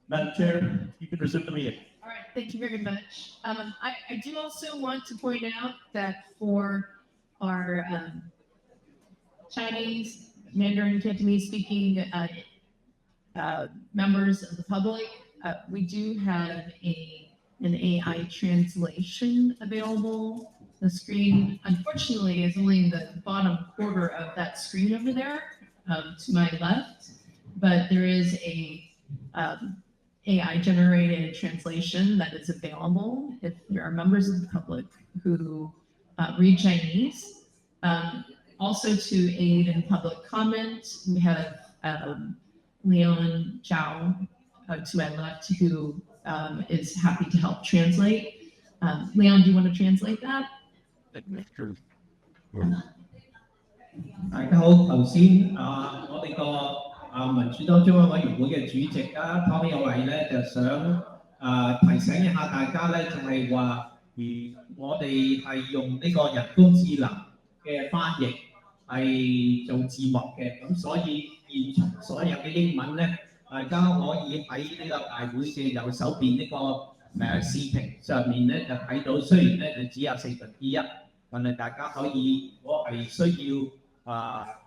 Madam Chair, you can resume the meeting. All right, thank you very much. I do also want to point out that for our Chinese, Mandarin, Cantonese speaking members of the public, we do have an AI translation available. The screen, unfortunately, is only in the bottom quarter of that screen over there to my left, but there is a AI generated translation that is available if there are members of the public who read Chinese. Also to aid in public comment, we have Leon Zhao to my left who is happy to help translate. Leon, do you want to translate that? 大家好，頭先我哋個民主黨中央委員會嘅主席湯有為咧，就想提醒一下大家咧，就係話我哋係用呢個人工智能嘅翻譯係做字幕嘅，咁所以現場所有嘅英文咧，大家可以喺呢個大會嘅右手邊呢個視屏上面咧就睇到，雖然咧就只有1/4，但係大家可以如果係需要。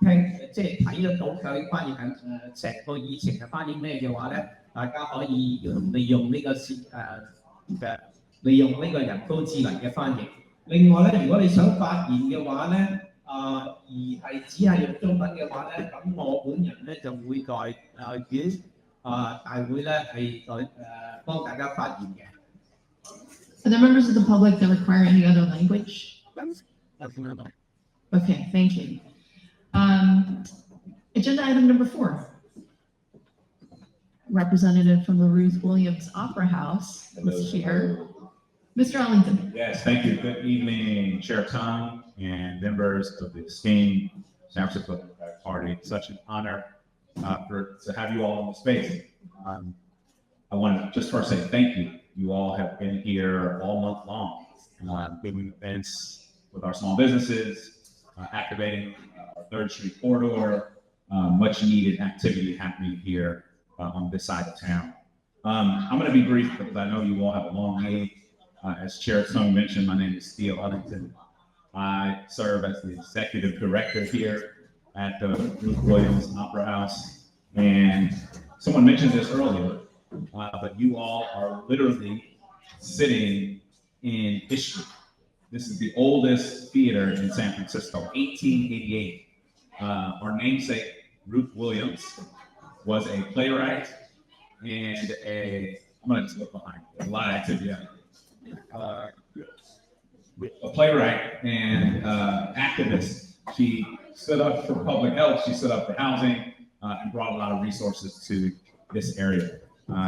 聽即係睇得到佢翻譯緊成個議程係翻譯咩嘅話咧，大家可以利用呢個利用呢個人工智能嘅翻譯。另外咧，如果你想發言嘅話咧，而係只係用中文嘅話咧，咁我本人咧就會代大會咧係幫大家發言嘅。Are there members of the public that require any other language? Okay, thank you. Agenda item number 4. Representative from the Ruth Williams Opera House is here. Mr. Ellington. Yes, thank you. Good evening, Chair Tom and members of the esteemed San Francisco Democratic Party. It's such an honor to have you all in the space. I want to just first say thank you. You all have been here all month long, doing events with our small businesses, activating our 3rd Street corridor, much needed activity happening here on this side of town. I'm going to be brief because I know you all have a long day. As Chair Sung mentioned, my name is Theo Ellington. I serve as the executive director here at the Ruth Williams Opera House. And someone mentioned this earlier, but you all are literally sitting in history. This is the oldest theater in San Francisco, 1888. Our namesake, Ruth Williams, was a playwright and I'm going to look behind, a lot of activity. A playwright and activist. She stood up for public health, she stood up for housing, and brought a lot of resources to this area.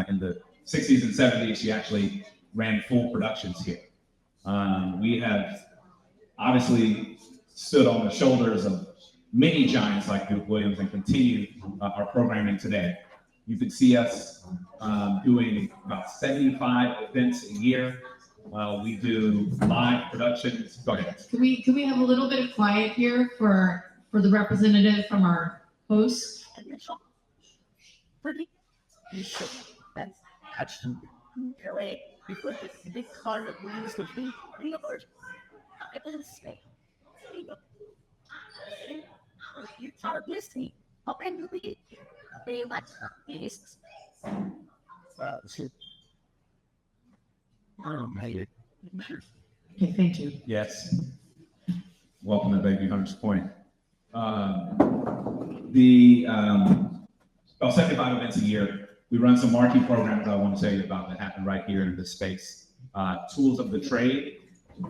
In the 60s and 70s, she actually ran full productions here. We have obviously stood on the shoulders of many giants like Ruth Williams and continue our programming today. You can see us doing about 75 events a year. We do live productions. Go ahead. Can we have a little bit of quiet here for the representative from our host? Because this part of means to be universe. You are listening. Open to be very much is. Okay, thank you. Yes. Welcome to Bayview Hunters Point. About 75 events a year. We run some marquee programs I want to tell you about that happen right here in this space. Tools of the Trade.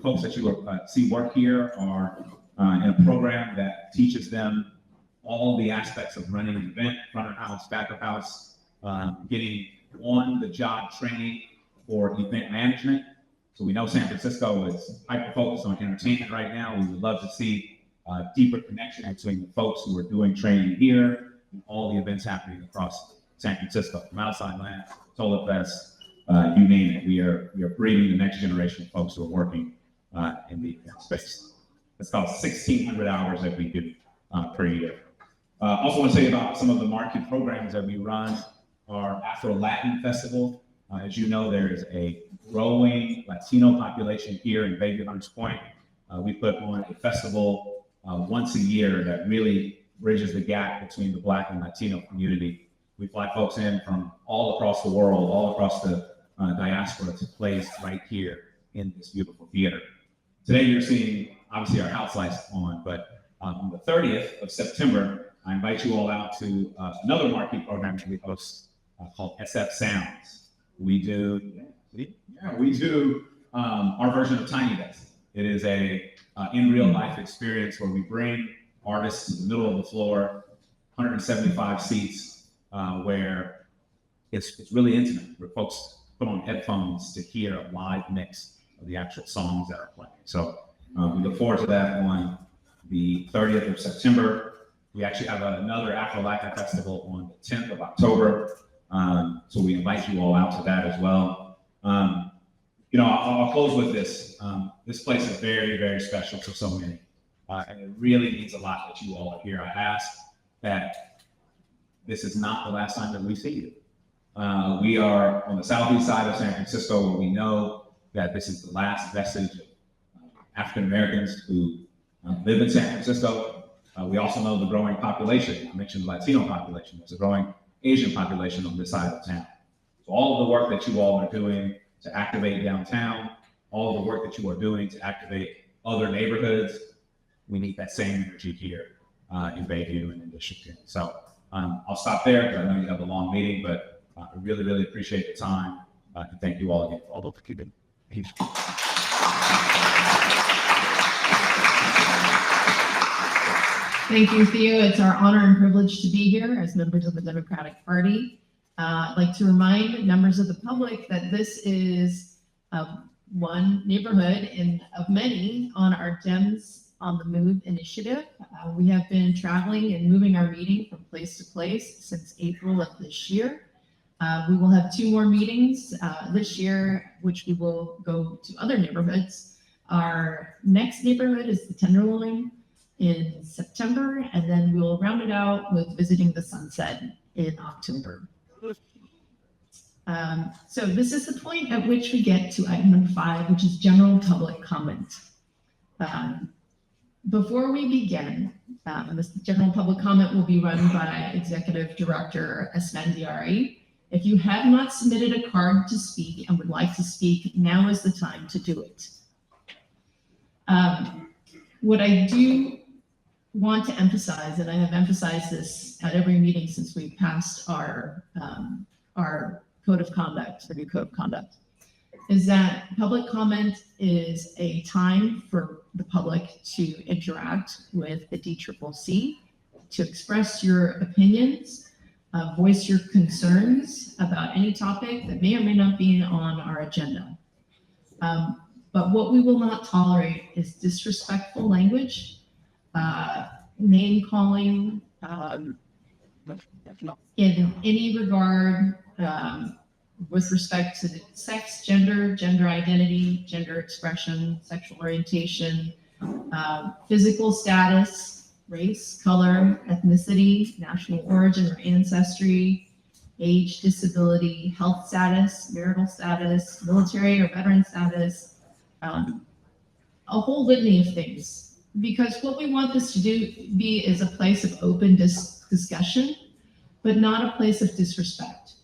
Folks that you see work here are in a program that teaches them all the aspects of running an event, front of house, back of house, getting on-the-job training for event management. So we know San Francisco is hyper-focused on entertainment right now. We would love to see a deeper connection between the folks who are doing training here and all the events happening across San Francisco, from Outside Land, Solar Fest, you name it. We are breeding the next generation of folks who are working in the space. It's about 1,600 hours that we do per year. Also want to say about some of the market programs that we run our Afro-Latin Festival. As you know, there is a growing Latino population here in Bayview Hunters Point. We put on a festival once a year that really bridges the gap between the Black and Latino community. We fly folks in from all across the world, all across the diaspora to plays right here in this beautiful theater. Today you're seeing, obviously, our house lights on, but on the 30th of September, I invite you all out to another marquee program that we host called SF Sounds. We do our version of Tiny Desk. It is a in real life experience where we bring artists to the middle of the floor, 175 seats, where it's really intimate, where folks put on headphones to hear a live mix of the actual songs that are playing. So we look forward to that on the 30th of September. We actually have another Afro-Latin Festival on the 10th of October. So we invite you all out to that as well. I'll close with this. This place is very, very special to so many. And it really means a lot that you all are here. I ask that this is not the last time that we see you. We are on the southeast side of San Francisco, where we know that this is the last vestige of African Americans who live in San Francisco. We also know the growing population. I mentioned the Latino population. There's a growing Asian population on this side of town. So all of the work that you all are doing to activate downtown, all of the work that you are doing to activate other neighborhoods, we need that same energy here in Bayview and in District 10. So I'll stop there because I know you have a long meeting, but I really, really appreciate the time. And thank you all again for all the work you've been. Thank you, Theo. It's our honor and privilege to be here as members of the Democratic Party. I'd like to remind members of the public that this is one neighborhood of many on our Dems on the Move initiative. We have been traveling and moving our meeting from place to place since April of this year. We will have 2 more meetings this year, which we will go to other neighborhoods. Our next neighborhood is the Tenderloin in September, and then we'll round it out with visiting the Sunset in October. So this is the point at which we get to item number 5, which is general public comment. Before we begin, this general public comment will be run by Executive Director Esfandiari. If you have not submitted a card to speak and would like to speak, now is the time to do it. What I do want to emphasize, and I have emphasized this at every meeting since we passed our code of conduct, the new code of conduct, is that public comment is a time for the public to interact with the DCCC, to express your opinions, voice your concerns about any topic that may or may not be on our agenda. But what we will not tolerate is disrespectful language, name calling, in any regard, with respect to sex, gender identity, gender expression, sexual orientation, physical status, race, color, ethnicity, national origin or ancestry, age, disability, health status, marital status, military or veteran status, a whole litany of things. Because what we want this to be is a place of open discussion, but not a place of disrespect.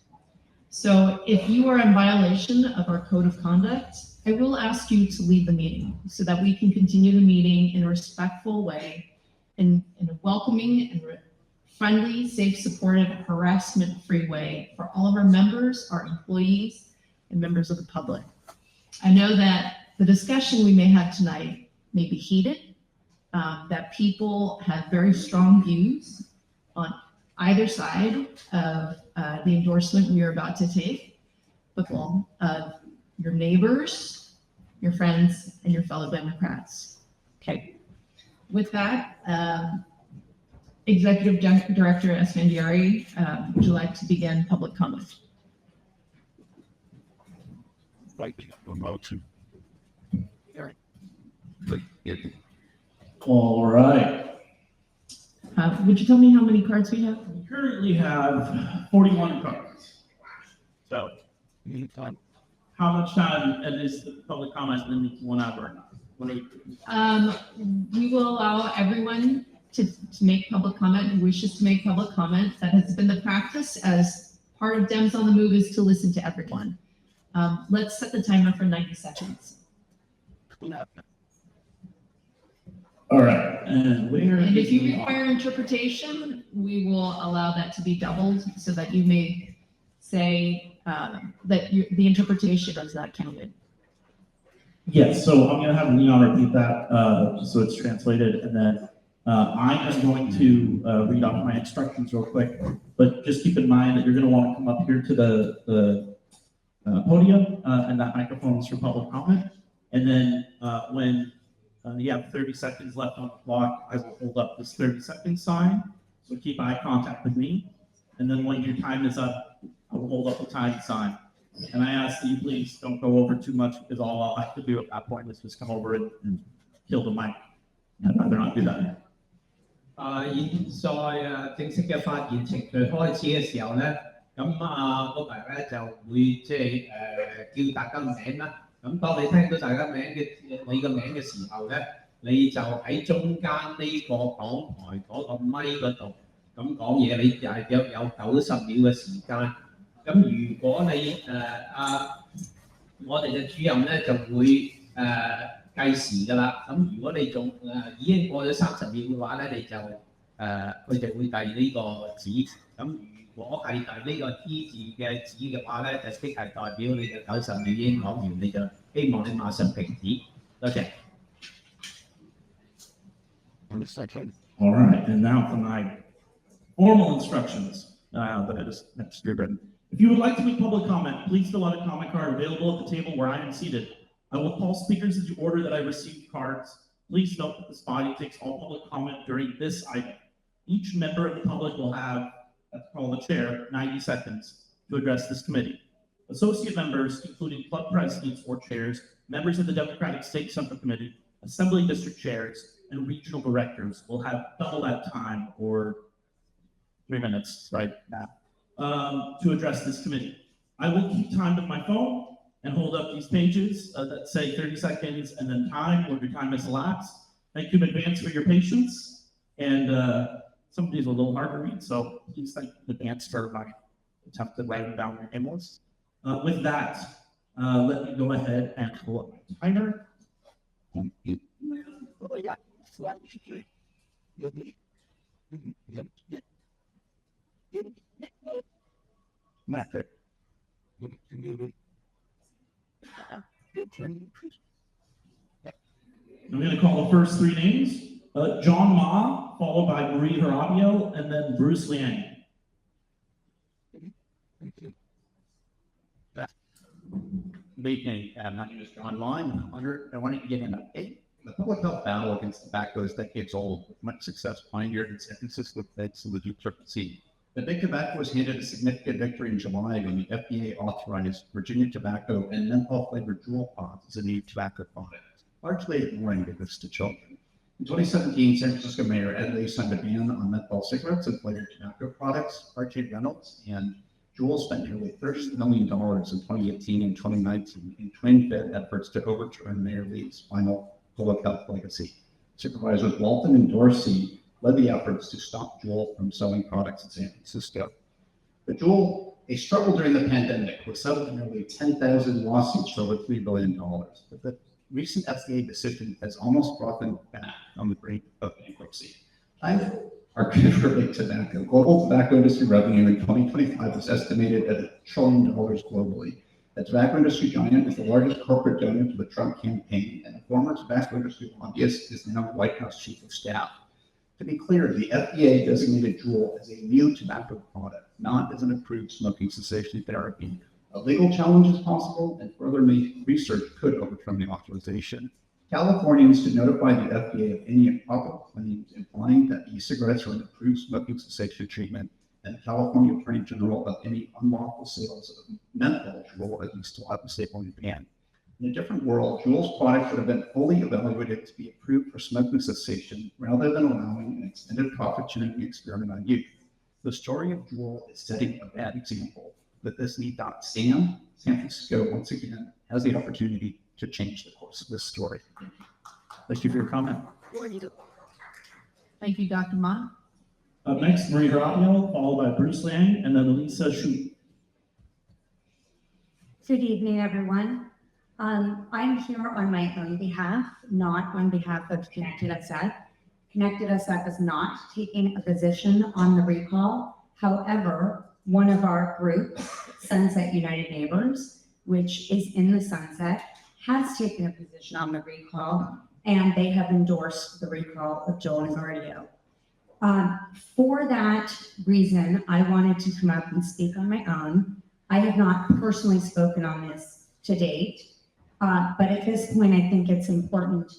So if you are in violation of our code of conduct, I will ask you to leave the meeting so that we can continue the meeting in a respectful way, in a welcoming and friendly, safe, supportive, harassment-free way for all of our members, our employees, and members of the public. I know that the discussion we may have tonight may be heated, that people have very strong views on either side of the endorsement we are about to take, but of your neighbors, your friends, and your fellow Democrats. Okay. With that, Executive Director Esfandiari, would you like to begin public comment? All right. Would you tell me how many cards we have? We currently have 41 cards. So, how much time is the public comment in 1 hour? We will allow everyone to make public comment who wishes to make public comment. That has been the practice as part of Dems on the Move is to listen to everyone. Let's set the timer for 90 seconds. All right, and And if you require interpretation, we will allow that to be doubled so that you may say that the interpretation is not counted. Yes, so I'm gonna have Leon repeat that, just so it's translated, and then I am going to read off my instructions real quick, but just keep in mind that you're gonna wanna come up here to the podium, and that microphone is for public comment. And then when you have 30 seconds left on the clock, I will hold up this 30-second sign, so keep eye contact with me. And then when your time is up, I will hold up the time sign. And I ask that you please don't go over too much, because all I'll have to do at that point is just come over and kill the mic. I'd rather not do that. 現在正式嘅發言程序開始嘅時候咧，咁個牌咧就會即係叫大家名啦。咁當你聽到大家你個名嘅時候咧，你就喺中間呢個講台嗰個咪嗰度咁講嘢，你就係有90秒嘅時間。咁如果你我哋嘅主任咧就會計時㗎啦。咁如果你仲已經過咗30秒嘅話咧，你就佢哋會遞呢個紙。咁如果係遞呢個 T 字嘅紙嘅話咧，就即係代表你嘅90秒已經講完，你就希望你馬上停止。多謝。All right, and now for my formal instructions that I just written. If you would like to make public comment, please fill out a comment card available at the table where I am seated. I will call speakers in the order that I received cards. Please note that this body takes all public comment during this item. Each member of the public will have, let's call the chair, 90 seconds to address this committee. Associate members, including club presidents or chairs, members of the Democratic State Central Committee, Assembly District chairs, and regional directors will have double that time, or 3 minutes right now, to address this committee. I will keep time with my phone and hold up these pages that say 30 seconds and then time when your time has elapsed. Thank you in advance for your patience. And some of these are a little hard to read, so please thank you in advance for my attempt at writing down your name list. With that, let me go ahead and pull up my timer. Method. I'm going to call the first 3 names. John Ma, followed by Marie Harabio, and then Bruce Liang. Good evening. My name is John Lyme. I wanted to get an update. The public health battle against tobacco is decades old. Much success pioneered in San Francisco thanks to the DCCC. The big tobacco was handed a significant victory in July when the FDA authorized Virginia tobacco and menthol-flavored Juul pods as a new tobacco product, largely ignoring the risks to children. In 2017, San Francisco Mayor Ed Lee signed a ban on menthol cigarettes and flavored tobacco products. R.J. Reynolds and Juul spent nearly $30 million in 2018 and 2019 in twin-fit efforts to overturn Mayor Lee's final public health legacy. Supervisors Walton and Dorsey led the efforts to stop Juul from selling products in San Francisco. But Juul, they struggled during the pandemic with settled nearly 10,000 lawsuits for over $3 billion. But the recent FDA decision has almost brought them back on the brink of bankruptcy. Times are good for big tobacco. Global tobacco industry revenue in 2025 is estimated at $1 trillion globally. The tobacco industry giant is the largest corporate donor to the Trump campaign, and a former tobacco industry lobbyist is now White House chief of staff. To be clear, the FDA designated Juul as a new tobacco product, not as an approved smoking cessation therapy. A legal challenge is possible, and further research could overturn the authorization. Californians should notify the FDA of any improper claims implying that e-cigarettes are an approved smoking cessation treatment, and the California Attorney General of any unlawful sales of menthol Juul as we still have a state-owned ban. In a different world, Juul's product should have been fully evaluated to be approved for smoking cessation rather than allowing an extended profit-sharing experiment on youth. The story of Juul is setting a bad example. that this need not stand, San Francisco once again has the opportunity to change the course of this story. Thank you for your comment. Thank you, Dr. Ma. Up next, Marie Rapio, followed by Bruce Liang, and then Lisa Shu. Good evening, everyone. I'm here on my own behalf, not on behalf of Connected SF. Connected SF is not taking a position on the recall. However, one of our groups, Sunset United Neighbors, which is in the Sunset, has taken a position on the recall, and they have endorsed the recall of Joel and Gardio. For that reason, I wanted to come up and speak on my own. I have not personally spoken on this to date, but at this point, I think it's important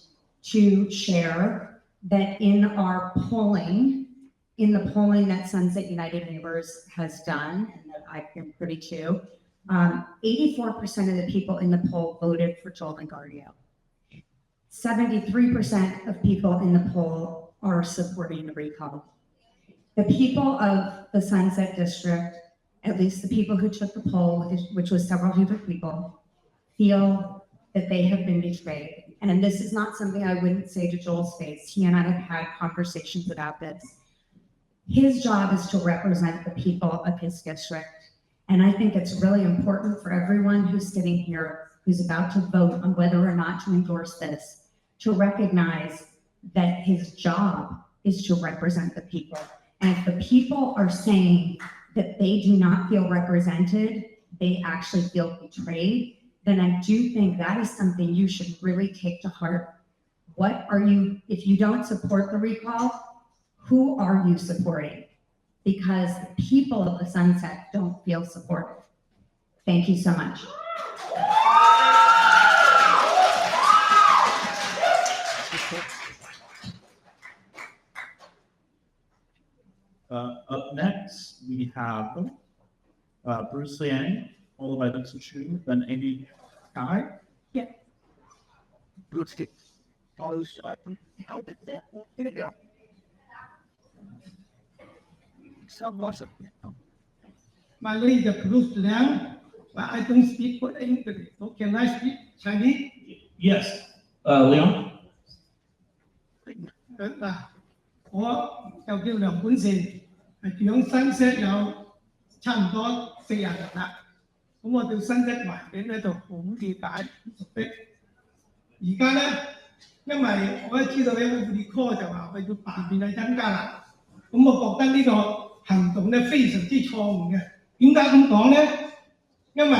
to share that in our polling, in the polling that Sunset United Neighbors has done, and that I've been privy to, 84% of the people in the poll voted for Joel and Gardio. 73% of people in the poll are supporting the recall. The people of the Sunset District, at least the people who took the poll, which was several hundred people, feel that they have been betrayed. And this is not something I wouldn't say to Joel's face. He and I have had conversations about this. His job is to represent the people of his district. And I think it's really important for everyone who's sitting here, who's about to vote on whether or not to endorse this, to recognize that his job is to represent the people. And if the people are saying that they do not feel represented, they actually feel betrayed, then I do think that is something you should really take to heart. What are you, if you don't support the recall, who are you supporting? Because the people of the Sunset don't feel supported. Thank you so much. Up next, we have Bruce Liang, followed by Lisa Shu, then Amy Kai. My name is Bruce Liang, but I don't speak good English. So can I speak Chinese? Yes, Leon. 我就叫梁本善，係住響新石有差唔多40年啦。咁我對新石環境咧就好了解熟悉。而家咧，因為我都知道咧，會 recall 就話為咗辦面去增加啦。咁我覺得呢個行動咧非常之錯誤嘅。點解咁講咧？因為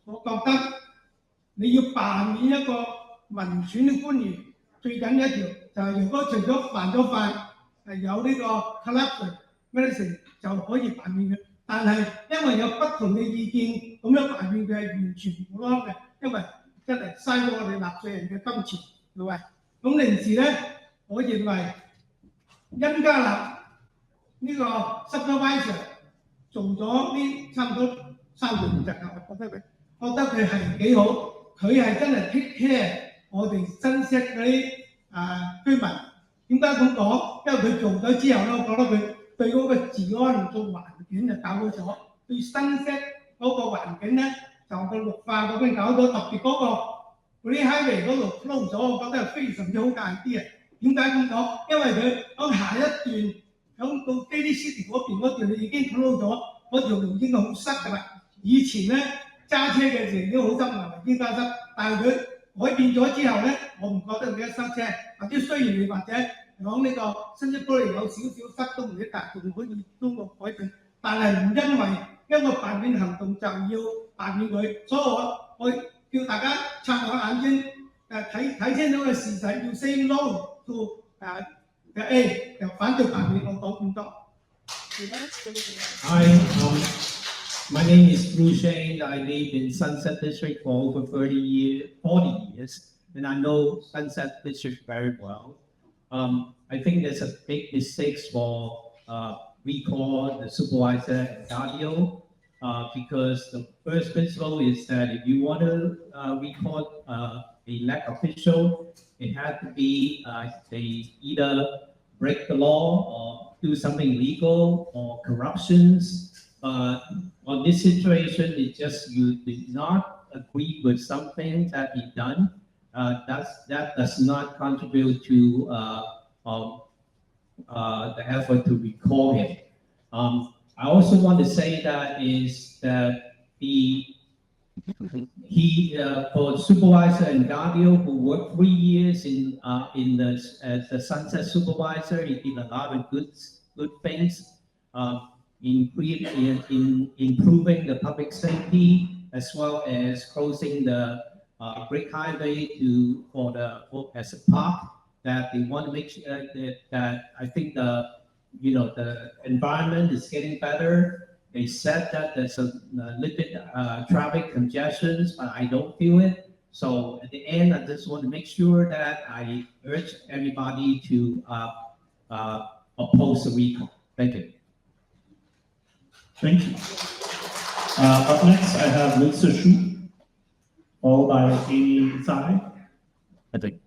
我覺得你要罷免一個民選嘅官員，最緊要一條就係如果除咗犯咗法係有呢個 corruption medicine 就可以罷免嘅。但係因為有不同嘅意見，咁樣罷免佢係完全唔啱嘅，因為真係嘥咗我哋納稅人嘅金錢，係咪？咁另時咧，我認為恩加納呢個 supervisor 做咗呢差唔多3個月就我覺得佢係幾好，佢係真係 take care 我哋新識嗰啲居民。點解咁講？因為佢做咗之後咧，我覺得佢對嗰個治安個環境就搞好咗，對新識嗰個環境咧就個綠化嗰邊搞咗，特別嗰啲 highway 嗰度 close 咗，我覺得係非常之好嘅 idea。點解咁講？因為佢喺下一段響到 Daly City 嗰邊嗰段，你已經 close 咗，嗰條路已經好塞㗎啦。以前咧揸車嘅時已經好塞埋，已經加塞，但係佢改變咗之後咧，我唔覺得佢一塞車，或者雖然你或者講呢個新一波嚟有少少塞都唔一，但係仲可以通過改變，但係唔因為一個罷免行動就要罷免佢，所以我叫大家擦亮眼睛，睇清楚嘅事實，要 say no to the A， 就反對罷免，我講咁多。Hi, my name is Bruce Shane. I live in Sunset District for over 40 years, and I know Sunset District very well. I think there's a big mistake for recall the supervisor and cardio, because the first principle is that if you want to recall a elected official, it has to be they either break the law or do something illegal or corruptions on this situation, it's just you did not agree with something that he done. That does not contribute to the effort to recall him. I also want to say that is that for supervisor and Guardio who worked 3 years as the Sunset supervisor, he did a lot of good things, in improving the public safety as well as closing the Great Highway as a park. That they want to make sure that I think the environment is getting better. They said that there's a little traffic congestions, but I don't feel it. So at the end, I just want to make sure that I urge everybody to oppose the recall. Thank you. Thank you. Up next, I have Lisa Shu, followed by Amy Tsai, I think,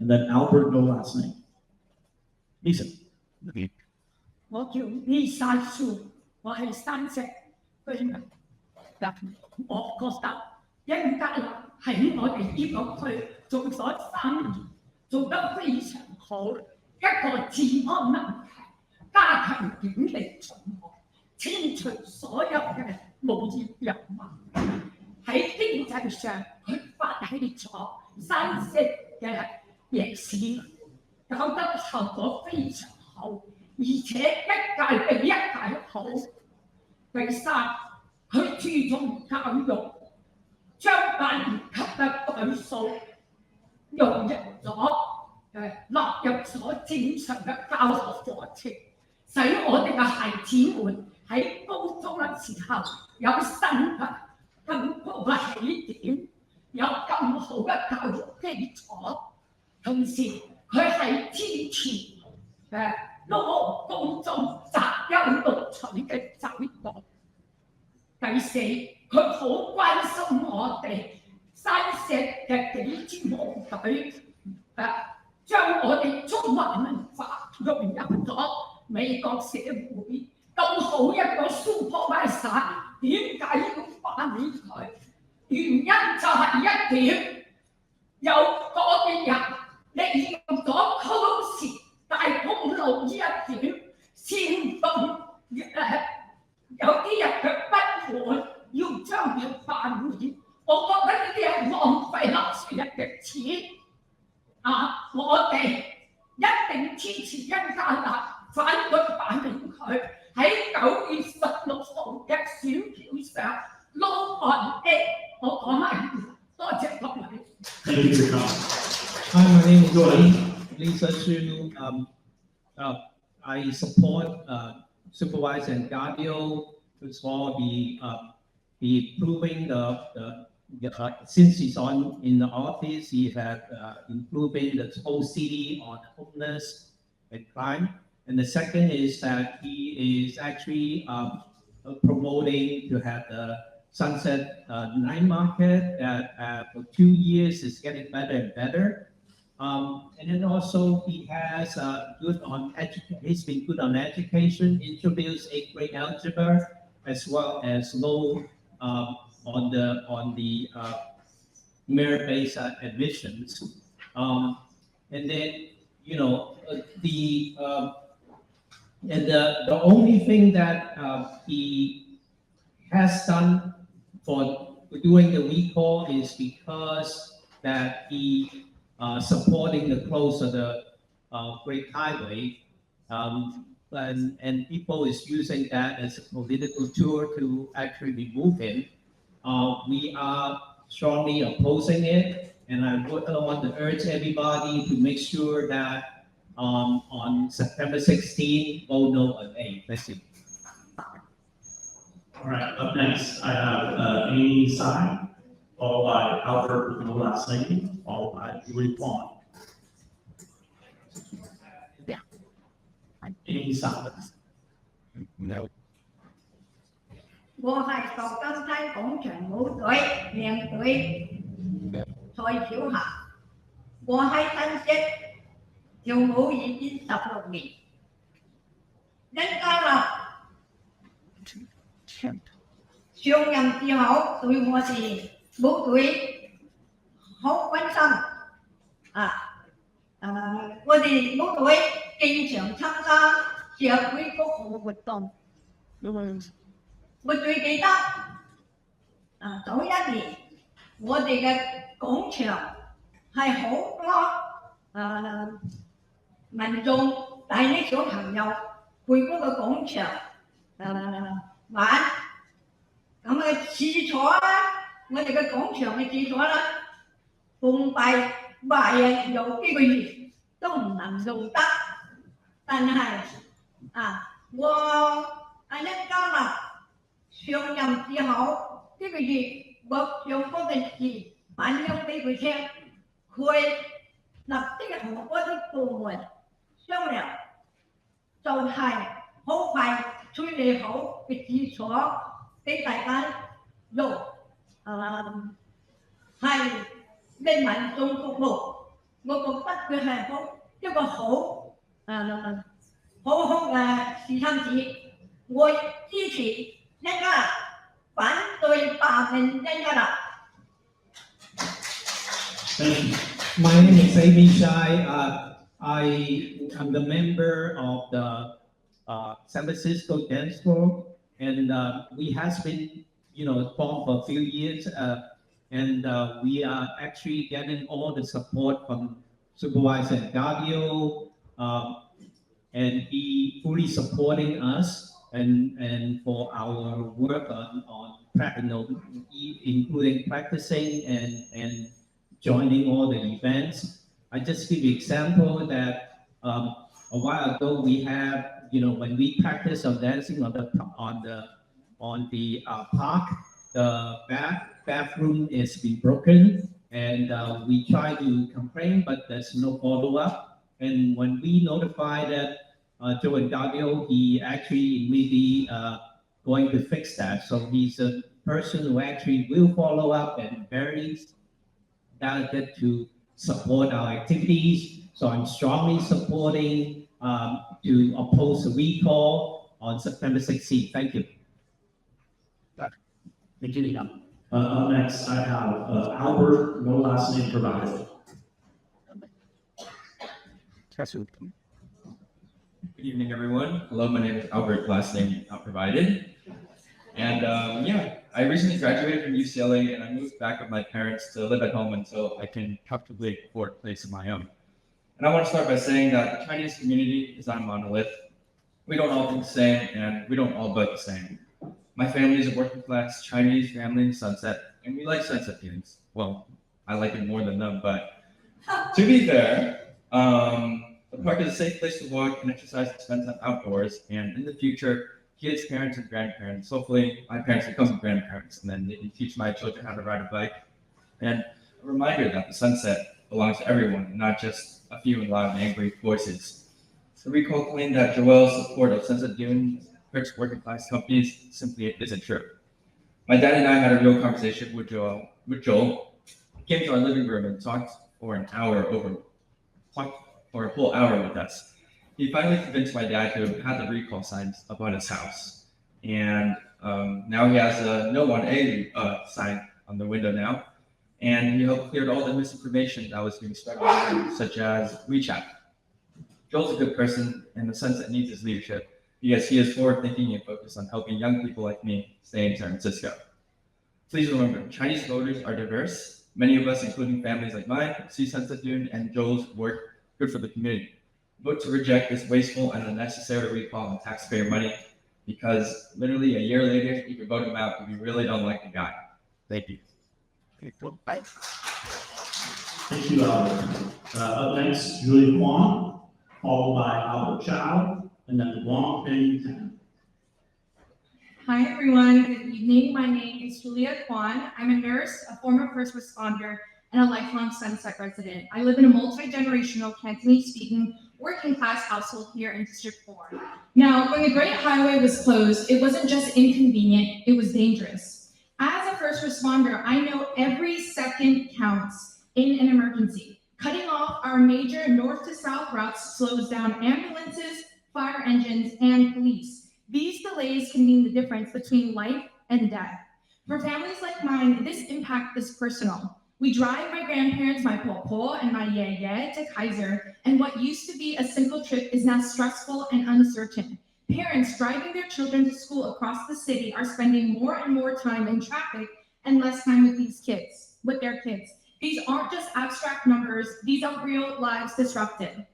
and then Albert, no last name. Lisa. Okay. 我叫 Lisa Shu， 我係山石居民。嗱，我覺得恩格勒喺我哋呢個區做咗3年，做得非常好。一個治安問題，加強警力巡邏，清除所有嘅無業遊民。喺經濟上，佢發起咗山石嘅夜市，搞得效果非常好。 而且一屆比一屆好。第三，佢注重教育，將8年級嘅代數融入咗納入咗正常嘅教學課程，使我哋嘅孩子們喺高中嘅時候有新嘅更高嘅起點，有更好嘅教育基礎。同時，佢係支持攞公眾擇優錄取嘅制度。第四，佢好關心我哋山石嘅幾支部隊，將我哋中華文化融入咗美國社會。咁好一個 supervisor， 點解要罷免佢？原因就係一點，有嗰啲人利用咗 close 大公路呢一點，煽動有啲人嘅不滿，要將佢罷免。我覺得呢啲係浪費納稅人嘅錢。我哋一定支持恩加勒，反對罷免佢。喺9月16號嘅選票上 ，no on it。我講埋，多謝各位。Hi, my name is Lisa Shu. I support Supervisor and Guardio for the improving since he's in the office, he had improving the whole city on homeless and crime. And the second is that he is actually promoting to have the Sunset Night Market that for 2 years is getting better and better. And then also he has he's been good on education, introduced 8th grade algebra, as well as low on the merit-based admissions. And then the only thing that he has done for doing the recall is because that he supporting the close of the Great Highway, and people is using that as a political tool to actually remove him. We are strongly opposing it, and I want to urge everybody to make sure that on September 16, vote no on A. Thank you. All right, up next, I have Amy Tsai, followed by Albert with no last name, followed by Ruth. Amy Tsai. No. 我係舊金街廣場舞隊靚隊蔡小霞，我喺新潟跳舞已經16年，恩加勒上任之後對我哋部隊好關心我哋部隊經常參加社會服務活動。我最記得早一年我哋嘅廣場係好多民眾帶啲小朋友去嗰個廣場玩。咁廁所啦，我哋嘅廣場嘅廁所啦，封閉有幾個月都唔能用得。但係我一加入上任之後幾個月，我將嗰件事反映俾佢聽，佢立即同嗰啲部門商量，就係好快處理好嘅廁所。俾大家用係為民眾服務，我覺得佢係一個好嘅試親子，我支持一家，反對罷免一家。My name is Amy Shai. I am the member of the San Francisco Dance Floor. And we has been, formed for a few years, and we are actually getting all the support from Supervisor Bayview, and he fully supporting us and for our work on including practicing and joining all the events. I just give you example that a while ago we have. When we practice on dancing on the park, the bathroom is been broken, and we try to complain, but there's no follow up. And when we notify that Joe and Gabriel, he actually immediately going to fix that. So he's a person who actually will follow up and very talented to support our activities. So I'm strongly supporting. To oppose the recall on September 16th. Thank you. Thank you. Next, I have Albert, no last name provided. Good evening, everyone. Hello, my name is Albert, last name not provided. And I recently graduated from UCLA and I moved back with my parents to live at home until I can comfortably afford a place of my own. And I want to start by saying that the Chinese community is not a monolith. We don't all think the same, and we don't all vote the same. My family is a working class Chinese family in Sunset, and we like Sunset feelings. Well, I like it more than them, but to be fair, the park is a safe place to walk and exercise and spend time outdoors. And in the future, kids, parents, and grandparents, hopefully my parents become grandparents, and then they can teach my children how to ride a bike. And a reminder that the Sunset belongs to everyone, and not just a few loud and angry voices. The recall claim that Joel's support of Sunset Dune hurts working class companies simply isn't true. My dad and I had a real conversation with Joel. He came to our living room and talked for a whole hour with us. He finally convinced my dad to have the recall signs up on his house. And now he has a no on A sign on the window now. And he helped clear all the misinformation that was being spread online, such as WeChat. Joel's a good person, and the Sunset needs his leadership because he is forward-thinking and focused on helping young people like me stay in San Francisco. Please remember, Chinese voters are diverse. Many of us, including families like mine, see Sunset Dune and Joel's work good for the community. Vote to reject this wasteful and unnecessary recall on taxpayer money, because literally a year later, you can vote him out if you really don't like the guy. Thank you. Thank you, Albert. Up next, Julia Kwan, followed by Albert Chow, and then Wong Peng. Hi, everyone. Good evening. My name is Julia Kwan. I'm a nurse, a former first responder, and a lifelong Sunset resident. I live in a multi-generational, Cantonese-speaking, working-class household here in District 4. Now, when the Great Highway was closed, it wasn't just inconvenient, it was dangerous. As a first responder, I know every second counts in an emergency. Cutting off our major north to south routes slows down ambulances, fire engines, and police. These delays can mean the difference between life and death. For families like mine, this impact is personal. We drive my grandparents, my popo and my yeye to Kaiser, and what used to be a simple trip is now stressful and uncertain. Parents driving their children to school across the city are spending more and more time in traffic and less time with their kids. These aren't just abstract numbers, these are real lives disrupted.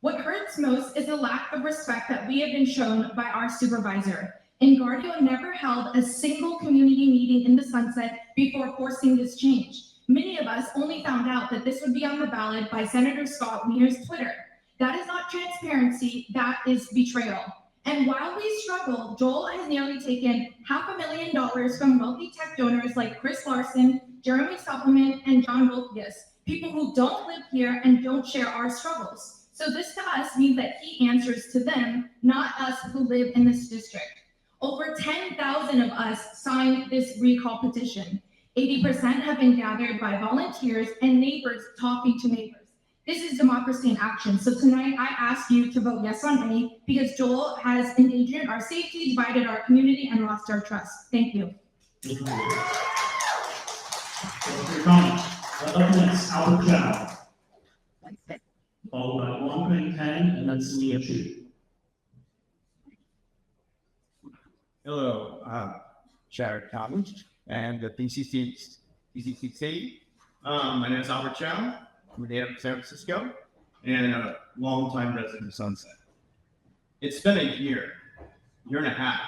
What hurts most is the lack of respect that we have been shown by our supervisor. Engardio never held a single community meeting in the Sunset before forcing this change. Many of us only found out that this would be on the ballot by Senator Scott Mears' Twitter. That is not transparency, that is betrayal. And while we struggle, Joel has nearly taken $500,000 from wealthy tech donors like Chris Larson, Jeremy Supplement, and John Wolfius, people who don't live here and don't share our struggles. So this to us means that he answers to them, not us who live in this district. Over 10,000 of us signed this recall petition. 80% have been gathered by volunteers and neighbors talking to neighbors. This is democracy in action. So tonight I ask you to vote yes on A because Joel has endangered our safety, divided our community, and lost our trust. Thank you. Thank you. Thank you for your comment. Up next, Albert Chow. Followed by Wong Peng Tan and then Sia Chu. Hello, Jared Collins and the DCCC. My name is Albert Chow. I'm a native of San Francisco and a longtime resident of Sunset. It's been a year and a half,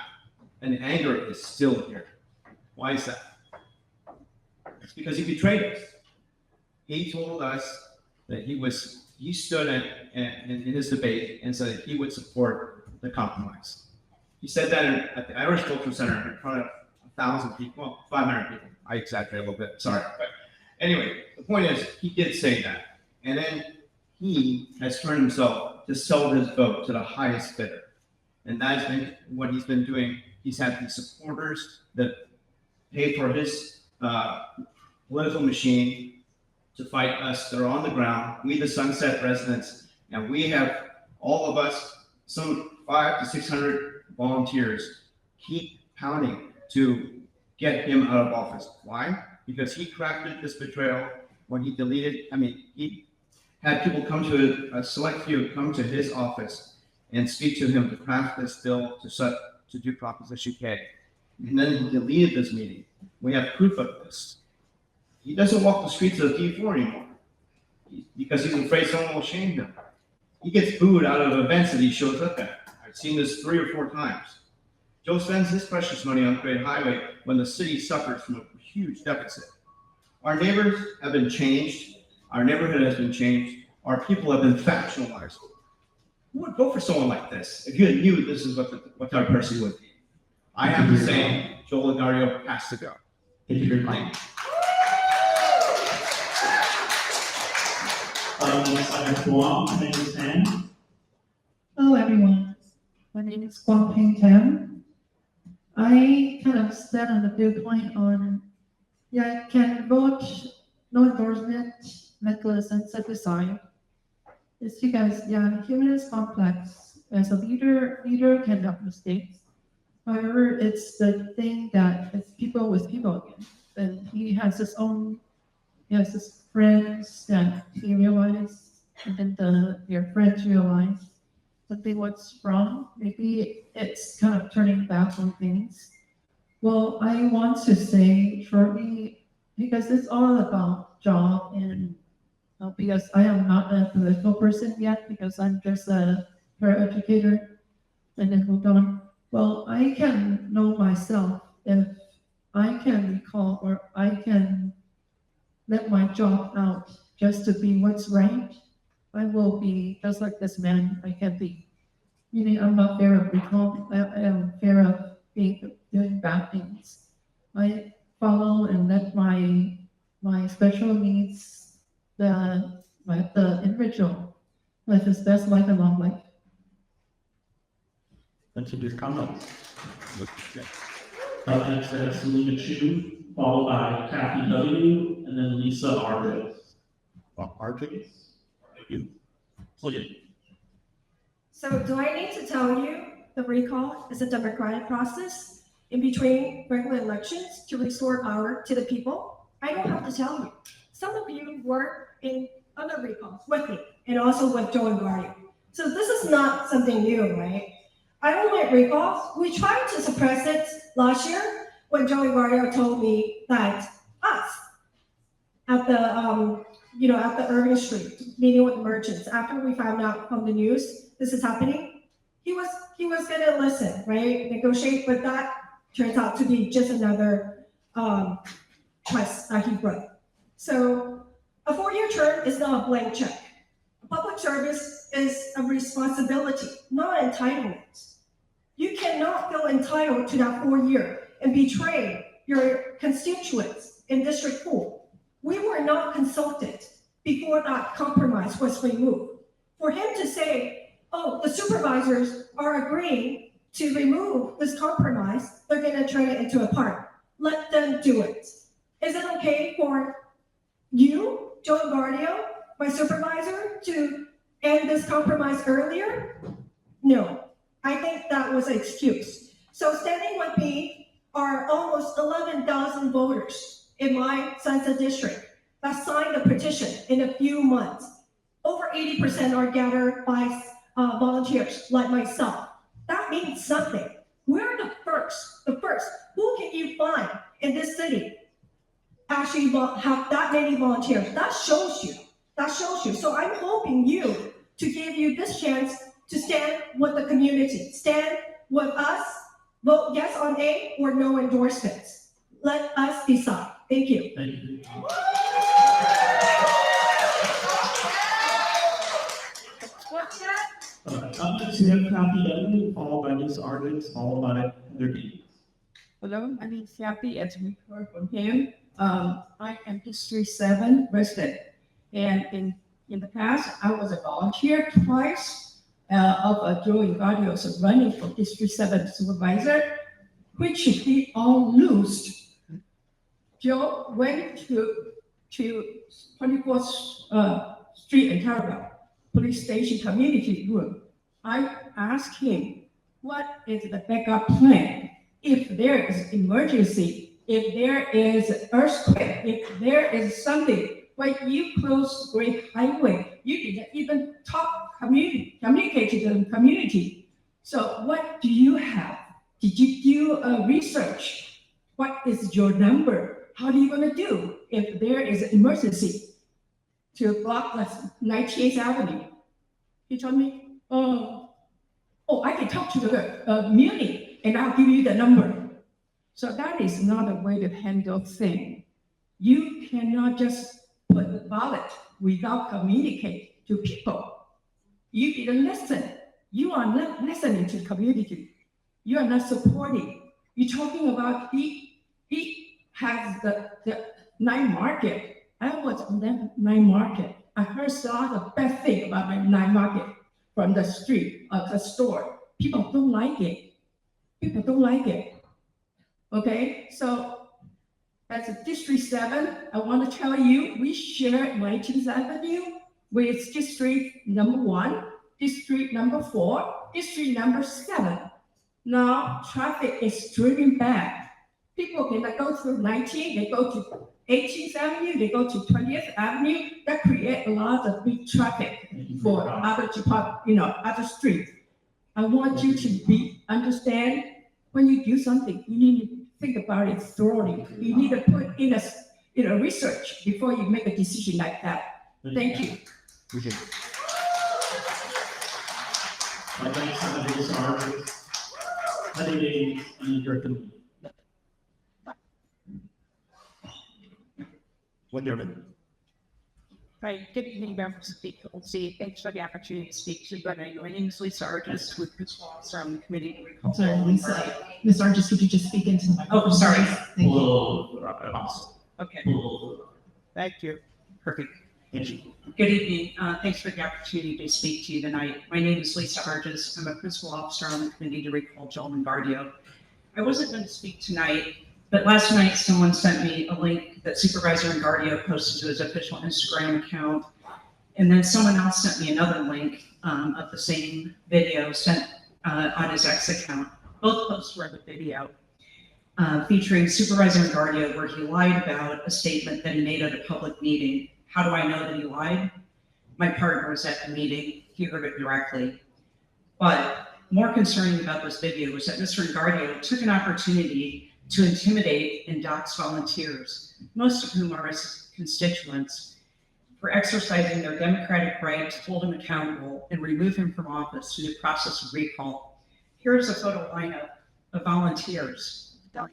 and the anger is still here. Why is that? It's because he betrayed us. He told us that he stood in his debate and said that he would support the compromise. He said that at the Irish Cultural Center in front of 1,000 people, well, 500 people. I exaggerate a little bit, sorry. But anyway, the point is, he did say that. And then he has turned himself to sell his vote to the highest bidder. And that's been what he's been doing. He's had these supporters that pay for his political machine to fight us that are on the ground, we the Sunset residents, and we have, all of us, some 500 to 600 volunteers, keep pounding to get him out of office. Why? Because he crafted this betrayal when he he had people come to a select few come to his office and speak to him to craft this bill to do Proposition K. And then he deleted this meeting. We have proof of this. He doesn't walk the streets of D4 anymore because he's afraid someone will shame him. He gets booed out of events that he shows up at. I've seen this 3 or 4 times. Joe spends his precious money on Great Highway when the city suffers from a huge deficit. Our neighbors have been changed. Our neighborhood has been changed. Our people have been factionalized. Who would vote for someone like this if you knew this is what type of person would be? I have to say, Joel Engardio has to go. Thank you for your comment. Hello everyone, my name is Wong Peng Tan. I kind of stand on the viewpoint on, can vote no endorsement mechanism set aside. It's because, human is complex. As a leader can have mistakes. However, it's the thing that it's people with people again. And he has his friends that he realized, and then your friends realize something what's wrong. Maybe it's kind of turning back on things. Well, I want to say shortly, because it's all about job and because I am not a political person yet, because I'm just a paraeducator, and then moved on. Well, I can know myself if I can recall or I can let my job out just to be what's right. I will be just like this man. I can be. Meaning, I'm not fair of recall. I am fair of doing bad things. I follow and let my special needs, the individual live his best life and long life. Thank you for your comments. Next, Selena Chu, followed by Kathy W, and then Lisa RJ. RJ? Thank you. So do I need to tell you the recall is a democratic process in between regular elections to restore power to the people. I don't have to tell you. Some of you were in other recalls with me and also with Joe and Barney. So this is not something new, right? I don't like recalls. We tried to suppress it last year when Joey Guardio told me that us at the at the Irving Street meeting with the merchants, after we found out from the news this is happening, he was gonna listen, right? Negotiate, but that turns out to be just another twist that he wrote. So a 4-year term is not a blank check. Public service is a responsibility, not an entitlement. You cannot feel entitled to that 4-year and betray your constituents in District 4. We were not consulted before that compromise was removed. For him to say, oh, the supervisors are agreeing to remove this compromise, they're gonna turn it into a park. Let them do it. Is it okay for you, Joe Guardio, my supervisor, to end this compromise earlier? No, I think that was an excuse. So standing with me are almost 11,000 voters in my Sunset District that signed a petition in a few months. Over 80% are gathered by volunteers like myself. That means something. We're the first. Who can you find in this city actually have that many volunteers? That shows you. So I'm hoping you to give you this chance to stand with the community, stand with us, vote yes on A or no endorsements. Let us decide. Thank you. Thank you. Up next, we have Kathy Edmund, followed by Ms. Argent, followed by Heather Dean. Hello, my name is Kathy, as we heard from him. I am District 7 resident, and in the past, I was a volunteer twice of Joey Guardio's running for District 7 supervisor, which he all lost. Joe went to 24th Street in Carabel Police Station Community Room. I asked him, what is the backup plan if there is emergency, if there is earthquake, if there is something? When you close Great Highway, you didn't even communicate to the community. So what do you have? Did you do a research? What is your number? How are you gonna do if there is an emergency to block 19th Avenue? He told me, I can talk to the Muni and I'll give you the number. So that is not a way to handle things. You cannot just put the ballot without communicating to people. You didn't listen. You are not listening to the community. You are not supporting. You're talking about he has the night market. I was on the night market. I heard a lot of bad things about my night market from the street, the store. People don't like it. Okay, so as a District 7, I want to tell you, we share 19th Avenue with District number 1, District number 4, District number 7. Now, traffic is driven back. People cannot go through 19, they go to 18th Avenue, they go to 20th Avenue. That create a lot of big traffic for other other streets. I want you to understand when you do something, you need to think about it thoroughly. You need to put in a research before you make a decision like that. Thank you. My thanks to Ms. Argent, Heather Dean, and your committee. Hi, good evening, members of the committee. Thanks for the opportunity to speak to you. My name is Lisa Artis with Principal Officer on the committee. Sorry, Lisa. Ms. Argis, could you just speak into the microphone? Oh, sorry. Thank you. Okay. Thank you. Perfect. Good evening. Thanks for the opportunity to speak to you tonight. My name is Lisa Artis. I'm a Principal Officer on the committee to recall Joel Guardio. I wasn't going to speak tonight, but last night someone sent me a link that Supervisor Guardio posted to his official Instagram account. And then someone else sent me another link of the same video on his X account. Both posts were the video featuring Supervisor Gardia, where he lied about a statement that he made at a public meeting. How do I know that he lied? My partner was at the meeting. He heard it directly. But more concerning about this video was that Mr. Gardia took an opportunity to intimidate and dox volunteers, most of whom are his constituents, for exercising their democratic right to hold him accountable and remove him from office through the process of recall. Here's a photo lineup of volunteers. I'm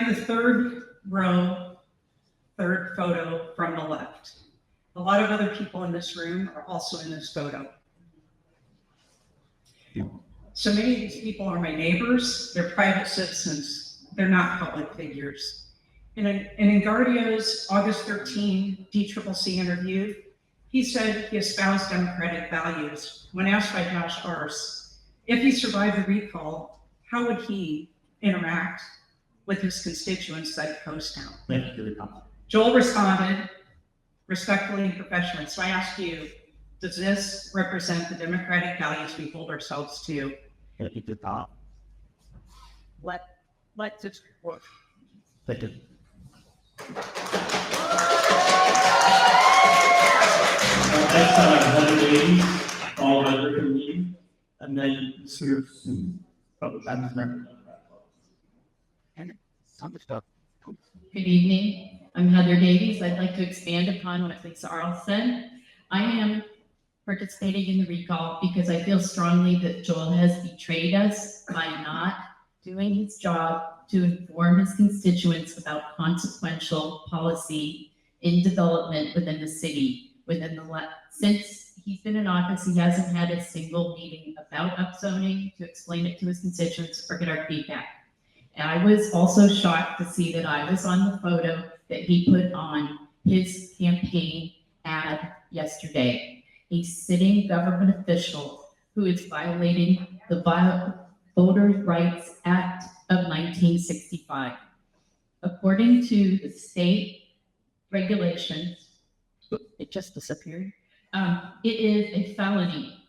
the third row, third photo from the left. A lot of other people in this room are also in this photo. So many of these people are my neighbors, they're private citizens, they're not public figures. And in Gardia's August 13 DCCC interview, he said he espoused democratic values. When asked by Josh Arce if he survived the recall, how would he interact with his constituents that post now? Joel responded respectfully and professionally. So I ask you, does this represent the democratic values we hold ourselves to? Let's just work. Next Heather Davies, followed by Rick and Lee, and then Sir Sue. Good evening. I'm Heather Davies. I'd like to expand upon what Lisa Arles said. I am participating in the recall because I feel strongly that Joel has betrayed us by not doing his job to inform his constituents about consequential policy in development within the city. Since he's been in office, he hasn't had a single meeting about upzoning to explain it to his constituents or get our feedback. And I was also shocked to see that I was on the photo that he put on his campaign ad yesterday. A sitting government official who is violating the Voter Rights Act of 1965. According to the state regulations, it just disappeared. It is a felony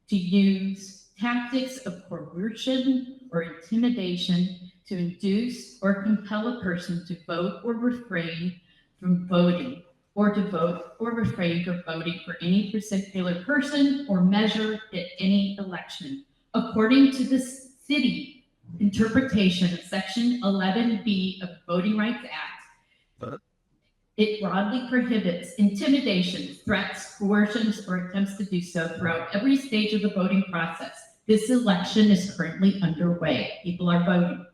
to use tactics of coercion or intimidation to induce or compel a person to vote or refrain from voting, or to vote or refrain from voting for any particular person or measure at any election. According to the city interpretation of Section 11B of the Voting Rights Act, it broadly prohibits intimidation, threats, coercions, or attempts to do so throughout every stage of the voting process. This election is currently underway. People are voting,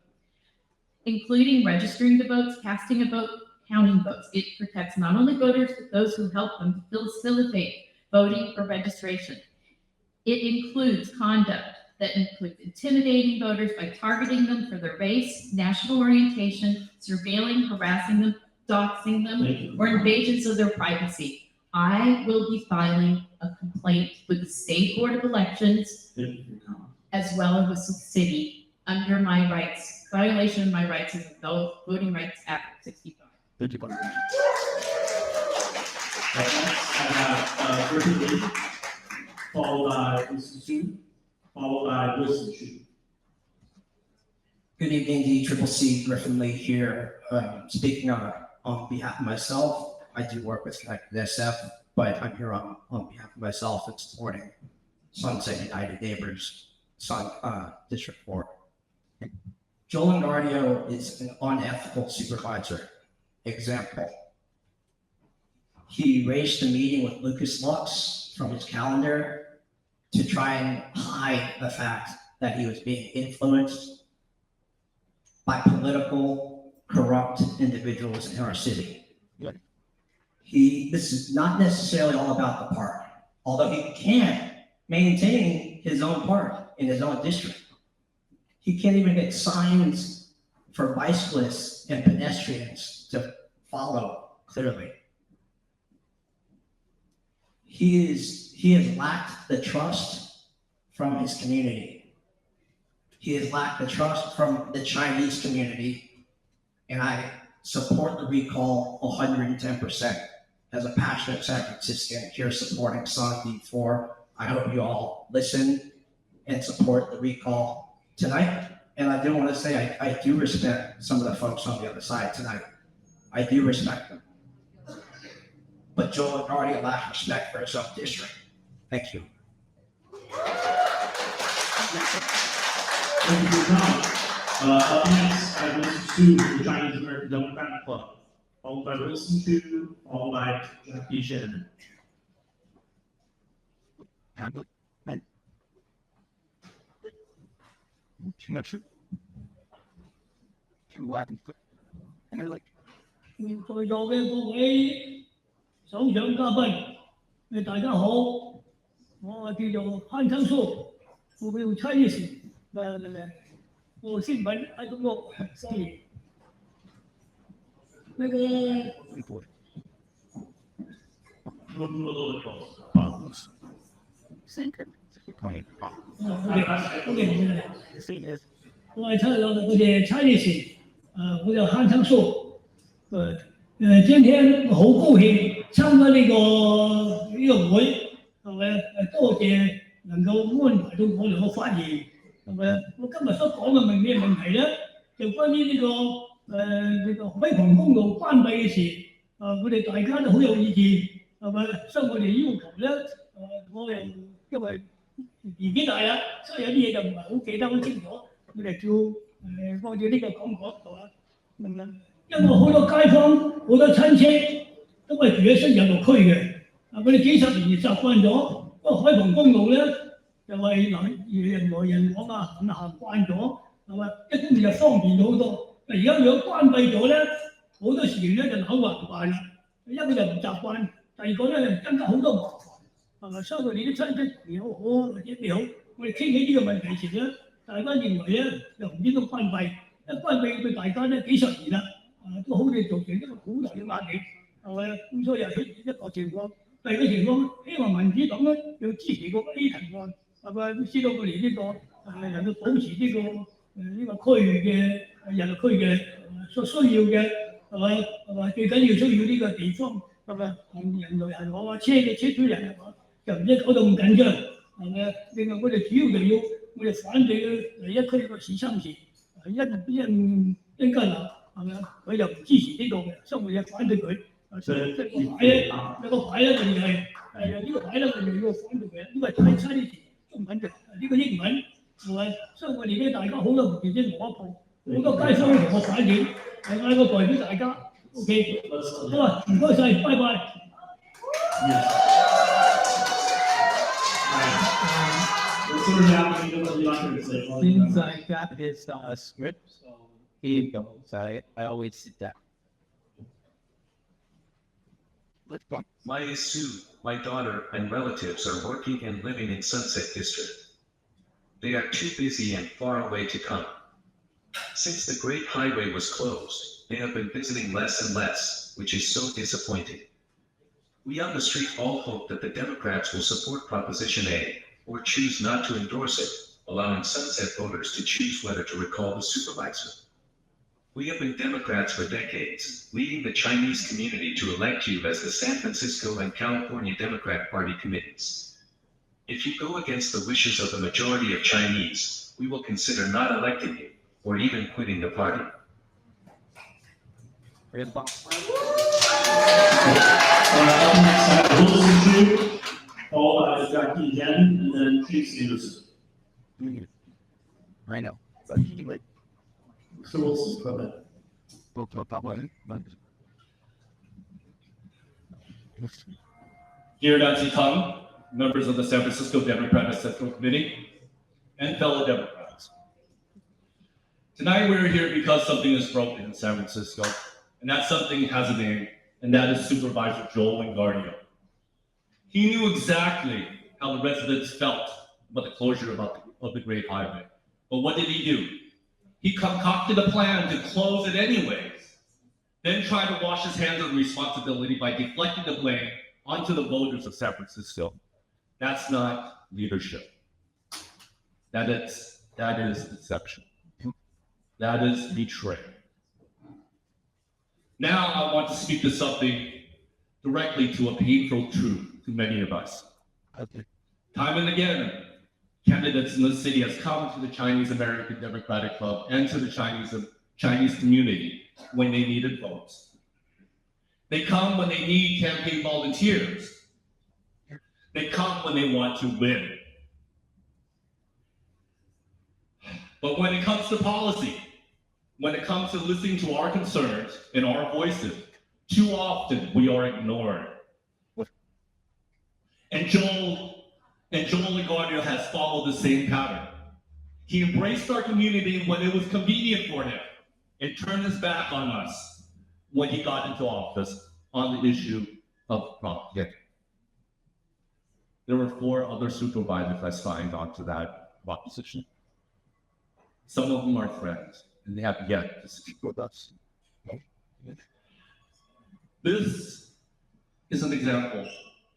including registering the votes, casting a vote, counting votes. It protects not only voters, but those who help them to facilitate voting or registration. It includes conduct that includes intimidating voters by targeting them for their race, national orientation, surveilling, harassing them, doxing them, or invasions of their privacy. I will be filing a complaint with the State Board of Elections, as well as with the city, under my rights, violation of my rights in the Voting Rights Act 65. Thank you. Rick and Lee, followed by Lisa Sue, followed by Wilson Sue. Good evening, DCCC, Griffin Lee here, speaking on behalf of myself. I do work with SF, but I'm here on behalf of myself and supporting Sunset United Neighbors, District 4. Joel Engardio is an unethical supervisor. Example, he arranged a meeting with Lucas Lux from his calendar to try and hide the fact that he was being influenced by political, corrupt individuals in our city. This is not necessarily all about the park, although he can maintain his own park in his own district. He can't even get signs for bicyclists and pedestrians to follow clearly. He has lacked the trust from his community. He has lacked the trust from the Chinese community, and I support the recall 110%. As a passionate San Franciscan here supporting Sonic D4, I hope you all listen and support the recall tonight. And I do want to say I do respect some of the folks on the other side tonight. I do respect them. But Joe LaGuardia lacks respect for his own district. Thank you. Thank you for your comment. Up next, I will sue the Chinese American Democratic Club, followed by Wilson Tu, followed by Jackie Shannon. Tôi cho cái cô ấy首長嘉賓，大家好，我叫做潘生叔，我叫Chinese，我新聞喺嗰個，sorry，那個。我係Chinese，我叫潘生叔。今天好高興參加呢個會，係咪？多謝能夠安排到我哋嘅發言，係咪？我今日所講嘅咩問題咧，就關於呢個海旁公路關閉嘅事，我哋大家都好有意見，係咪？所以我哋要求咧，我哋因為年紀大啦，所以有啲嘢就唔係好記得好清楚，我哋照按照呢個講係嘛？明啦。因為好多街坊、好多親戚都係住喺新人路區嘅，佢哋幾十年就習慣咗個海旁公路咧，就係人來人往啊，行慣咗，係咪？一方面就方便咗好多。而家如果關閉咗咧，好多時咧就扭環慣啦。一個就唔習慣，第二個咧增加好多麻煩，係咪？所以佢哋啲親戚朋友好或者你好，我哋傾起呢個問題時咧，大家認為咧又唔應該關閉，一關閉對大家咧幾十年啦。都好似造成一個好大嘅壓力，係咪？咁所以又出現一個情況。第二個情況，希望民主黨咧要支持個 A 提案，係咪？知道佢哋呢個能夠保持呢個區域嘅人區嘅所需要嘅，係咪？係咪？最緊要需要呢個地方，係咪？同人來人往啊，車嘅車主人係嘛，就唔使搞到咁緊張，係咪？另外我哋主要就要我哋反對第一區個市侵時，一間樓。係咪啊？佢就唔支持呢個嘅，所以我哋反對佢。即係個牌咧，有個牌咧，佢哋係呢個牌咧，佢哋要反對佢。呢個係差啲中文嘅，呢個英文係咪？所以我哋咧大家好多唔見先攞一鋪，好多街坊同我反映，係嗌個代表大家。OK， 好啊，唔該晒，拜拜。Since I got his script, so here you go. So I always sit down. Let's go. My Sue, my daughter, and relatives are working and living in Sunset District. They are too busy and far away to come. Since the Great Highway was closed, they have been visiting less and less, which is so disappointing. We on the street all hope that the Democrats will support Proposition A, or choose not to endorse it, allowing Sunset voters to choose whether to recall the supervisor. We have been Democrats for decades, leading the Chinese community to elect you as the San Francisco and California Democrat Party committees. If you go against the wishes of the majority of Chinese, we will consider not electing you, or even quitting the party. Jackie Jen, and then Chase Anderson. I know. So we'll go ahead. Dear Nancy Tong, members of the San Francisco Democratic Central Committee, and fellow Democrats. Tonight we're here because something is broken in San Francisco, and that something has a name, and that is Supervisor Joel LaGuardia. He knew exactly how the residents felt about the closure of the Great Highway. But what did he do? He concocted a plan to close it anyways, then tried to wash his hands of responsibility by deflecting the blame onto the voters of San Francisco. That's not leadership. That is That is deception. That is betrayal. Now I want to speak to something directly to a painful truth to many of us. Time and again, candidates in the city has come to the Chinese American Democratic Club and to the Chinese community when they needed votes. They come when they need campaign volunteers. They come when they want to win. But when it comes to policy, when it comes to listening to our concerns and our voices, too often we are ignored. And Joel LaGuardia has followed the same pattern. He embraced our community when it was convenient for him and turned his back on us when he got into office on the issue of propaganda. There were 4 other supervisors that signed on to that proposition. Some of them are friends, and they have yet to speak with us. This is an example.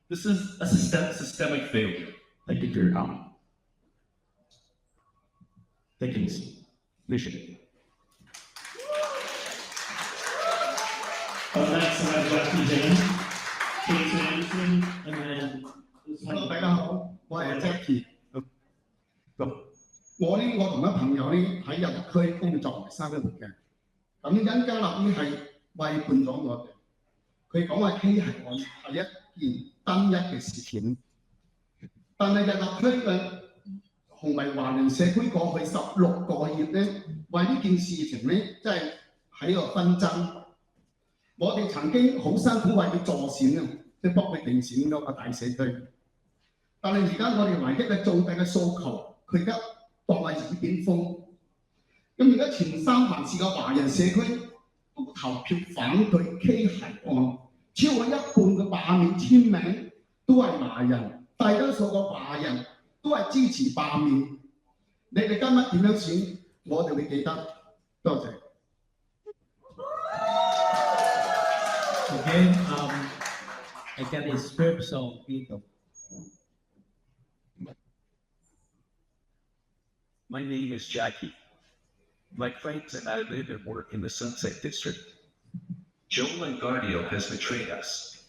This is a systemic failure. Thank you for your comment. Thank you. Appreciate it. Up next, I have Jackie James, Jason Anderson, and then Hello， 大家好，我係 Jackie。我同一朋友喺入區工作生活嘅，咁因加納係為伴咗我哋。佢講話機械案係一件單一嘅事件，但係入區嘅紅圍華人社區過去16個月咧，為呢件事情咧，真係喺度紛爭。我哋曾經好辛苦為佢助選啊，即係幫佢定選嗰個大社區。但係而家我哋唯一嘅最大嘅訴求，佢而家當係耳邊風。咁而家前3藩市嘅華人社區都投票反對機械案，超過一半嘅罷免簽名都係華人，大多數嘅華人都係支持罷免。你哋今日點樣選，我哋會記得。多謝。Again, I get a script, so people. My name is Jackie. My friends and I live and work in the Sunset District. Joe Longardio has betrayed us.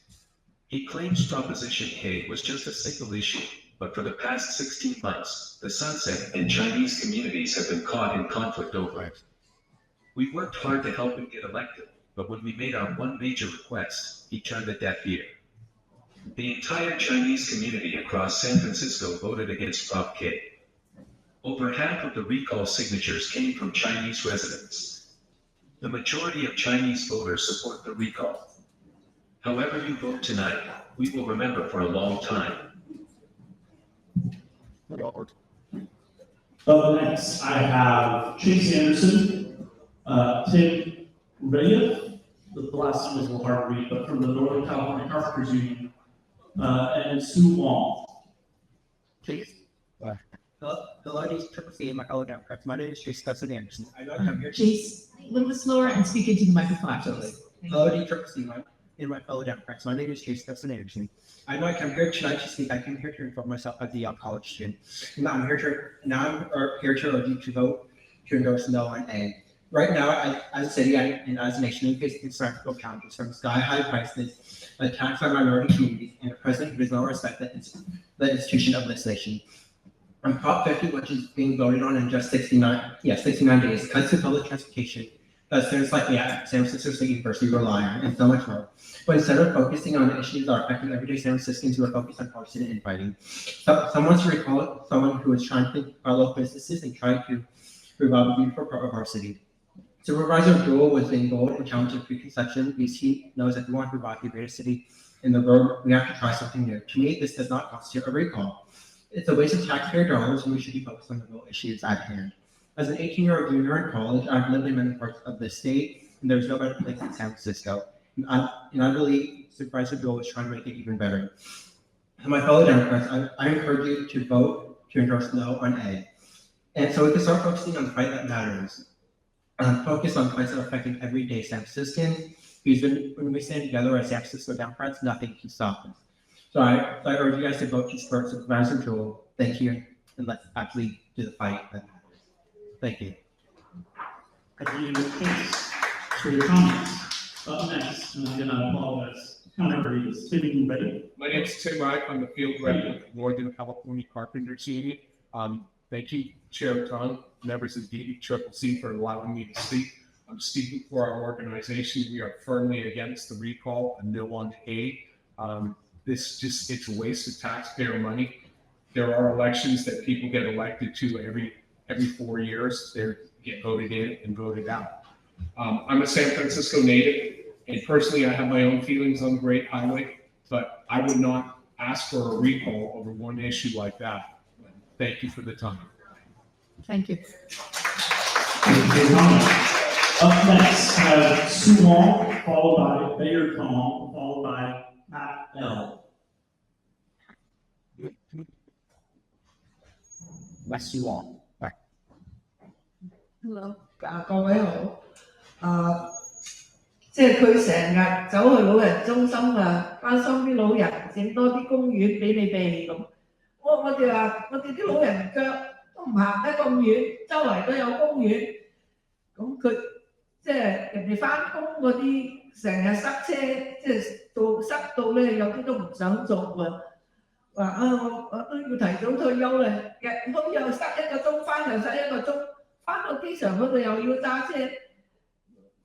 He claims Proposition K was just a single issue, but for the past 16 months, the Sunset and Chinese communities have been caught in conflict over it. We worked hard to help him get elected, but when we made our one major request, he turned a deaf ear. The entire Chinese community across San Francisco voted against Prop K. Over half of the recall signatures came from Chinese residents. The majority of Chinese voters support the recall. However you vote tonight, we will remember for a long time. Next, I have Chase Anderson, Tim Reyes, the last one is a little hard to read, but from the Northern California Carpenters Union, and Sue Wong. Please. Hello, this is Triple C, my fellow Democrats. My name is Chase Anderson. I know I come here. Chase, a little bit slower and speak into the microphone. Absolutely. Hello, this is Triple C, my fellow Democrats. My name is Chase Anderson. I know I come here tonight to speak. I came here to inform myself as a college student. Now I'm here to urge you to vote to endorse no on A. Right now, as a city and as a nation, we face considerable challenges from sky-high prices, attacks on minority communities, and a president who does not respect the institution of legislation. On Prop 50, which is being voted on in just 69 days, cuts to public transportation that students like me at San Francisco State University rely on, and so much more. But instead of focusing on the issues that are affecting everyday San Franciscans who are focused on partisan infighting, someone to recall someone who is trying to think our local businesses and trying to revive the beautiful part of our city. Supervisor Jewell was being bold and challenging preconception because he knows that we want to revive the greatest city in the world. We have to try something new. To me, this does not constitute a recall. It's a waste of taxpayer dollars, and we should be focused on the real issues at hand. As an 18-year-old junior in college, I've lived in many parts of the state, and there's no better place than San Francisco. And I believe Supervisor Jewell is trying to make it even better. To my fellow Democrats, I encourage you to vote to endorse no on A. And so we can start focusing on the fight that matters. Focus on fights that are affecting everyday San Franciscans, because when we stand together as San Francisco Democrats, nothing can stop us. So I urge you guys to vote to support Supervisor Jewell. Thank you, and let's actually do the fight that matters. Thank you. Thank you for your comments. Up next, and I'm gonna apologize. However, is Tim ready? My name's Tim Wright. I'm the field rep with Northern California Carpenters Union. Thank you, Chair Tom, members of DCCC for allowing me to speak. I'm speaking for our organization. We are firmly against the recall and no one paid. It's a waste of taxpayer money. There are elections that people get elected to every 4 years. They get voted in and voted out. I'm a San Francisco native, and personally, I have my own feelings on the Great Highway, but I would not ask for a recall over one issue like that. Thank you for the time. Thank you. Thank you for your comments. Up next, I have Sue Wong, followed by Mayor Kong, followed by Matt L. Wes you all. Hello，各位好。即係佢成日走去老人中心啊，關心啲老人，整多啲公園俾你避咁。我哋話，我哋啲老人腳都唔行得咁遠，周圍都有公園。咁佢即係人哋翻工嗰啲，成日塞車，即係塞到咧，有啲都唔想做喎。話我都要提早退休啦，日都又塞1個鐘，翻又塞1個鐘，翻到機場嗰度又要揸車。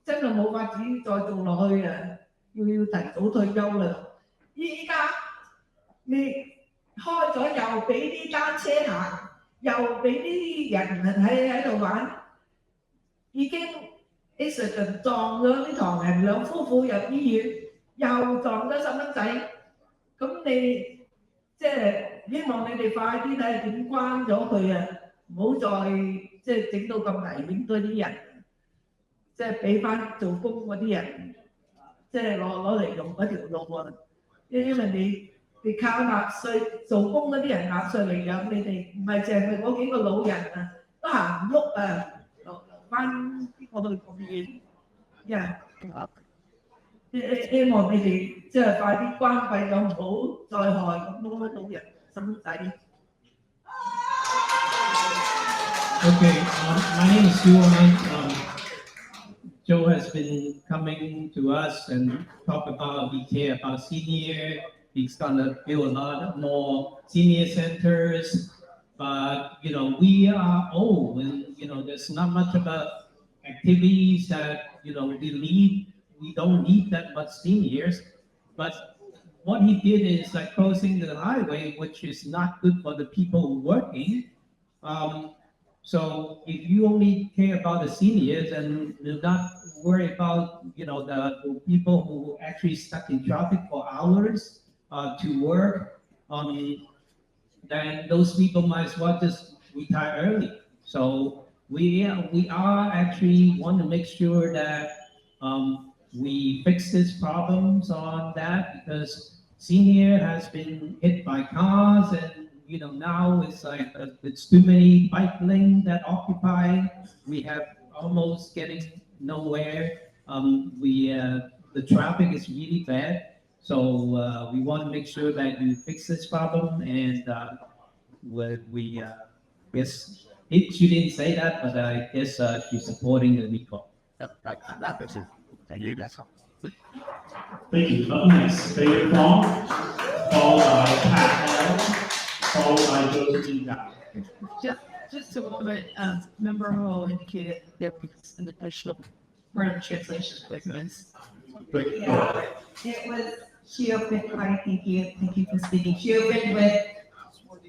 真係冇法子再做落去啊！要提早退休啦！依家你開咗又俾啲單車行，又俾啲人喺度玩，已經 accident 撞咗啲唐人兩夫婦入醫院，又撞咗細蚊仔。咁你即係希望你哋快啲睇下點關咗佢啊！唔好再即係整到咁危險對啲人。即係俾翻做工嗰啲人，即係攞嚟用嗰條路啊！因為你靠納稅做工嗰啲人納稅嚟養你哋，唔係淨係嗰幾個老人啊，都行唔喐啊，留翻我去咁遠，希望你哋即係快啲關閉咗，唔好再害咁多老人細蚊仔。Okay, my name is Joe. Joe has been coming to us and talk about he care about senior. He's gonna build a lot more senior centers, but we are old, and there's not much about activities that we need. We don't need that much seniors, but what he did is like closing the highway, which is not good for the people working. So if you only care about the seniors and do not worry about the people who actually stuck in traffic for hours to work, then those people might as well just retire early. So we are actually want to make sure that we fix these problems on that, because senior has been hit by cars, and now it's like it's too many bike lanes that occupy. We have almost getting nowhere. The traffic is really bad. So we want to make sure that you fix this problem, and we guess she didn't say that, but I guess she's supporting the recall. Thank you. That's all. Thank you. Up next, David Fong, followed by Pat L, followed by Josephine Dow. Just a moment, member Ho indicated there was an additional part of translation segments. Yeah, it was, she opened, thank you for speaking. She opened with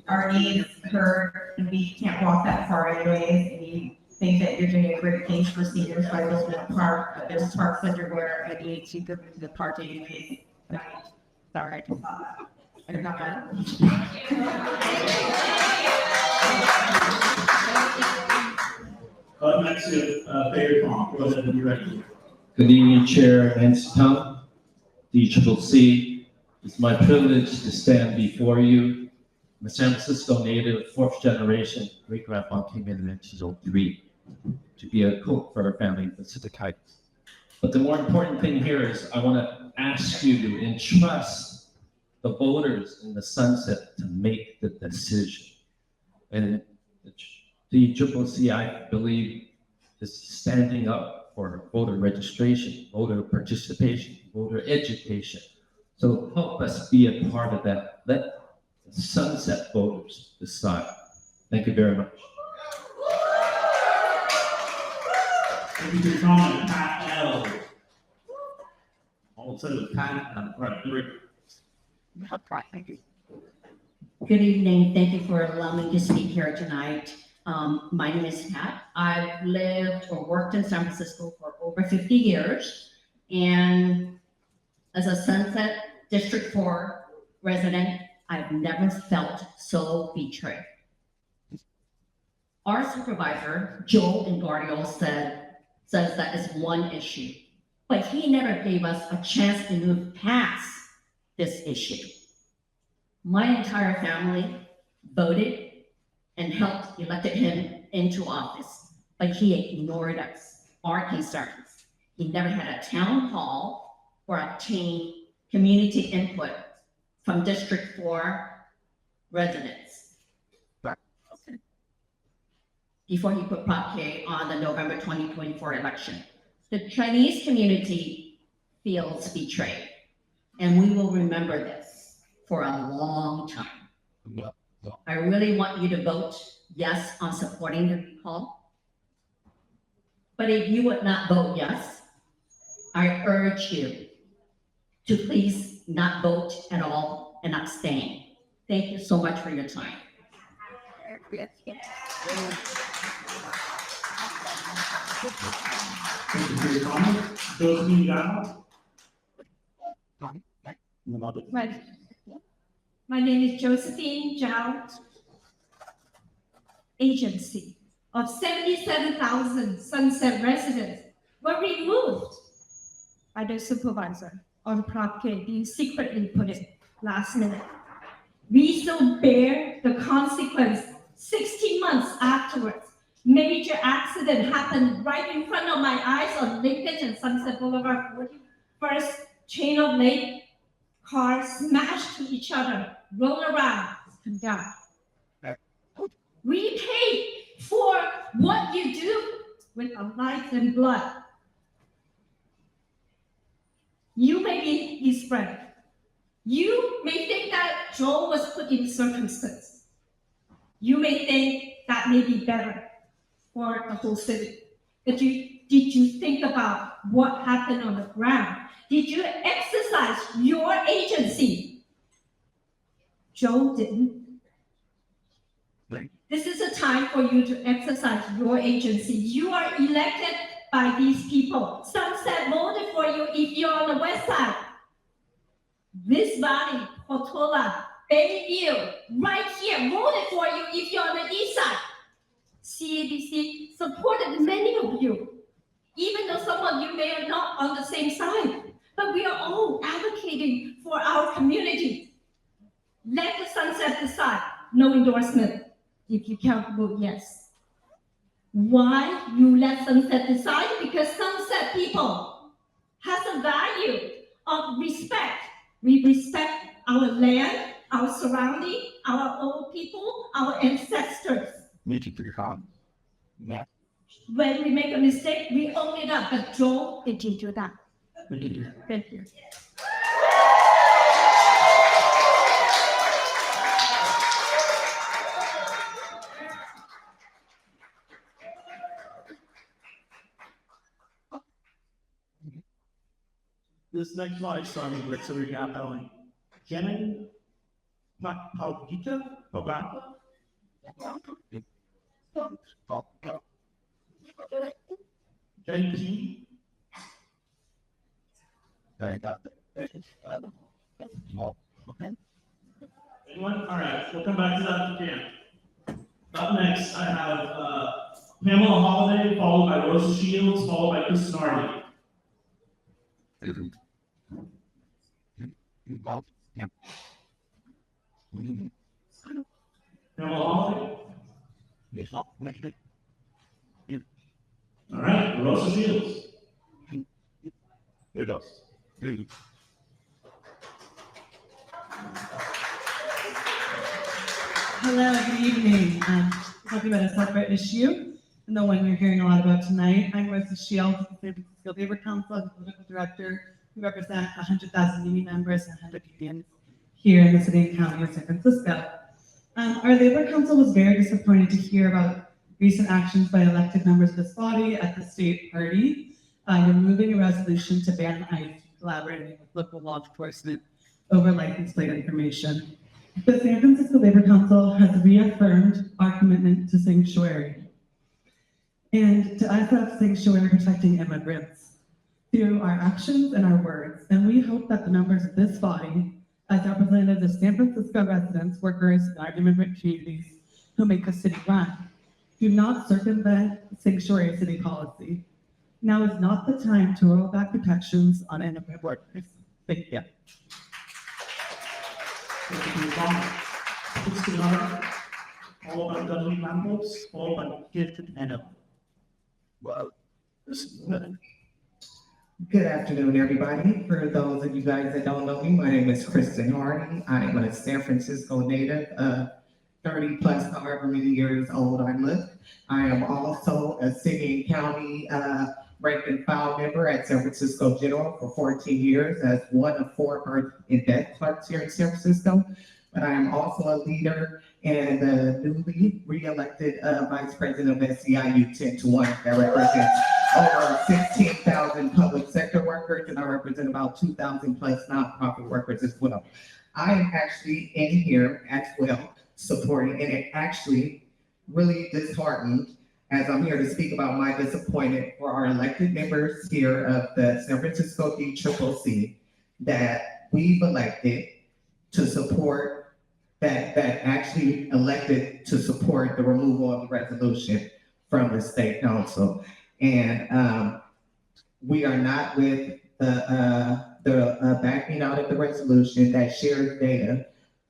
our needs heard, and we can't walk that far anyways, and you think that you're doing a great thing for seniors by building a park, but there's parks everywhere, and you need to go to the park anyways. Sorry. I did not that. Next is David Fong. Go ahead and be ready. Good evening, Chair Nancy Tong, DCCC. It's my privilege to stand before you. I'm a San Francisco native, 4th generation. Great grandpa came in when she's 03 to be a cook for her family in Pacific Heights. But the more important thing here is I want to ask you to entrust the voters in the Sunset to make the decision. And The CCC, I believe, is standing up for voter registration, voter participation, voter education. So help us be a part of that. Let the Sunset voters decide. Thank you very much. Thank you for your comment, Pat L. Also, Pat, Rick. Thank you. Good evening. Thank you for allowing me to speak here tonight. My name is Pat. I've lived or worked in San Francisco for over 50 years. And as a Sunset District 4 resident, I've never felt so betrayed. Our supervisor, Joe Ingardio, says that is one issue, but he never gave us a chance to move past this issue. My entire family voted and helped elected him into office, but he ignored us, our concerns. He never had a town hall or obtained community input from District 4 residents before he put Prop K on the November 2024 election. The Chinese community feels betrayed, and we will remember this for a long time. I really want you to vote yes on supporting the recall. But if you would not vote yes, I urge you to please not vote at all and abstain. Thank you so much for your time. Thank you for your comment. Josephine Dow. My name is Josephine Zhao. Agency of 77,000 Sunset residents were removed by the supervisor on Prop K being secretly put in last minute. We still bear the consequence 16 months afterwards. Major accident happened right in front of my eyes on Lincoln and Sunset Boulevard. First chain of lake, cars smashed to each other, roll around, come down. We pay for what you do with our life and blood. You may be his friend. You may think that Joel was put in circumstance. You may think that may be better for the whole city. But did you think about what happened on the ground? Did you exercise your agency? Joel didn't. This is a time for you to exercise your agency. You are elected by these people. Sunset voted for you if you're on the west side. This Valley, Portola, Bayview, right here, voted for you if you're on the east side. CABC supported many of you, even though some of you may are not on the same side. But we are all advocating for our community. Let the Sunset decide. No endorsement if you can't vote yes. Why you let Sunset decide? Because Sunset people has a value of respect. We respect our land, our surrounding, our old people, our ancestors. When we make a mistake, we own it up, but Joel didn't do that. Thank you. This next slide starting with so we got Ellen. Jenny Paugita Obata. JP. Anyone? All right, we'll come back to that if we can. Up next, I have Pamela Holiday, followed by Rosa Shields, followed by Chris Nardi. Pamela Holiday. All right, Rosa Shields. It does. Hello, good evening. talking about a separate issue and the one you're hearing a lot about tonight. I'm Ruth Shield, the San Francisco Labor Council, the political director. We represent 100,000 union members and 100 unions here in the city and county of San Francisco. Our Labor Council was very disappointed to hear about recent actions by elected members of this body at the state party, removing a resolution to ban ICE collaborating with local law enforcement over license plate information. The San Francisco Labor Council has reaffirmed our commitment to sanctuary. And to us, that's sanctuary protecting immigrants through our actions and our words. And we hope that the members of this body, as representatives of San Francisco residents, workers, and our immigrant communities who make the city run, do not circumvent sanctuary city policy. Now is not the time to roll back protections on immigrant workers. Thank you. All about the examples, all about gifted and up. Well, this is good. Good afternoon, everybody. For those of you guys that don't know me, my name is Kristen Hardy. I'm a San Francisco native, 30 plus, however many years old I look. I am also a city and county rank and file member at San Francisco General for 14 years as one of 4 birth and death clerks here in San Francisco. But I am also a leader and the newly re-elected Vice President of SEIU 10-1 that represents over 16,000 public sector workers, and I represent about 2,000 plus nonprofit workers as well. I am actually in here as well supporting, and it actually really disheartened as I'm here to speak about my disappointment for our elected members here of the San Francisco DCCC that we've elected to support, that actually elected to support the removal of the resolution from the state council. And we are not with the backing out of the resolution that shares data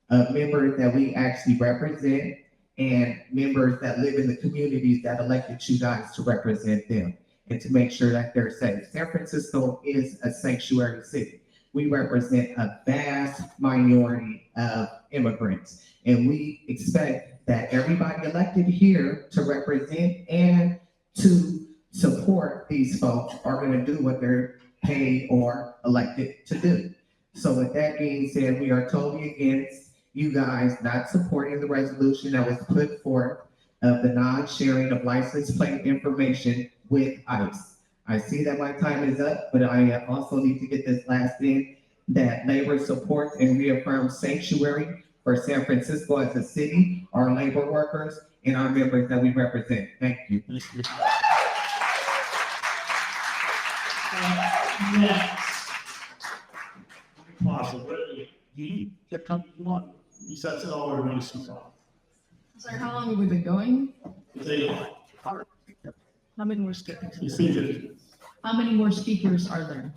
of members that we actually represent and members that live in the communities that elected you guys to represent them and to make sure that they're safe. San Francisco is a sanctuary city. We represent a vast minority of immigrants, and we expect that everybody elected here to represent and to support these folks are going to do what they're paid or elected to do. So with that being said, we are totally against you guys not supporting the resolution that was put forth of the non-sharing of license plate information with ICE. I see that my time is up, but I also need to get this last in, that labor supports and reaffirms sanctuary for San Francisco as a city, our labor workers, and our members that we represent. Thank you. Next. Possibly. You come on. He sets it all over to speak on. Sorry, how long have we been going? How many more speakers? How many more speakers are there?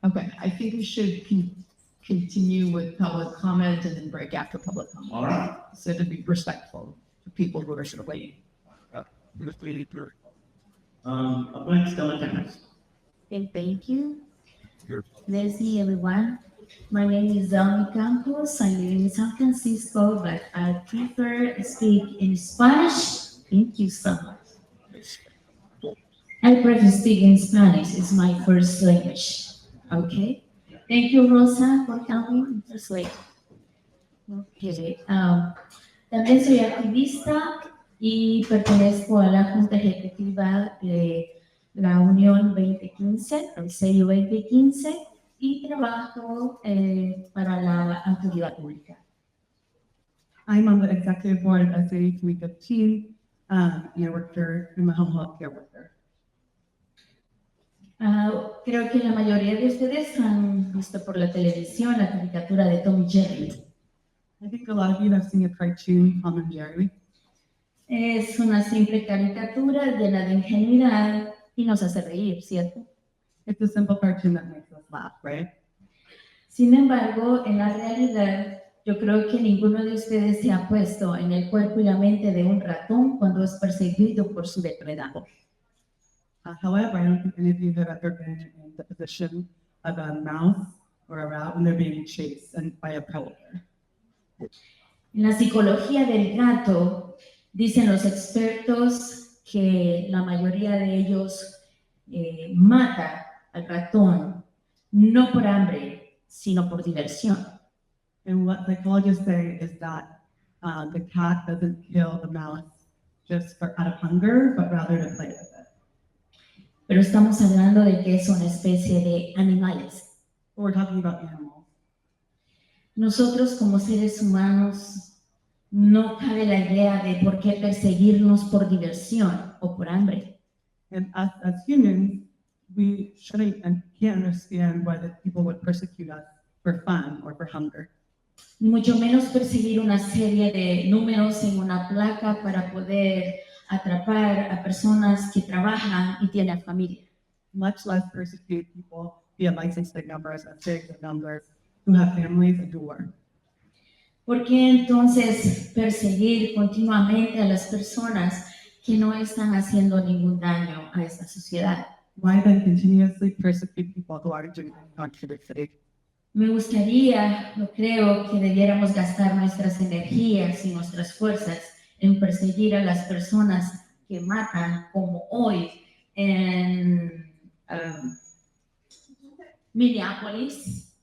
Okay, I think we should continue with public comment and then break after public comment. All right. So to be respectful to people who are sort of waiting. Up next, Okay, thank you. Let's see, everyone. My name is Zelmi Campos. I live in San Francisco, but I prefer to speak in Spanish. Thank you so much. I prefer to speak in Spanish. It's my first language. Okay. Thank you, Rosa, for coming. Just wait. Okay. También soy activista y pertenezco a la Junta Ejecutiva de la Unión 2015, el sello 2015, y trabajo para la autoridad pública. I'm on the executive board of SAE 2015, and I work there. I'm a home health care worker. Creo que la mayoría de ustedes han visto por la televisión la caricatura de Tom y Jerry. I think a lot of you have seen a cartoon, Tom and Jerry. Es una simple caricatura llena de ingenuidad y nos hace reír, ¿cierto? It's a simple cartoon that makes us laugh, right? Sin embargo, en la realidad, yo creo que ninguno de ustedes se ha puesto en el cuerpo y la mente de un ratón cuando es perseguido por su depredador. However, I don't think any of you have ever been in the position of a mouse or a rat when they're being chased by a predator. En la psicología del gato, dicen los expertos que la mayoría de ellos mata al ratón no por hambre, sino por diversión. And what psychologists say is that the cat doesn't kill the mouse just out of hunger, but rather to play with it. Pero estamos hablando de que es una especie de animales. But we're talking about animals. Nosotros como seres humanos no cabe la idea de por qué perseguirnos por diversión o por hambre. And us as humans, we shouldn't and can't understand why the people would persecute us for fun or for hunger. Ni mucho menos perseguir una serie de números en una placa para poder atrapar a personas que trabajan y tienen familia. Much less persecute people via licensing numbers and fixed numbers who have families and who work. ¿Por qué entonces perseguir continuamente a las personas que no están haciendo ningún daño a esta sociedad? Why then continuously persecute people who aren't doing anything to the city? Me gustaría, yo creo que debiéramos gastar nuestras energías y nuestras fuerzas en perseguir a las personas que matan, como hoy en Minneapolis,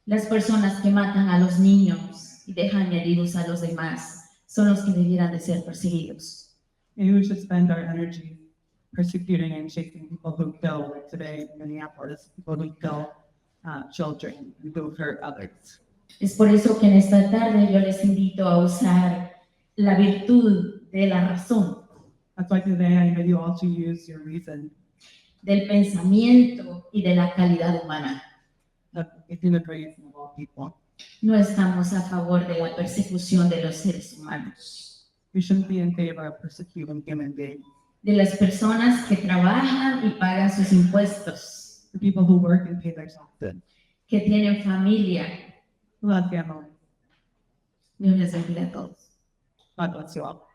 las personas que matan a los niños y dejan heridos a los demás, son los que debieran de ser perseguidos. Maybe we should spend our energy persecuting and chasing people who kill, like today in Minneapolis, people who kill children and who hurt others. Es por eso que en esta tarde yo les invito a usar la virtud de la razón, That's why today I invite you all to use your reason, del pensamiento y de la calidad humana. in the praise of all people. No estamos a favor de la persecución de los seres humanos, We shouldn't be in favor of persecuting human beings, de las personas que trabajan y pagan sus impuestos, the people who work and pay their taxes, que tienen familia. who have families. Dios les bendiga a todos. God bless you all.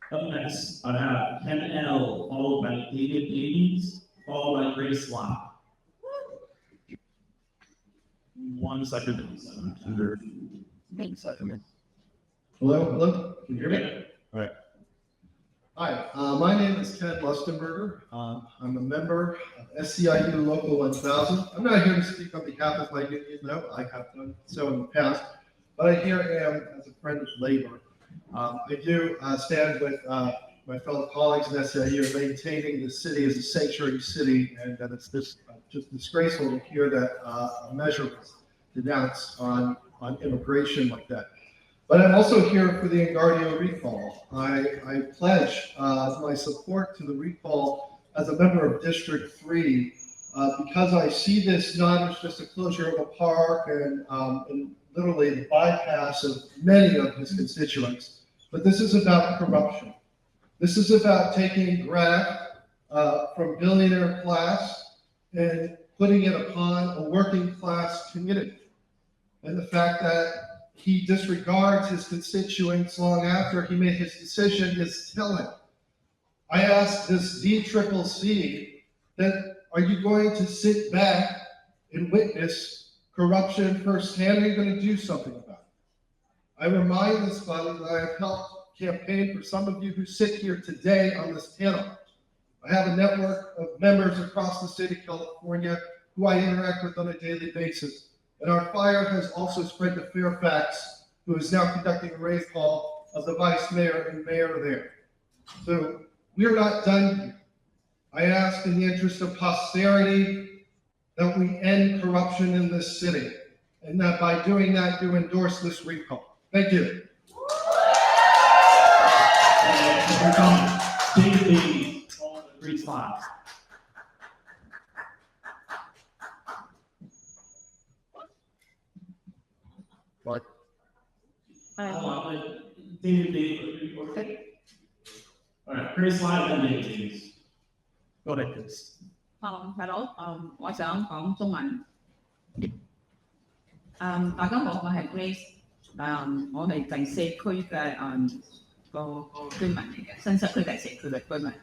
Up next, I have Ken L, followed by David Davies, followed by Grace Locke. 1 second. Hello? Can you hear me? All right. Hi, my name is Ken Lustenberger. I'm a member of SCIU Local 1000. I'm not here to speak on behalf of my union, no, I have done so in the past, but I here am as a friend of labor. I do stand with my fellow colleagues in SCIU in maintaining the city as a sanctuary city, and that it's just disgraceful to hear that a measure was denounced on immigration like that. But I'm also here for the Engardio recall. I pledge my support to the recall as a member of District 3 because I see this not as just a closure of a park and literally the bypass of many of his constituents, but this is about corruption. This is about taking graft from billionaire class and putting it upon a working class community. And the fact that he disregards his constituents long after he made his decision is telling. I ask this DCCC that are you going to sit back and witness corruption firsthand, or are you going to do something about it? I remind this body that I have helped campaign for some of you who sit here today on this panel. I have a network of members across the state of California who I interact with on a daily basis. And our fire has also spread to Fairfax, who is now conducting a race call of the vice mayor and mayor there. So we are not done here. I ask in the interest of posterity that we end corruption in this city, and that by doing that, you endorse this recall. Thank you. David Davies, followed by Grace Locke. What? David Davies. Okay. All right, Grace Locke and David Davies. Go ahead, please. Hello，我想講中文。大家好，我係 Grace。我係第4區嘅個居民嚟嘅，新西區第4區嘅居民。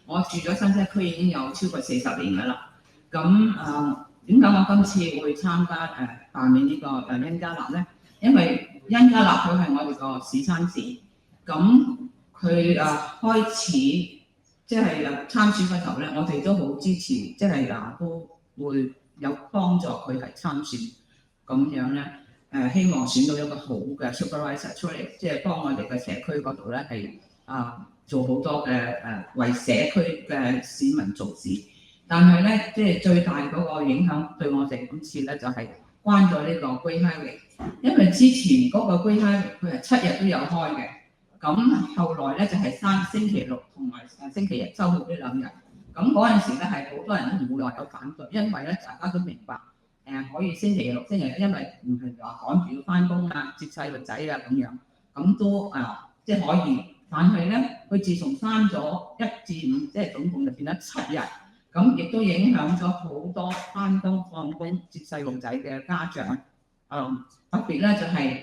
我住咗新西區已經有超過40年㗎啦。點解我今次會參加辦理呢個恩加納咧？因為恩加納佢係我哋個市參事，咁佢開始即係參選嗰頭咧，我哋都好支持，即係都會有幫助佢係參選咁樣咧。希望選到一個好嘅 supervisor 出嚟，即係幫我哋嘅社區嗰度咧係做好多嘅為社區嘅市民做事。但係咧，即係最大嗰個影響對我哋今次咧就係關咗呢個 Great Highway，因為之前嗰個 Great Highway 佢係7日都有開嘅，咁後來咧就係星期六同埋星期日週末呢2日，咁嗰陣時咧係好多人都唔會話有反對，因為咧大家都明白可以星期六、星期日，因為唔係話趕住要翻工啊、接細路仔啊咁樣，咁都即係可以。但係咧，佢自從刪咗1至5，即係總共就變咗7日。咁亦都影響咗好多翻工放工接細路仔嘅家長，特別咧就係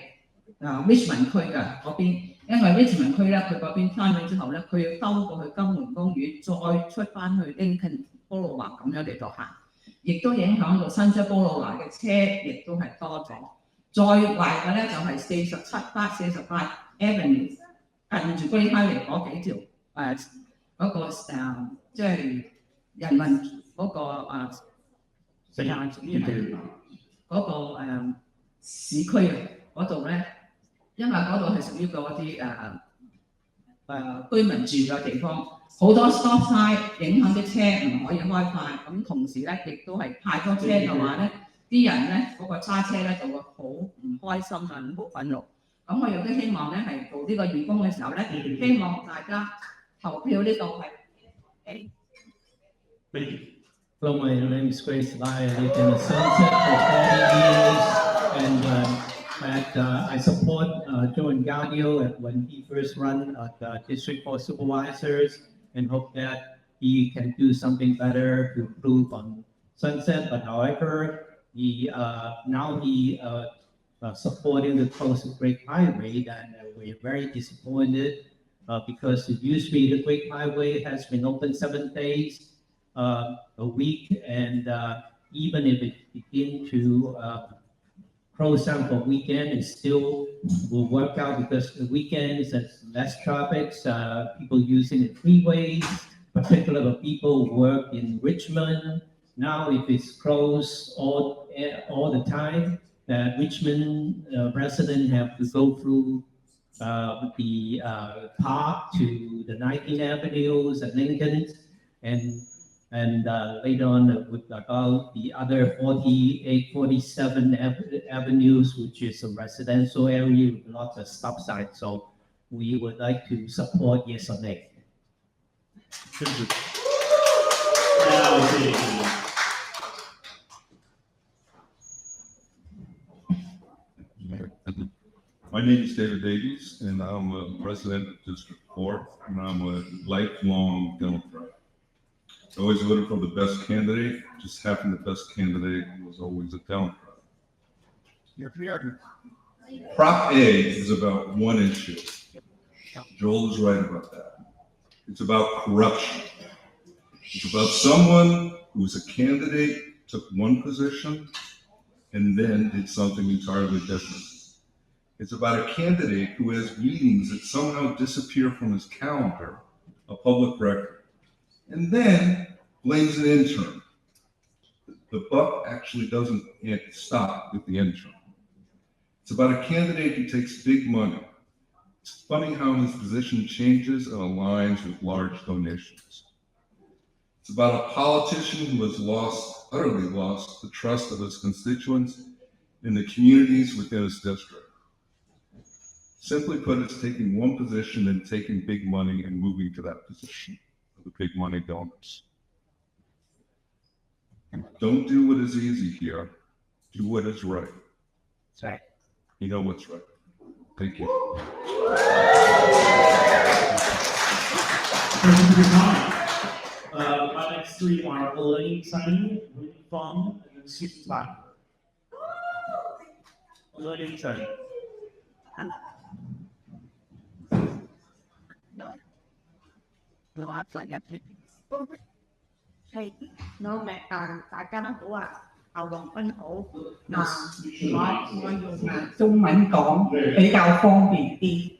Richmond 區嘅嗰邊，因為 Richmond 區咧佢嗰邊翻咗之後咧，佢要兜過去金門公園，再出翻去 Lincoln 波路華咁樣嚟到行，亦都影響到新出波路華嘅車，亦都係多咗。再壞嘅咧就係48 Avenue 近住Great Highway嗰幾條嗰個即係。人民嗰個嗰個市區嗰度咧，因為嗰度係屬於嗰啲居民住嘅地方，好多 stop sign 影響啲車唔可以開快，咁同時咧亦都係太多車嘅話咧，啲人咧嗰個揸車咧就會好唔開心啊，好憤怒。咁我亦都希望咧係做呢個義工嘅時候咧，希望大家投票呢度係。Hello, my name is Grace Lai. I lived in the Sunset for 40 years, and I support Joe Gaudio when he first ran the District Court Supervisors, and hope that he can do something better to improve on Sunset. But however, now he supporting the close of Great Highway, and we're very disappointed because usually the Great Highway has been open 7 days. A week, and even if it begin to close down for weekend, it still will work out because the weekends there's less traffic, people using the freeways, particularly people who work in Richmond. Now, if it's closed all the time, Richmond residents have to go through the park to the 19 Avenues and Lincoln, and later on with about the other 48, 47 avenues, which is a residential area with lots of stop signs. So we would like to support yes or nay. My name is David Davies, and I'm a resident of District 4, and I'm a lifelong Democrat. I always voted for the best candidate, just happened the best candidate was always a Democrat. Prop A is about one issue. Joel is right about that. It's about corruption. It's about someone who was a candidate, took one position, and then did something entirely different. It's about a candidate who has meetings that somehow disappear from his calendar, a public record, and then blames an intern. The buck actually doesn't stop with the intern. It's about a candidate who takes big money. It's funny how his position changes and aligns with large donations. It's about a politician who has utterly lost the trust of his constituents in the communities within his district. Simply put, it's taking one position and taking big money and moving to that position of the big money donors. Don't do what is easy here. Do what is right. Right. You know what's right. Thank you. My next 3 are Elaine Sunny, Ruth Fong, and Susan Lai. Elaine Sunny. 係，大家都好啊，牛龍君好。我用中文講比較方便啲。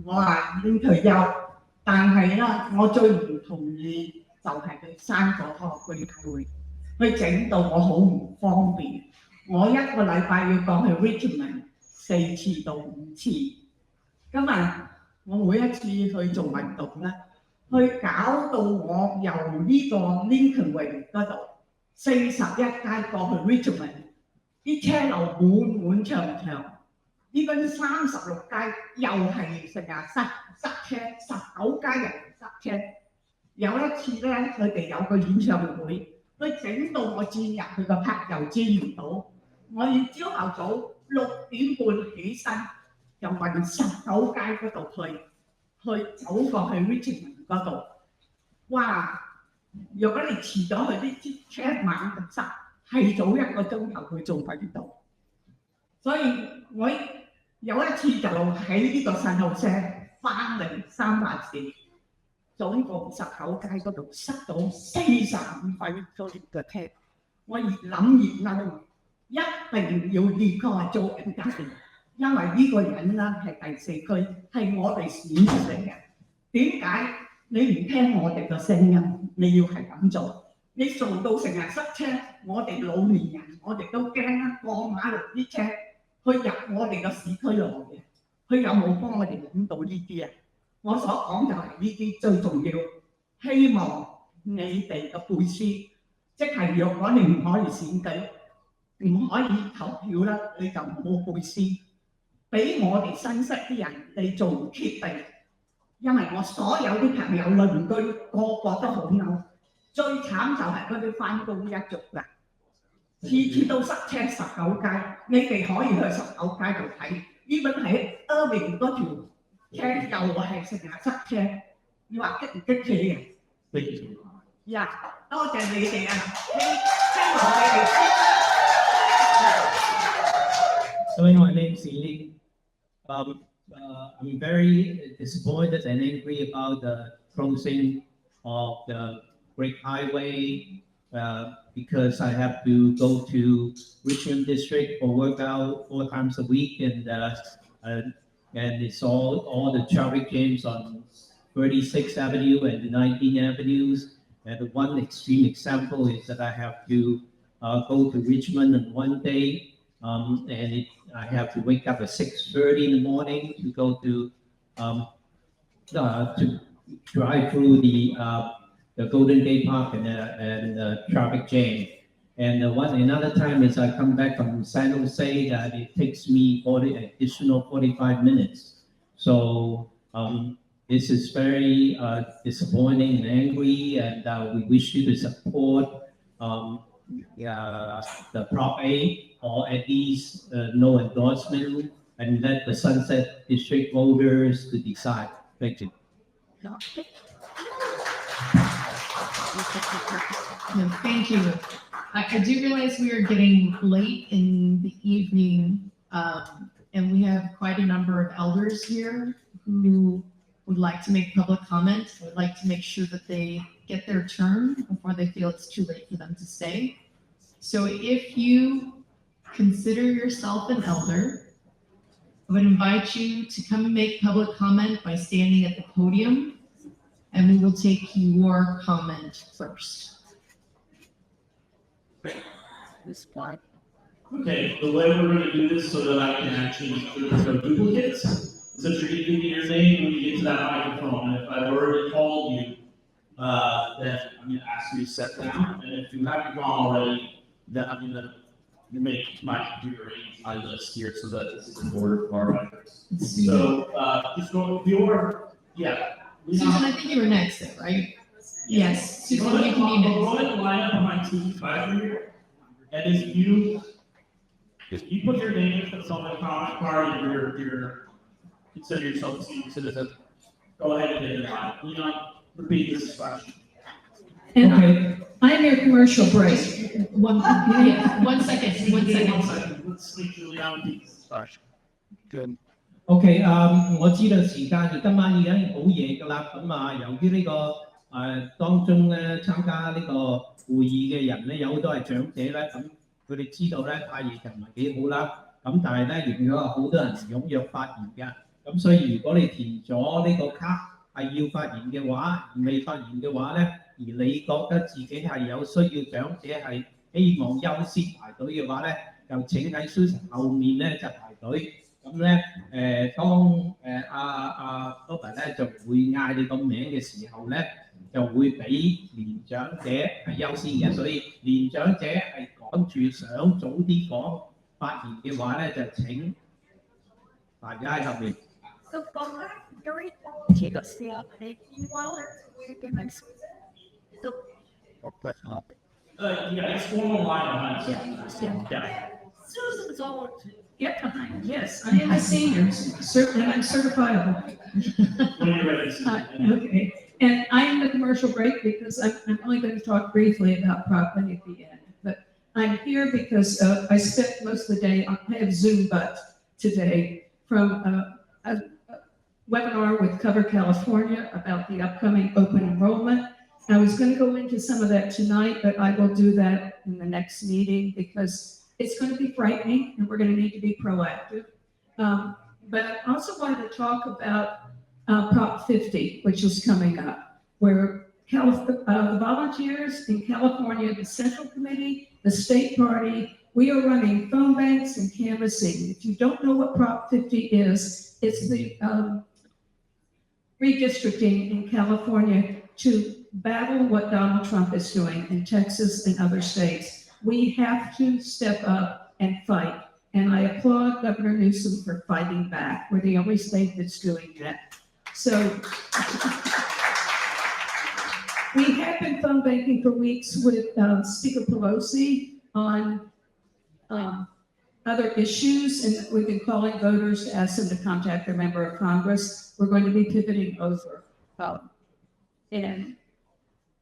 我已經退休，但係咧，我最唔同意就係佢刪咗個居會，佢整到我好唔方便。我一個禮拜要講去 Richmond 4次到5次，今日我每一次去做運動咧。去搞到我由呢個 Lincoln 榮嗰度41街過去 Richmond， 啲車路滿長，呢邊36街又係成日塞車，19街人塞車。有一次咧，佢哋有個演唱會，佢整到我轉入佢個拍又轉唔到，我要朝頭早6點半起身，又運19街嗰度去走過去 Richmond。嗰度，哇！如果你遲咗去啲車猛咁塞，係早1個鐘頭佢仲喺度。所以我有一次就喺呢個信號車翻嚟300字，總共19街嗰度塞到45塊嘅車。我越諗越嬲，一定要離開做人家嘅，因為呢個人咧係第4區，係我哋選出嚟嘅。點解？你唔聽我哋嘅聲音，你要係咁做，你做到成日塞車，我哋老年人我哋都驚啦，過馬路啲車去入我哋嘅市區內嘅，佢有冇幫我哋諗到呢啲啊？我所講就係呢啲最重要，希望你哋嘅背書，即係若果你唔可以選舉，唔可以投票啦，你就唔好背書，俾我哋新識啲人你做決定。因為我所有啲朋友鄰居個個都好嬲，最慘就係嗰啲翻工一族㗎，次都塞車19街，你哋可以去19街度睇，呢本喺Irving嗰條車又係成日塞車，你話激唔激氣啊？呀，多謝你哋啊！希望你哋。So anyway, my name is Lee. I'm very disappointed and angry about the closing of the Great Highway because I have to go to Richmond District for workout 4 times a week, and it's all the traffic jams on 36th Avenue and 19 Avenues. And the one extreme example is that I have to go to Richmond on one day, and I have to wake up at 6:30 in the morning to go to drive through the Golden Gate Park and traffic jam. And another time is I come back from San Jose that it takes me additional 45 minutes. So this is very disappointing and angry, and we wish you to support the Prop A, or at least no endorsement, and let the Sunset District voters to decide. Thank you. No, thank you. I do realize we are getting late in the evening, and we have quite a number of elders here who would like to make public comment, would like to make sure that they get their turn before they feel it's too late for them to stay. So if you consider yourself an elder, I would invite you to come and make public comment by standing at the podium, and we will take your comment first. This part. Okay, the way we're going to do this so that I can actually make sure there's no duplicates, is that you're going to give me your name when you get to that microphone. And if I've already called you, then I'm going to ask you to sit down. And if you haven't gone already, then I'm going to make my computer my list here so that this is in order for our records. So just go with the order. Yeah. Susan, I think you were next there, right? Yes. Susan, you can be next. Go ahead and line up on my TV here. And if you put your name on the comment card and you're consider yourself a senior citizen, go ahead and hit your line. You know, repeat this question. Okay. I'm your commercial break. One second. Let's sleep Julie down deep. Good. OK，我知道時間，今晚已經好夜㗎啦。咁由於呢個當中咧參加呢個會議嘅人咧，有好多係長者咧，咁佢哋知道咧太熱就唔係幾好啦。咁但係咧，亦都有好多人踴躍發言嘅。咁所以如果你填咗呢個卡係要發言嘅話，而未發言嘅話咧，而你覺得自己係有需要長者係希望優先排隊嘅話咧，就請喺 Susan 後面咧就排隊。咁咧當Robert 咧就會嗌你個名嘅時候咧，就會俾年長者係優先嘅，所以年長者係趕住想早啲講發言嘅話咧，就請大家喺後面。Yeah, it's formal line behind. Yeah. Susan's all get behind. Yes, I am a senior, and I'm certifiable. When you're ready, Susan. Okay, and I am the commercial break because I'm only going to talk briefly about Prop A at the end. But I'm here because I spent most of the day, I have Zoom but today from a webinar with Cover California about the upcoming open enrollment. I was going to go into some of that tonight, but I will do that in the next meeting because it's going to be frightening and we're going to need to be proactive. But I also wanted to talk about Prop 50, which is coming up, where the volunteers in California, the Central Committee, the State Party, we are running phone banks and canvassing. If you don't know what Prop 50 is, it's the redistricting in California to battle what Donald Trump is doing in Texas and other states. We have to step up and fight. And I applaud Governor Newsom for fighting back. We're the only state that's doing that. So we have been phone banking for weeks with Speaker Pelosi on other issues, and we've been calling voters to ask them to contact their member of Congress. We're going to be pivoting over. And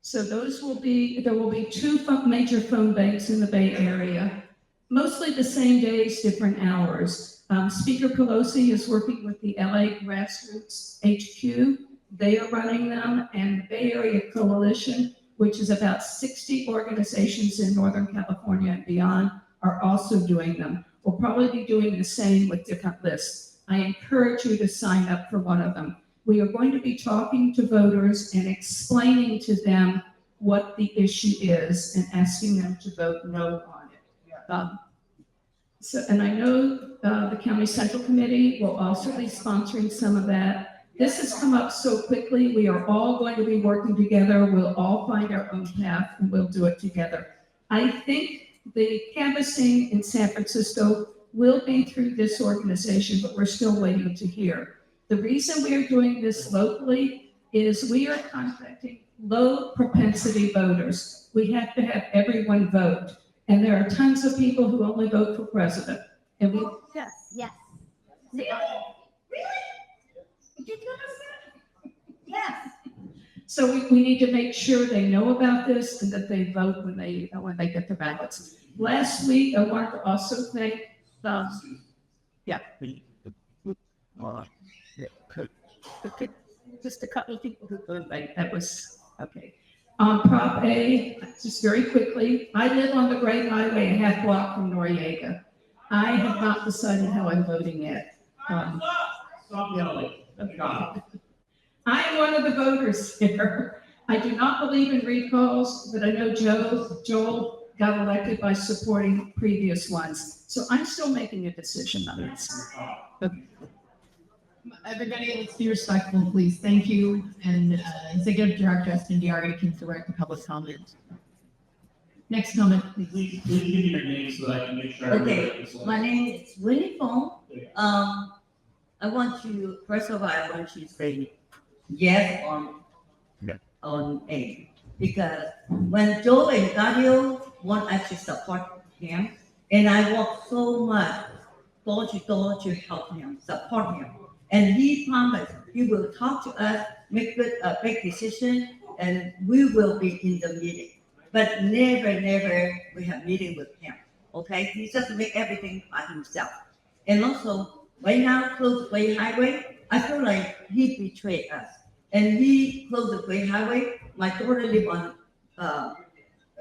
so there will be two major phone banks in the Bay Area, mostly the same days, different hours. Speaker Pelosi is working with the LA Grassroots HQ. They are running them, and the Bay Area Coalition, which is about 60 organizations in Northern California and beyond, are also doing them. We'll probably be doing the same with different lists. I encourage you to sign up for one of them. We are going to be talking to voters and explaining to them what the issue is and asking them to vote no on it. And I know the County Central Committee will also be sponsoring some of that. This has come up so quickly. We are all going to be working together. We'll all find our own path and we'll do it together. I think the canvassing in San Francisco will be through this organization, but we're still waiting to hear. The reason we are doing this locally is we are contacting low propensity voters. We have to have everyone vote. And there are tons of people who only vote for president. And we Yes. Really? Did you know? Yes. So we need to make sure they know about this and that they vote when they get their ballots. Last week, I wanted to also thank just a couple of people who voted. That was okay. On Prop A, just very quickly, I live on the Great Highway, a half block from Noriega. I have not decided how I'm voting yet. I am one of the voters here. I do not believe in recalls, but I know Joel got elected by supporting previous ones. So I'm still making a decision on this. Everybody, let's be respectful, please. Thank you. And Executive Director Justin Diari can direct the public comment. Next comment, please. Please give me your name so that I can make sure. Okay, my name is Winnie Fong. First of all, I want to say yes on A. Because when Joe and Gadio want us to support him, and I work so much door to door to help him, support him. And he promised he will talk to us, make a big decision, and we will be in the meeting. But never we have meeting with him. Okay, he just make everything by himself. And also, right now, close Way Highway, I feel like he betrayed us. and we closed the Great Highway. My daughter lived on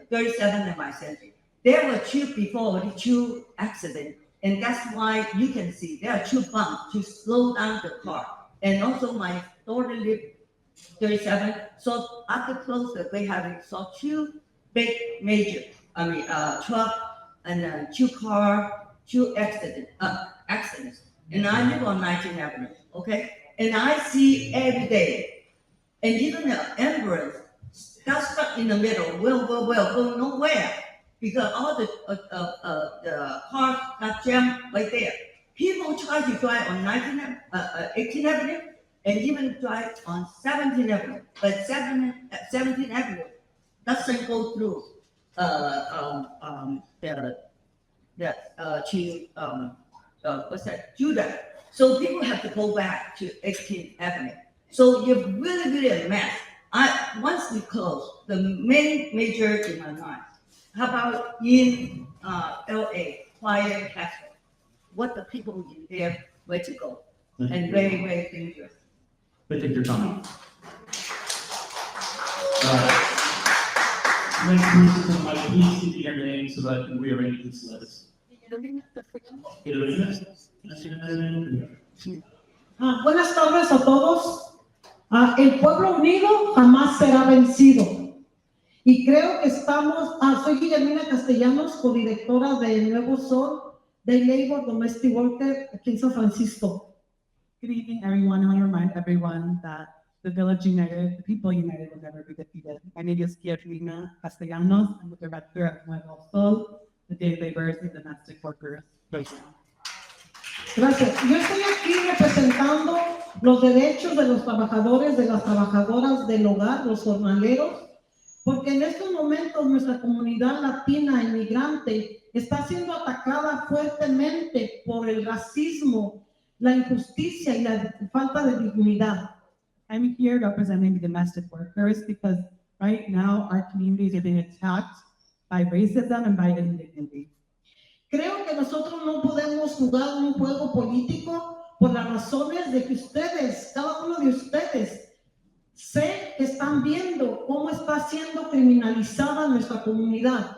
37 and my center. There were before the two accidents, and that's why you can see there are two bumps to slow down the car. And also my daughter lived 37, so after close the Great Highway, saw two big major, truck and then two accidents. And I live on 19th Avenue, okay? And I see every day, and even the ambulance got stuck in the middle, go nowhere, because all the cars got jammed right there. People try to drive on 18th Avenue, and even drive on 17th Avenue, but 17th Avenue doesn't go through Judah. So people have to go back to 18th Avenue. So you're really a mess. Once we close, the main major in my mind, how about in LA, Quiet Castle? What the people in there, where to go? And very dangerous. But take your time. Please state your name so that we arrange this list. Buenas tardes a todos. El pueblo unido jamás será vencido. Y creo que estamos, soy Guillermina Castellanos, codirectora de Nuevo Sol, de Labor Domestic Worker aquí en San Francisco. Good evening, everyone. I want to remind everyone that the village united, the people united will never be defeated. My name is Guillermina Castellanos. I'm the director of Nuevo Sol, the day laborers and domestic workers. Gracias. Yo estoy aquí representando los derechos de los trabajadores, de las trabajadoras del hogar, los jornaleros, porque en estos momentos nuestra comunidad latina inmigrante está siendo atacada fuertemente por el racismo, la injusticia y la falta de dignidad. I'm here representing the domestic workers because right now our communities are being attacked by racism and by indignity. Creo que nosotros no podemos jugar un juego político por las razones de que ustedes, cada uno de ustedes, sé que están viendo cómo está siendo criminalizada nuestra comunidad.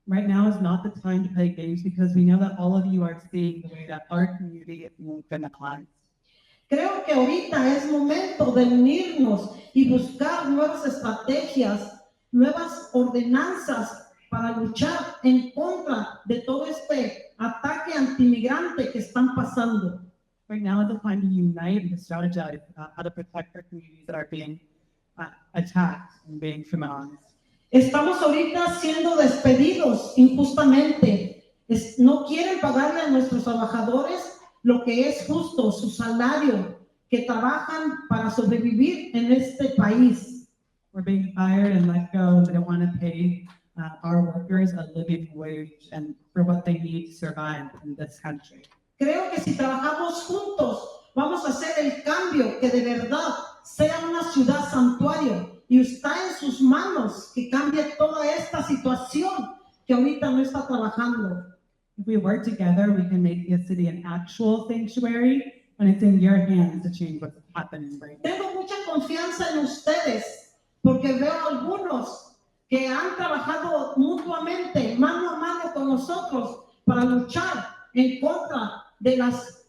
Right now is not the time to play games because we know that all of you are seeing the way that our community is being criminalized. Creo que ahorita es momento de unirnos y buscar nuevas estrategias, nuevas ordenanzas para luchar en contra de todo este ataque antimigrante que están pasando. Right now is the time to unite and to strategize how to protect our communities that are being attacked and being criminalized. Estamos ahorita siendo despedidos injustamente. No quieren pagarle a nuestros trabajadores lo que es justo, su salario, que trabajan para sobrevivir en este país. We're being fired and let go. They don't want to pay our workers a living wage and for what they need to survive in this country. Creo que si trabajamos juntos, vamos a hacer el cambio que de verdad sea una ciudad santuario y está en sus manos que cambie toda esta situación que ahorita no está trabajando. If we work together, we can make the city an actual sanctuary, and it's in your hands to change what's happening right now. Tengo mucha confianza en ustedes porque veo algunos que han trabajado mutuamente, mano a mano con nosotros para luchar en contra de las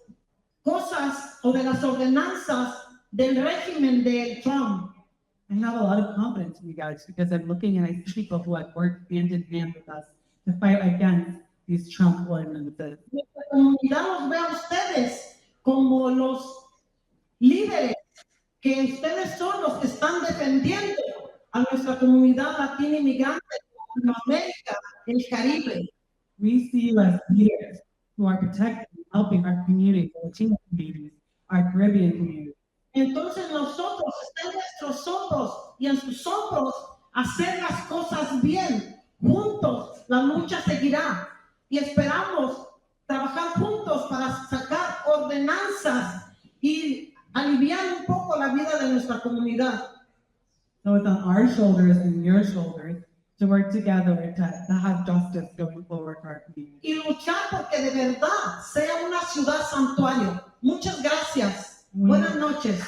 cosas o de las ordenanzas del régimen de Trump. I have a lot of confidence in you guys because I'm looking and I see people who have worked hand in hand with us to fight against these Trump ordinances. Nuestra comunidad los ve a ustedes como los líderes, que ustedes son los que están defendiendo a nuestra comunidad latina inmigrante de Latinoamérica, el Caribe. We see you as leaders who are protecting and helping our community, our Latino communities, our Caribbean community. Entonces nosotros está en nuestros hombros y en sus hombros hacer las cosas bien. Juntos la lucha seguirá y esperamos trabajar juntos para sacar ordenanzas y aliviar un poco la vida de nuestra comunidad. So it's on our shoulders and your shoulders to work together to have justice going forward for our community. Y luchar porque de verdad sea una ciudad santuario. Muchas gracias. Buenas noches.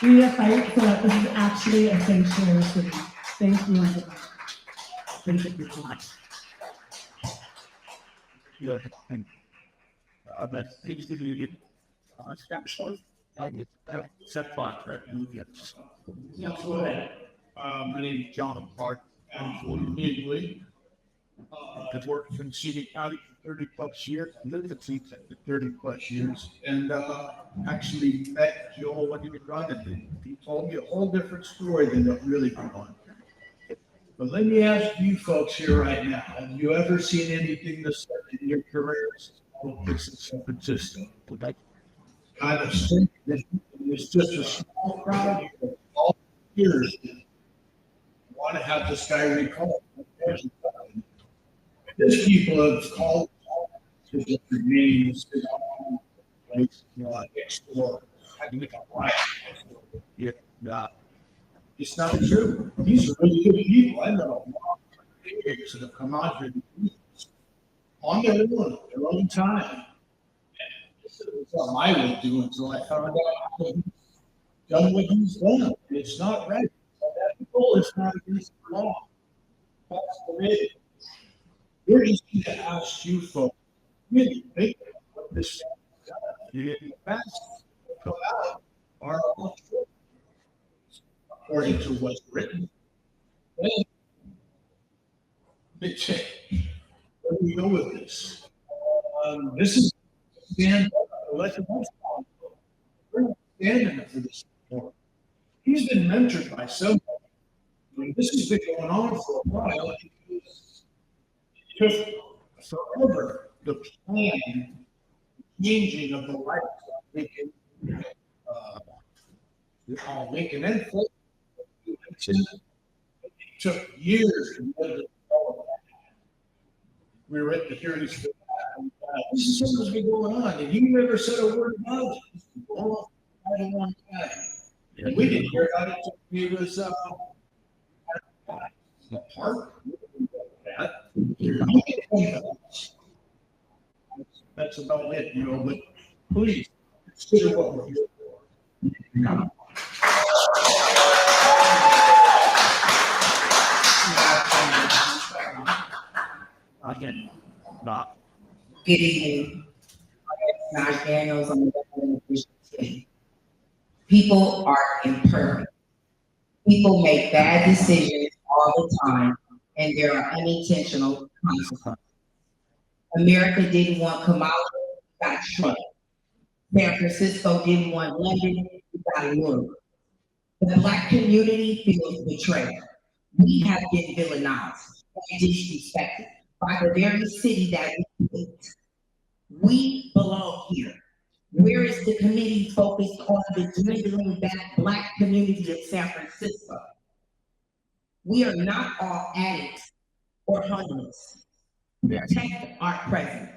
We have fight so that this is actually a sanctuary city. Thank you. Thank you so much. Good. But things to do it. Set fun, right? Yes. Go ahead. My name is John Park. I'm immediately. I've worked in City County for 30 plus years, lived in City for 30 plus years, and actually met Joel when he was running. He told me a whole different story than what really went on. But let me ask you folks here right now, have you ever seen anything this in your careers? This is so consistent. Kind of think that it's just a small crowd here, all years want to have this guy recalled. There's people have called to different names, next door. Yeah, it's not true. These are really good people. I know a lot of kids that have come out here on their own time. This is something I was doing until I found out he's done what he's done. It's not right. That goal is not against the law. That's the way. We're just going to ask you folks, really think about what this is. You get fast, come out, are all true, according to what's written. Big check. Where do we go with this? This is stand up. We're not standing up for this anymore. He's been mentored by somebody. I mean, this has been going on for a while. Just forever, the plan, changing of the life of Lincoln and Flint, it took years to develop that. We were at the hearings for that. This is something that's been going on, and he never said a word about it. All I don't want that. We didn't hear about it until he was the park. That's about it, but please consider what we're here for. Again, not. Good evening. Josh Daniels on the Government Efficiency. People are imperfect. People make bad decisions all the time, and there are unintentional consequences. America didn't want Kamala, got Trump. San Francisco didn't want London, got Ruth. The Black community feels betrayed. We have been villainized and disrespected by the very city that we hate. We belong here. Where is the committee focused on the dwindling back Black community in San Francisco? We are not all addicts or homeless. Protect our presence.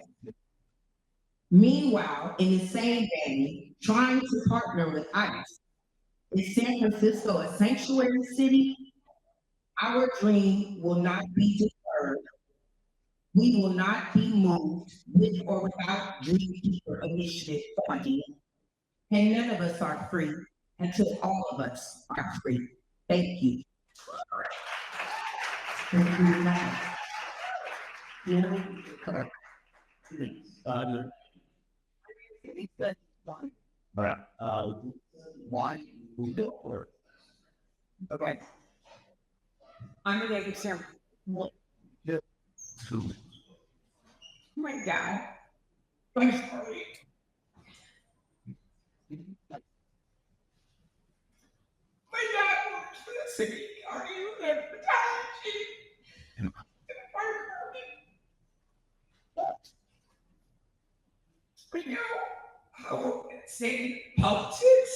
Meanwhile, in the same vein, trying to partner with ICE, is San Francisco a sanctuary city? Our dream will not be deterred. We will not be moved with or without Dreamkeeper Initiative funding. And none of us are free until all of us are free. Thank you. Why? Okay. I'm a David Sam. Yeah. Oh my God. I'm sorry. My dad works for the city. Are you advertising? We know how insane politics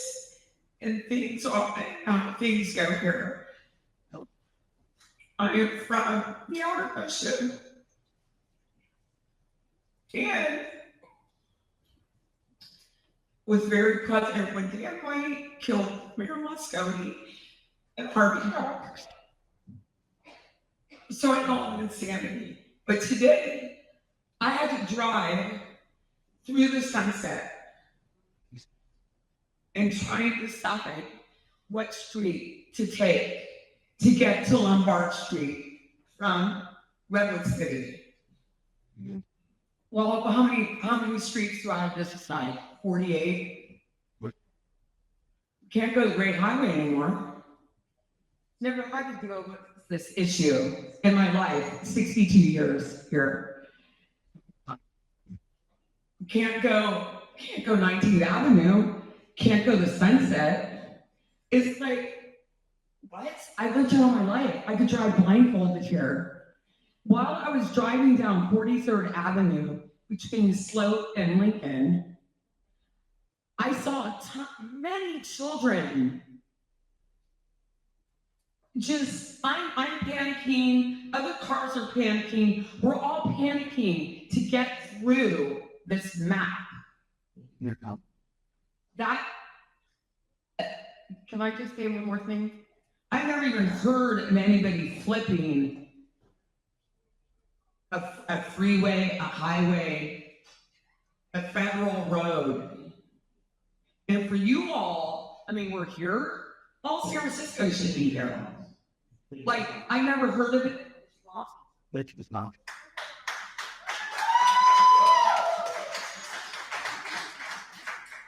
and things are and how things go here. I am from the outer ocean. And was very present when Dan White killed Mayor Moscone and Harvey Milk. So I call it insanity. But today, I had to drive through the sunset and trying to decide what street to take to get to Lombard Street from Redwood City. Well, how many streets do I have to decide? 48. Can't go to Great Highway anymore. Never had to deal with this issue in my life, 62 years here. Can't go 19th Avenue, can't go to Sunset. It's like, what? I've lived here all my life. I could drive blindfolded here. While I was driving down 43rd Avenue between Sloat and Lincoln, I saw many children. Just, I'm panicking, other cars are panicking, we're all panicking to get through this map. That, Can I just say one more thing? I've never even heard of anybody flipping a freeway, a highway, a federal road. And for you all, I mean, we're here, all San Francisco should be here. Like, I never heard of it. Which is not.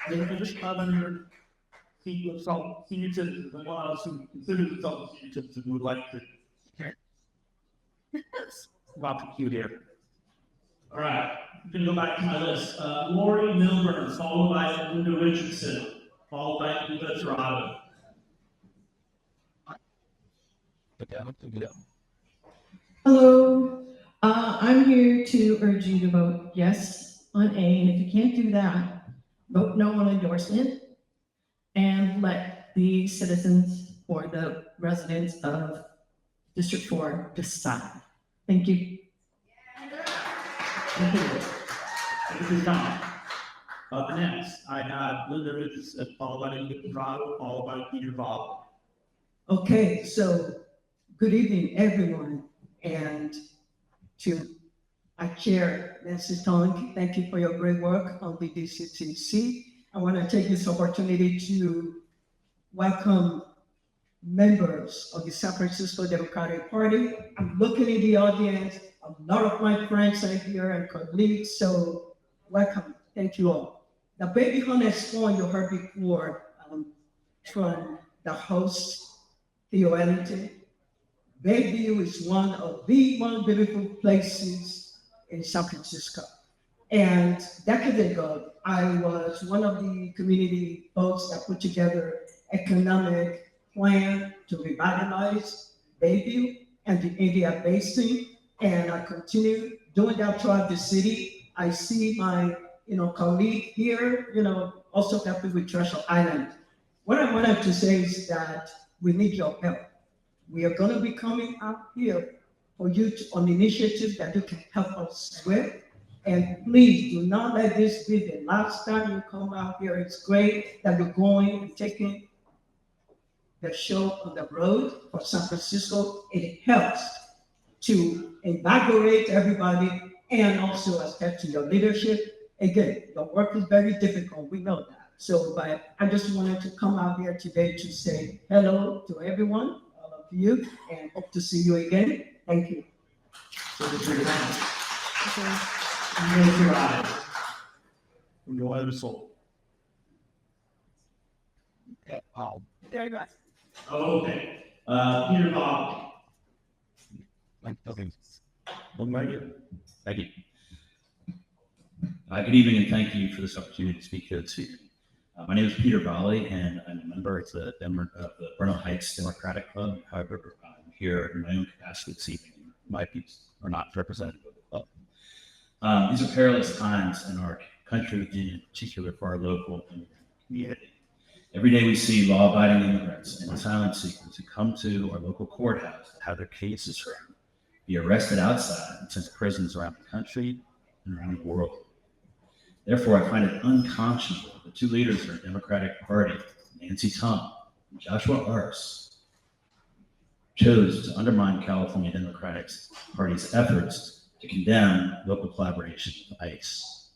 I just have under senior citizens, and one else who consider themselves senior citizens who would like to. About to here. All right, I'm going to go back to my list. Lori Milburn, followed by Linda Richardson, followed by Linda Dorado. Hello, I'm here to urge you to vote yes on A, and if you can't do that, vote no on endorsement, and let the citizens or the residents of District 4 decide. Thank you. This is done. Next, I have Linda Richardson, followed by Linda Dorado, followed by Peter Bob. Okay, so good evening, everyone. And to our chair, Nancy Tong, thank you for your great work on the DCCC. I want to take this opportunity to welcome members of the San Francisco Democratic Party. I'm looking in the audience. A lot of my friends are here and colleagues, so welcome. Thank you all. The Bayview Honest Phone you heard before from the host, Theo Ellington. Bayview is one of the most beautiful places in San Francisco. And decades ago, I was one of the community folks that put together economic plan to revitalize Bayview and the India Basin, and I continue doing that throughout the city. I see my, colleague here, also helping with Treasure Island. What I wanted to say is that we need your help. We are going to be coming out here for you on initiatives that you can help us with. And please do not let this be the last time you come out here. It's great that you're going and taking the show on the road for San Francisco. It helps to invigorate everybody and also respect to your leadership. Again, the work is very difficult, we know that. So, but I just wanted to come out here today to say hello to everyone, all of you, and hope to see you again. Thank you. No other soul. There you go. Okay. Peter Bob. Okay. Thank you. Good evening, and thank you for this opportunity to speak here this evening. My name is Peter Volley, and I'm a member of the Bernal Heights Democratic Club. However, I'm here in my own capacity this evening. My views are not representative of the club. These are perilous times in our country, in particular for our local community. Every day we see law-abiding immigrants and asylum seekers who come to our local courthouse to have their cases heard, be arrested outside and sent to prisons around the country and around the world. Therefore, I find it unconscionable that the two leaders of our Democratic Party, Nancy Tong and Joshua Arce, chose to undermine California Democratic Party's efforts to condemn local collaboration with ICE.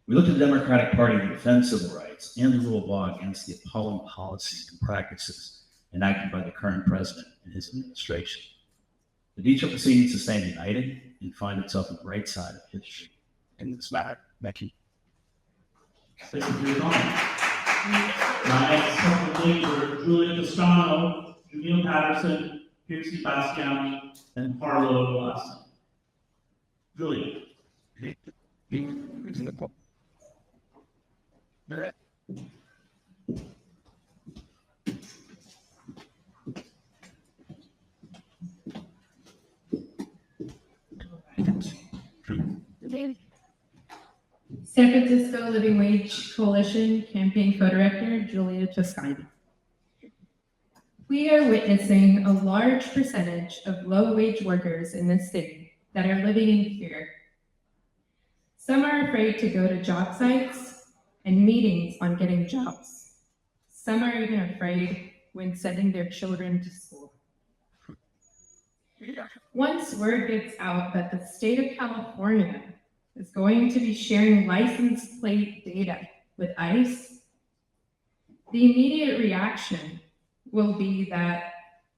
We look to the Democratic Party to defend civil rights and the rule of law against the appalling policies and practices enacted by the current president and his administration. The DCCC needs to stand united and find itself on the right side of history. In this matter, Becky. Thank you for your comment. My next couple are Julia Toscano, Jamil Patterson, Piercy Bastiani, and Harlow Glasson. Julia. San Francisco Living Wage Coalition Campaign Co-Director Julia Toscano. We are witnessing a large percentage of low-wage workers in this city that are living in fear. Some are afraid to go to job sites and meetings on getting jobs. Some are even afraid when sending their children to school. Once word gets out that the state of California is going to be sharing license plate data with ICE, the immediate reaction will be that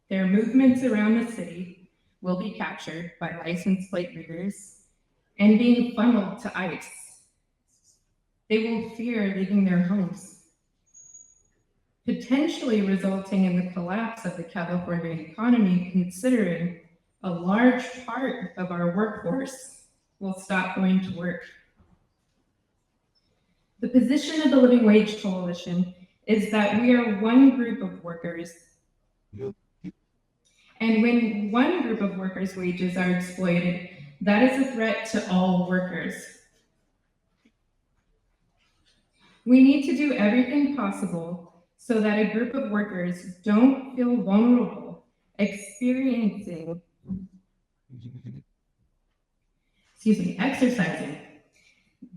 their movements around the city will be captured by license plate readers and being funneled to ICE. They will fear leaving their homes, potentially resulting in the collapse of the California economy, considering a large part of our workforce will stop going to work. The position of the Living Wage Coalition is that we are one group of workers, and when one group of workers' wages are exploited, that is a threat to all workers. We need to do everything possible so that a group of workers don't feel vulnerable exercising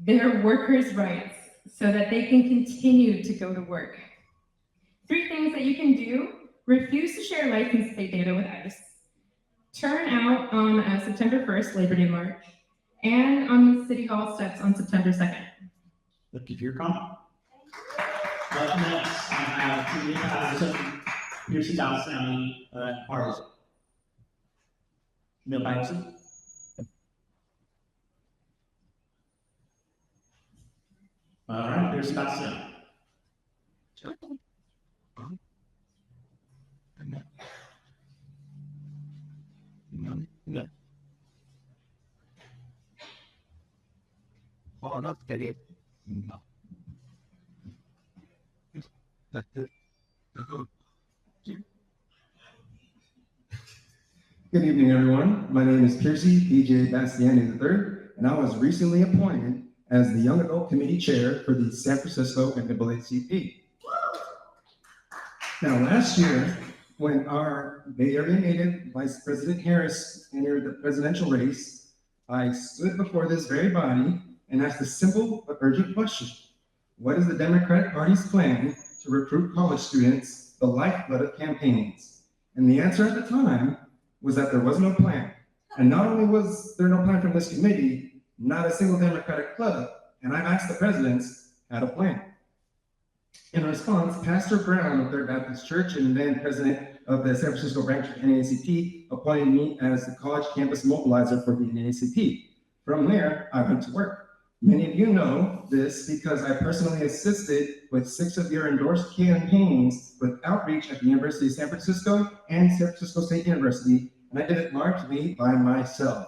their workers' rights so that they can continue to go to work. 3 things that you can do: refuse to share license plate data with ICE, turn out on September 1st, Labor Day March, and on the City Hall steps on September 2nd. Thank you for your comment. Up next, I have Julia Patterson, Piercy Bastiani, and Harlow. Jamil Patterson. All right, Piercy Bastiani. Oh, not get it. No. That's it. Good evening, everyone. My name is Piercy DJ Bastiani III, and I was recently appointed as the Young Adult Committee Chair for the San Francisco NAACP. Now, last year, when our Bay Area native Vice President Harris entered the presidential race, I stood before this very body and asked a simple but urgent question. What is the Democratic Party's plan to recruit college students, the lifeblood of campaigns? And the answer at the time was that there was no plan. And not only was there no plan from this committee, not a single Democratic club, and I've asked the presidents, had a plan. In response, Pastor Brown of Third Baptist Church and then president of the San Francisco branch of NAACP appointed me as the college campus mobilizer for the NAACP. From there, I went to work. Many of you know this because I personally assisted with 6 of your endorsed campaigns with outreach at the University of San Francisco and San Francisco State University, and I did it largely by myself.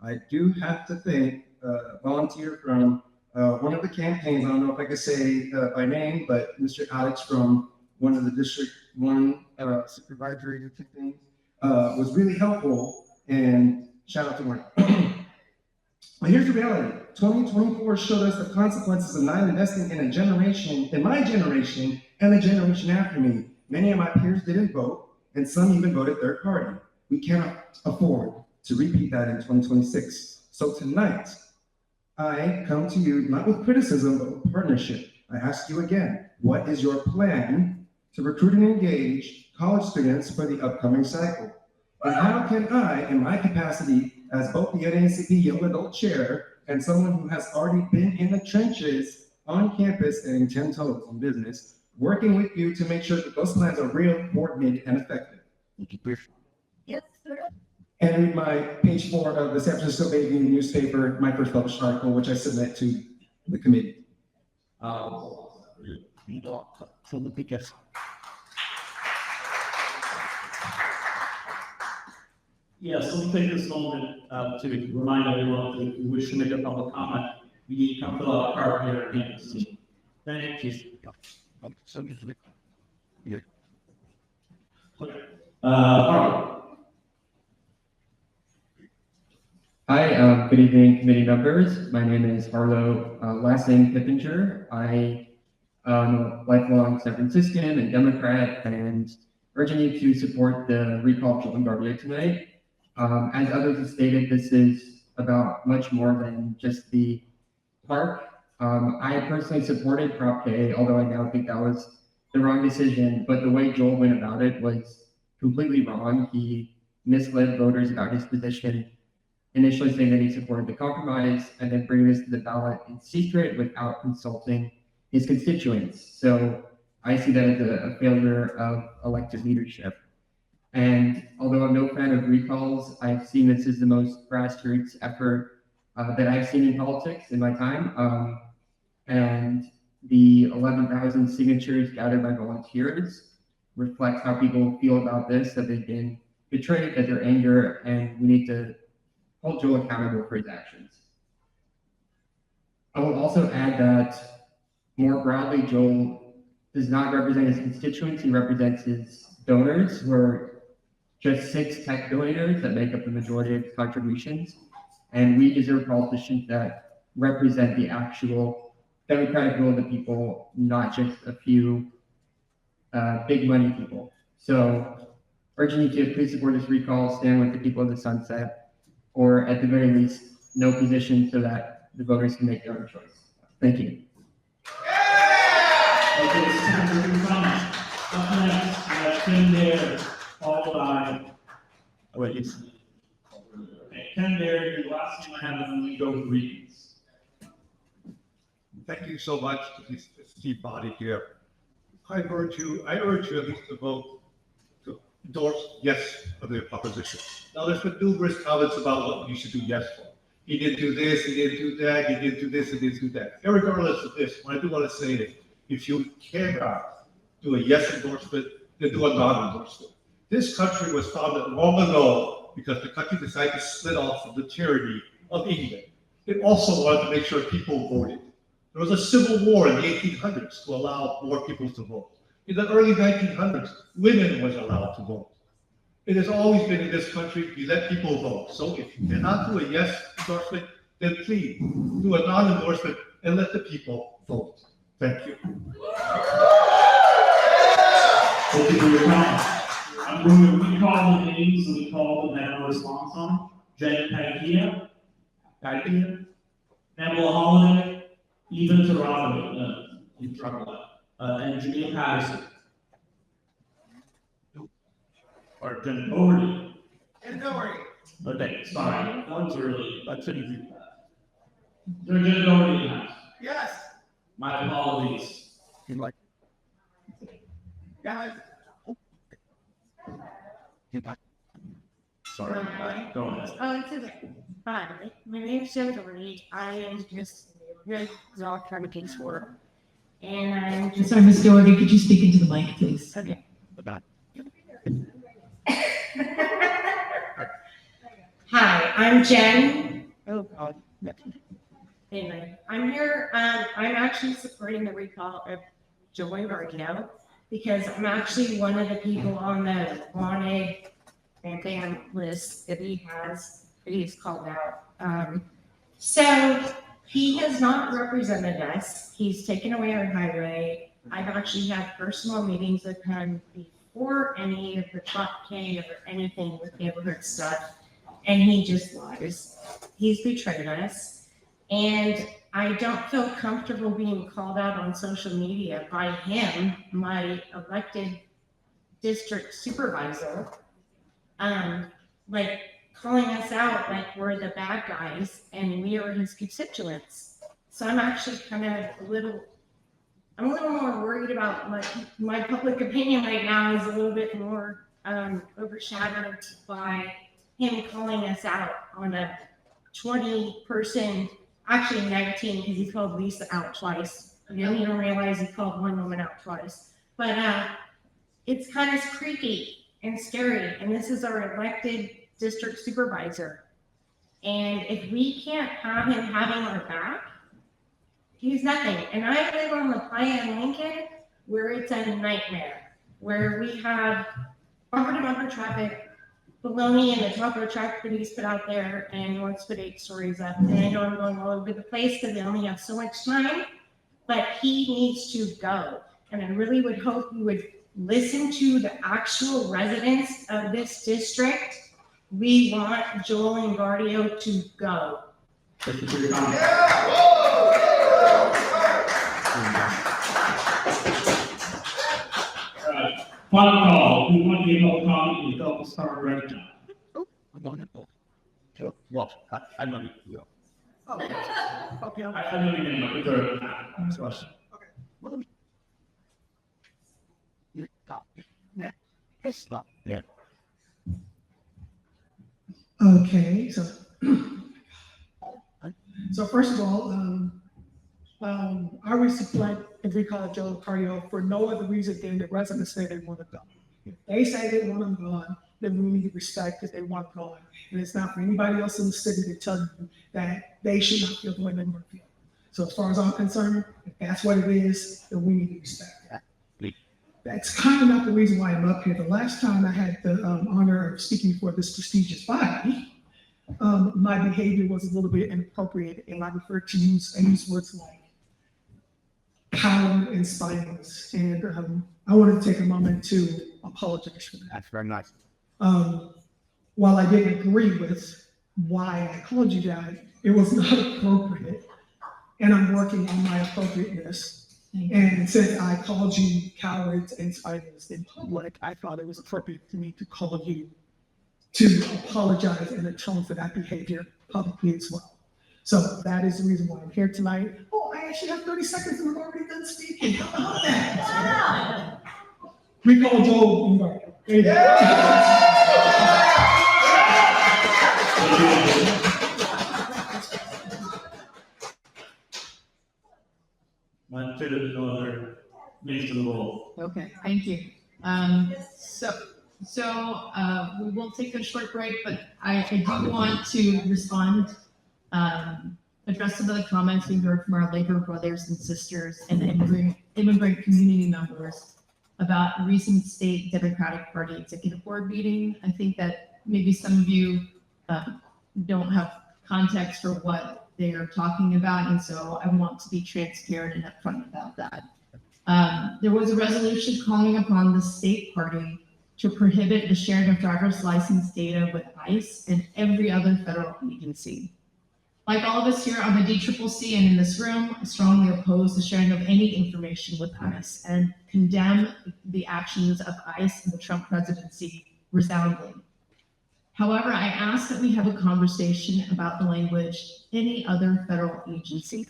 I do have to thank a volunteer from one of the campaigns. I don't know if I could say by name, but Mr. Alex from one of the District 1 supervisory things was really helpful, and shout out to him. But here's the reality. 2024 showed us the consequences of not investing in a generation, in my generation, and the generation after me. Many of my peers didn't vote, and some even voted third party. We cannot afford to repeat that in 2026. So tonight, I come to you not with criticism, but with partnership. I ask you again, what is your plan to recruit and engage college students for the upcoming cycle? And how can I, in my capacity as both the NAACP Young Adult Chair and someone who has already been in the trenches on campus and 10 toes on business, working with you to make sure that those plans are real, coordinated, and effective. Yes, sir. And read my page 4 of the San Francisco Bayview newspaper, my first published article, which I submit to the committee. Yes, let me take this moment to remind everyone that if you wish to make a public comment, you need to come fill out a card here at DCCC. Thank you. Hi, good evening, committee members. My name is Harlow, last name Kippinger. I am a lifelong San Franciscan and Democrat, and urging you to support the recall of Joel Garbier tonight. As others have stated, this is about much more than just the park. I personally supported Prop K, although I now think that was the wrong decision, but the way Joel went about it was completely wrong. He misled voters about his position, initially saying that he supported the compromise and then bringing this to the ballot in secret without consulting his constituents. So I see that as a failure of elected leadership. And although I'm no fan of recalls, I've seen this as the most grassroots effort that I've seen in politics in my time. And the 11,000 signatures gathered by volunteers reflect how people feel about this, that they've been betrayed, that their anger, and we need to hold Joel accountable for his actions. I will also add that more broadly, Joel does not represent his constituents, he represents his donors, who are just 6 tech billionaires that make up the majority of his contributions. And we deserve politicians that represent the actual democratic will of the people, not just a few big money people. So urging you to please support this recall, stand with the people of the sunset, or at the very least, no position so that the voters can make their own choice. Thank you. Okay, it's time for your comments. Up next, we have Ken Dare, followed by, Ken Dare, your last name I have, and we go to readings. Thank you so much to this esteemed body here. I urge you at least to vote to endorse yes of the proposition. Now, there's been numerous comments about what you should do yes for. He didn't do this, he didn't do that, he didn't do this, he didn't do that. Regardless of this, what I do want to say is, if you cannot do a yes endorsement, then do a non-endorsement. This country was founded long ago because the country decided to split off from the tyranny of England. It also wanted to make sure people voted. There was a civil war in the 1800s to allow more people to vote. In the early 1900s, women was allowed to vote. It has always been in this country, we let people vote. So if you cannot do a yes endorsement, then please do a non-endorsement and let the people vote. Thank you. Thank you for your comments. I'm going to recall the names and we call them and have a response on them. Jen Pagia, Pamela Holiday, Eva Torado, and Janine Patterson. Or Jen Doherty. Jen Doherty. Okay, sorry, that was early. I shouldn't do that. Jen Doherty. Yes. My apologies. Guys. Sorry, go ahead. Hi, my name is Jen Doherty. I am just here trying to case for, and I'm just. Sorry, Ms. Doherty, could you speak into the mic, please? Okay. Hi, I'm Jen. Oh God. Anyway, I'm here. I'm actually supporting the recall of Joey Garbier because I'm actually one of the people on the wanted and ban list that he's called out. So he has not represented us. He's taken away our highway. I've actually had personal meetings with him before any of the Prop K or anything with neighborhood stuff, and he just lies. He's betrayed us, and I don't feel comfortable being called out on social media by him, my elected district supervisor, like calling us out like we're the bad guys and we are his constituents. So I'm actually a little more worried about my public opinion right now is a little bit more overshadowed by him calling us out on a 20-person, actually 19, because he called Lisa out twice. I didn't even realize he called one woman out twice. But it's kind of creepy and scary. And this is our elected district supervisor. And if we can't have him having our back, he's nothing. And I live on the Playa in Lincoln, where it's a nightmare, where we have bumper-to-bumper traffic, baloney in the top of the track that he's put out there, and he wants to put 8 stories up. And I know I'm going all over the place because they only have so much time, but he needs to go. And I really would hope you would listen to the actual residents of this district. We want Joel Engardio to go. Thank you for your comment. Final call. We want to give a comment. You don't start right now. I'm going to go. Well, I know you go. Okay. I know you know. Is there a question? Yeah. Okay, so first of all, I would support the recall of Joe Cardio for no other reason than the residents say they want to go. If they say they want them gone, then we need to respect that they want them gone. And it's not for anybody else in the city to tell you that they should not feel the way they want to feel. So as far as I'm concerned, if that's what it is, then we need to respect that. That's kind of not the reason why I'm up here. The last time I had the honor of speaking for this prestigious body, my behavior was a little bit inappropriate, and I use words like coward and spineless. And I wanted to take a moment to apologize for that. That's very nice. While I didn't agree with why I called you that, it was not appropriate, and I'm working on my appropriateness. And since I called you cowards and spineless in public, I thought it was appropriate for me to call you to apologize and atone for that behavior publicly as well. So that is the reason why I'm here tonight. Oh, I actually have 30 seconds and I'm already done speaking. How about that? We call Joel Engardio. There you go. My there's no other names to the roll. Okay, thank you. So we will take a short break, but I do want to respond, address some of the comments we heard from our labor brothers and sisters and immigrant community members about a recent state Democratic Party executive board meeting. I think that maybe some of you don't have context for what they are talking about, and so I want to be transparent and upfront about that. There was a resolution calling upon the state party to prohibit the sharing of driver's license data with ICE and every other federal agency. Like all of us here on the DCCC and in this room, I strongly oppose the sharing of any information with ICE and condemn the actions of ICE and the Trump presidency resoundingly. However, I ask that we have a conversation about the language, any other federal agency.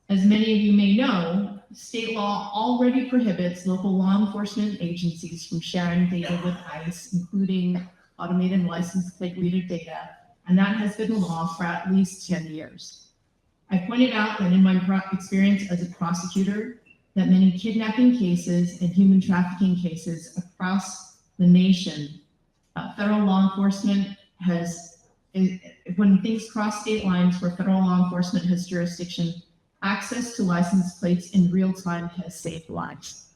As many of you may know, state law already prohibits local law enforcement agencies from sharing data with ICE, including automated license plate reader data, and that has been the law for at least 10 years. I pointed out that in my experience as a prosecutor, that many kidnapping cases and human trafficking cases across the nation, federal law enforcement when things cross state lines where federal law enforcement has jurisdiction, access to license plates in real time has saved lives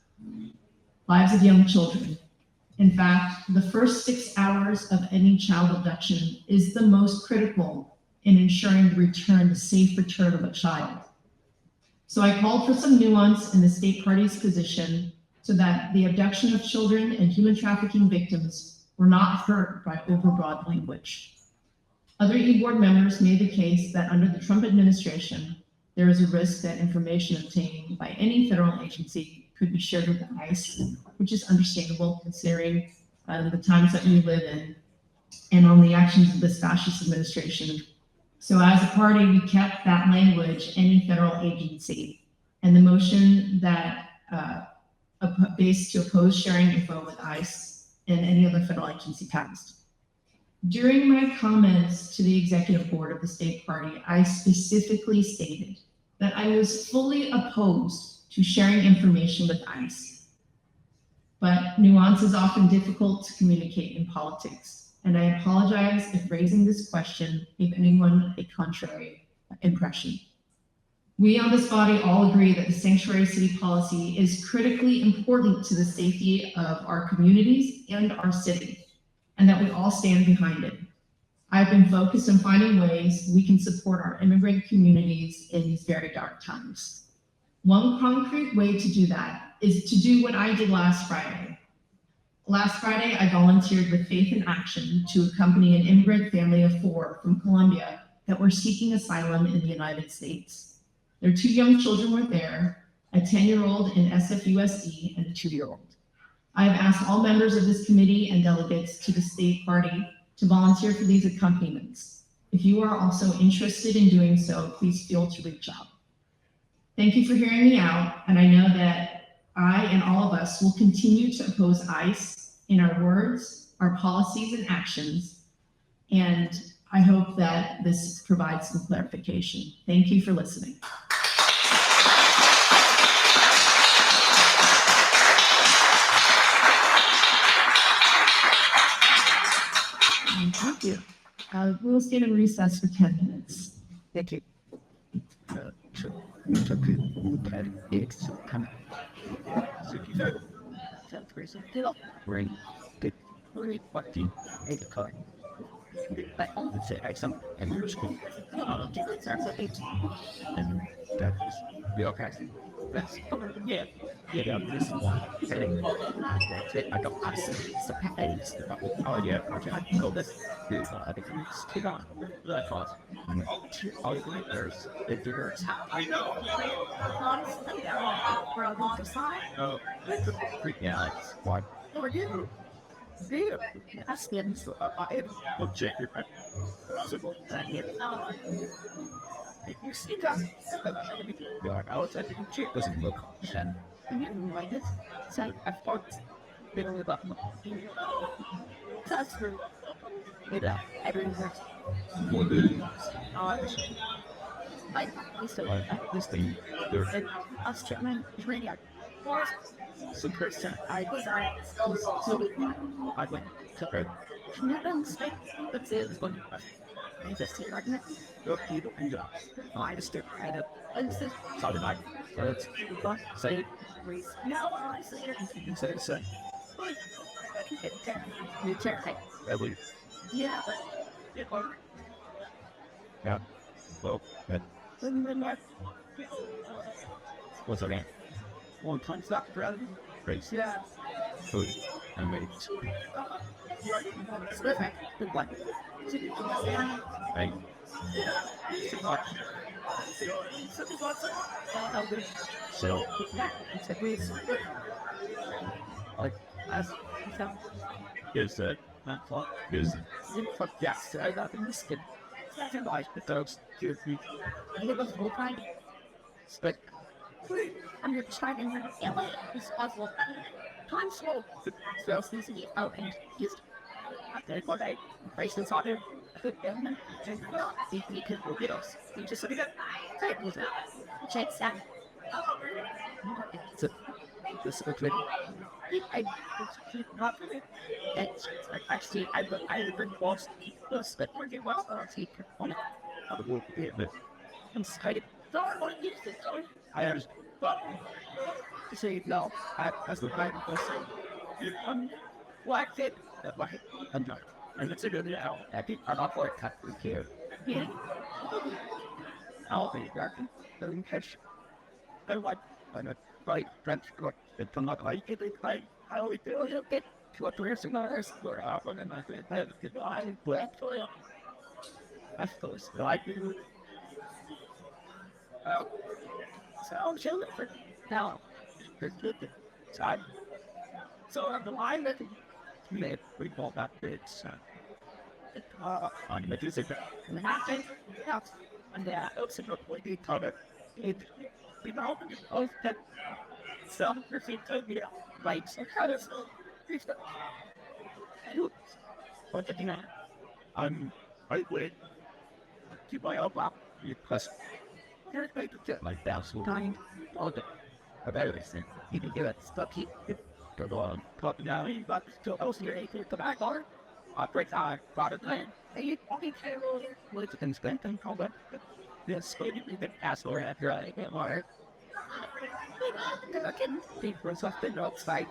of young children. In fact, the first 6 hours of any child abduction is the most critical in ensuring the safe return of a child. So I called for some nuance in the state party's position so that the abduction of children and human trafficking victims were not hurt by overbroad language. Other e-board members made the case that under the Trump administration, there is a risk that information obtained by any federal agency could be shared with ICE, which is understandable considering the times that we live in. and on the actions of this fascist administration. So as a party, we kept that language, any federal agency, and the motion that based to oppose sharing info with ICE and any other federal agency passed. During my comments to the executive board of the state party, I specifically stated that I was fully opposed to sharing information with ICE. But nuance is often difficult to communicate in politics, and I apologize if raising this question gave anyone a contrary impression. We on this body all agree that the sanctuary city policy is critically important to the safety of our communities and our city, and that we all stand behind it. I've been focused on finding ways we can support our immigrant communities in these very dark times. One concrete way to do that is to do what I did last Friday. Last Friday, I volunteered with Faith in Action to accompany an immigrant family of 4 from Colombia that were seeking asylum in the United States. Their 2 young children were there, a 10-year-old in SFUSD and a 2-year-old. I have asked all members of this committee and delegates to the state party to volunteer for these accompaniments. If you are also interested in doing so, please feel to reach out. Thank you for hearing me out, and I know that I and all of us will continue to oppose ICE in our words, our policies and actions, and I hope that this provides some clarification. Thank you for listening. Thank you. We'll stand in recess for 10 minutes. Thank you. Yeah, this one. I don't suppose. Oh, yeah, I know this. I think it's still on. That's awesome. Oh, there's I know. Oh, yeah, it's what? Who are you? That's him. I will check your you see that? I was at the check doesn't look and you like it. So I thought bitterly about that's true. Yeah, everywhere. What did I this thing there. Australian radio. So person I went to her. That's it. I just see right now. You don't know. I just do kind of. So did I. So it's say it. No, I say it. You say it. Say. You check it. Really? Yeah, but yeah. Well, good. What's her name? One time stop, brother. Great. Yeah. Food. And wait. Good one. Right. So, like, as is that is yes, I got in the skin. Like the dogs, give me. But I'm going to try and it's possible. Time slow. So, this is out and used. Then what I bracelets on it. And you can get us. You just look at that. Check that. So, this is a twin. I not actually I bring balls this but working well on it. I will be a bit. I'm excited. I understand. But to say no, as the right person. Like it. I'm not. And it's a good now. I think I'm not for cut with care. Yeah. I'll be back. Don't catch. I like. I'm a right transport. It's not like it. Like I always do a bit to a dressing others. We're out on an I black for you. I suppose like you. So chill it for now. So I'm the line that we call that bit. on the music. And the happened, and the ocean of what you call it. We know, that some person told me, like, so how does what's the thing? I would keep my own mouth because there's like like that sometimes all the about everything. You can give it stuff you go on talking now you got still else here to the back door. Break time, brought it in. And you only care what it's been spent and all that. This you've been asked for after I get water. I can think for something outside.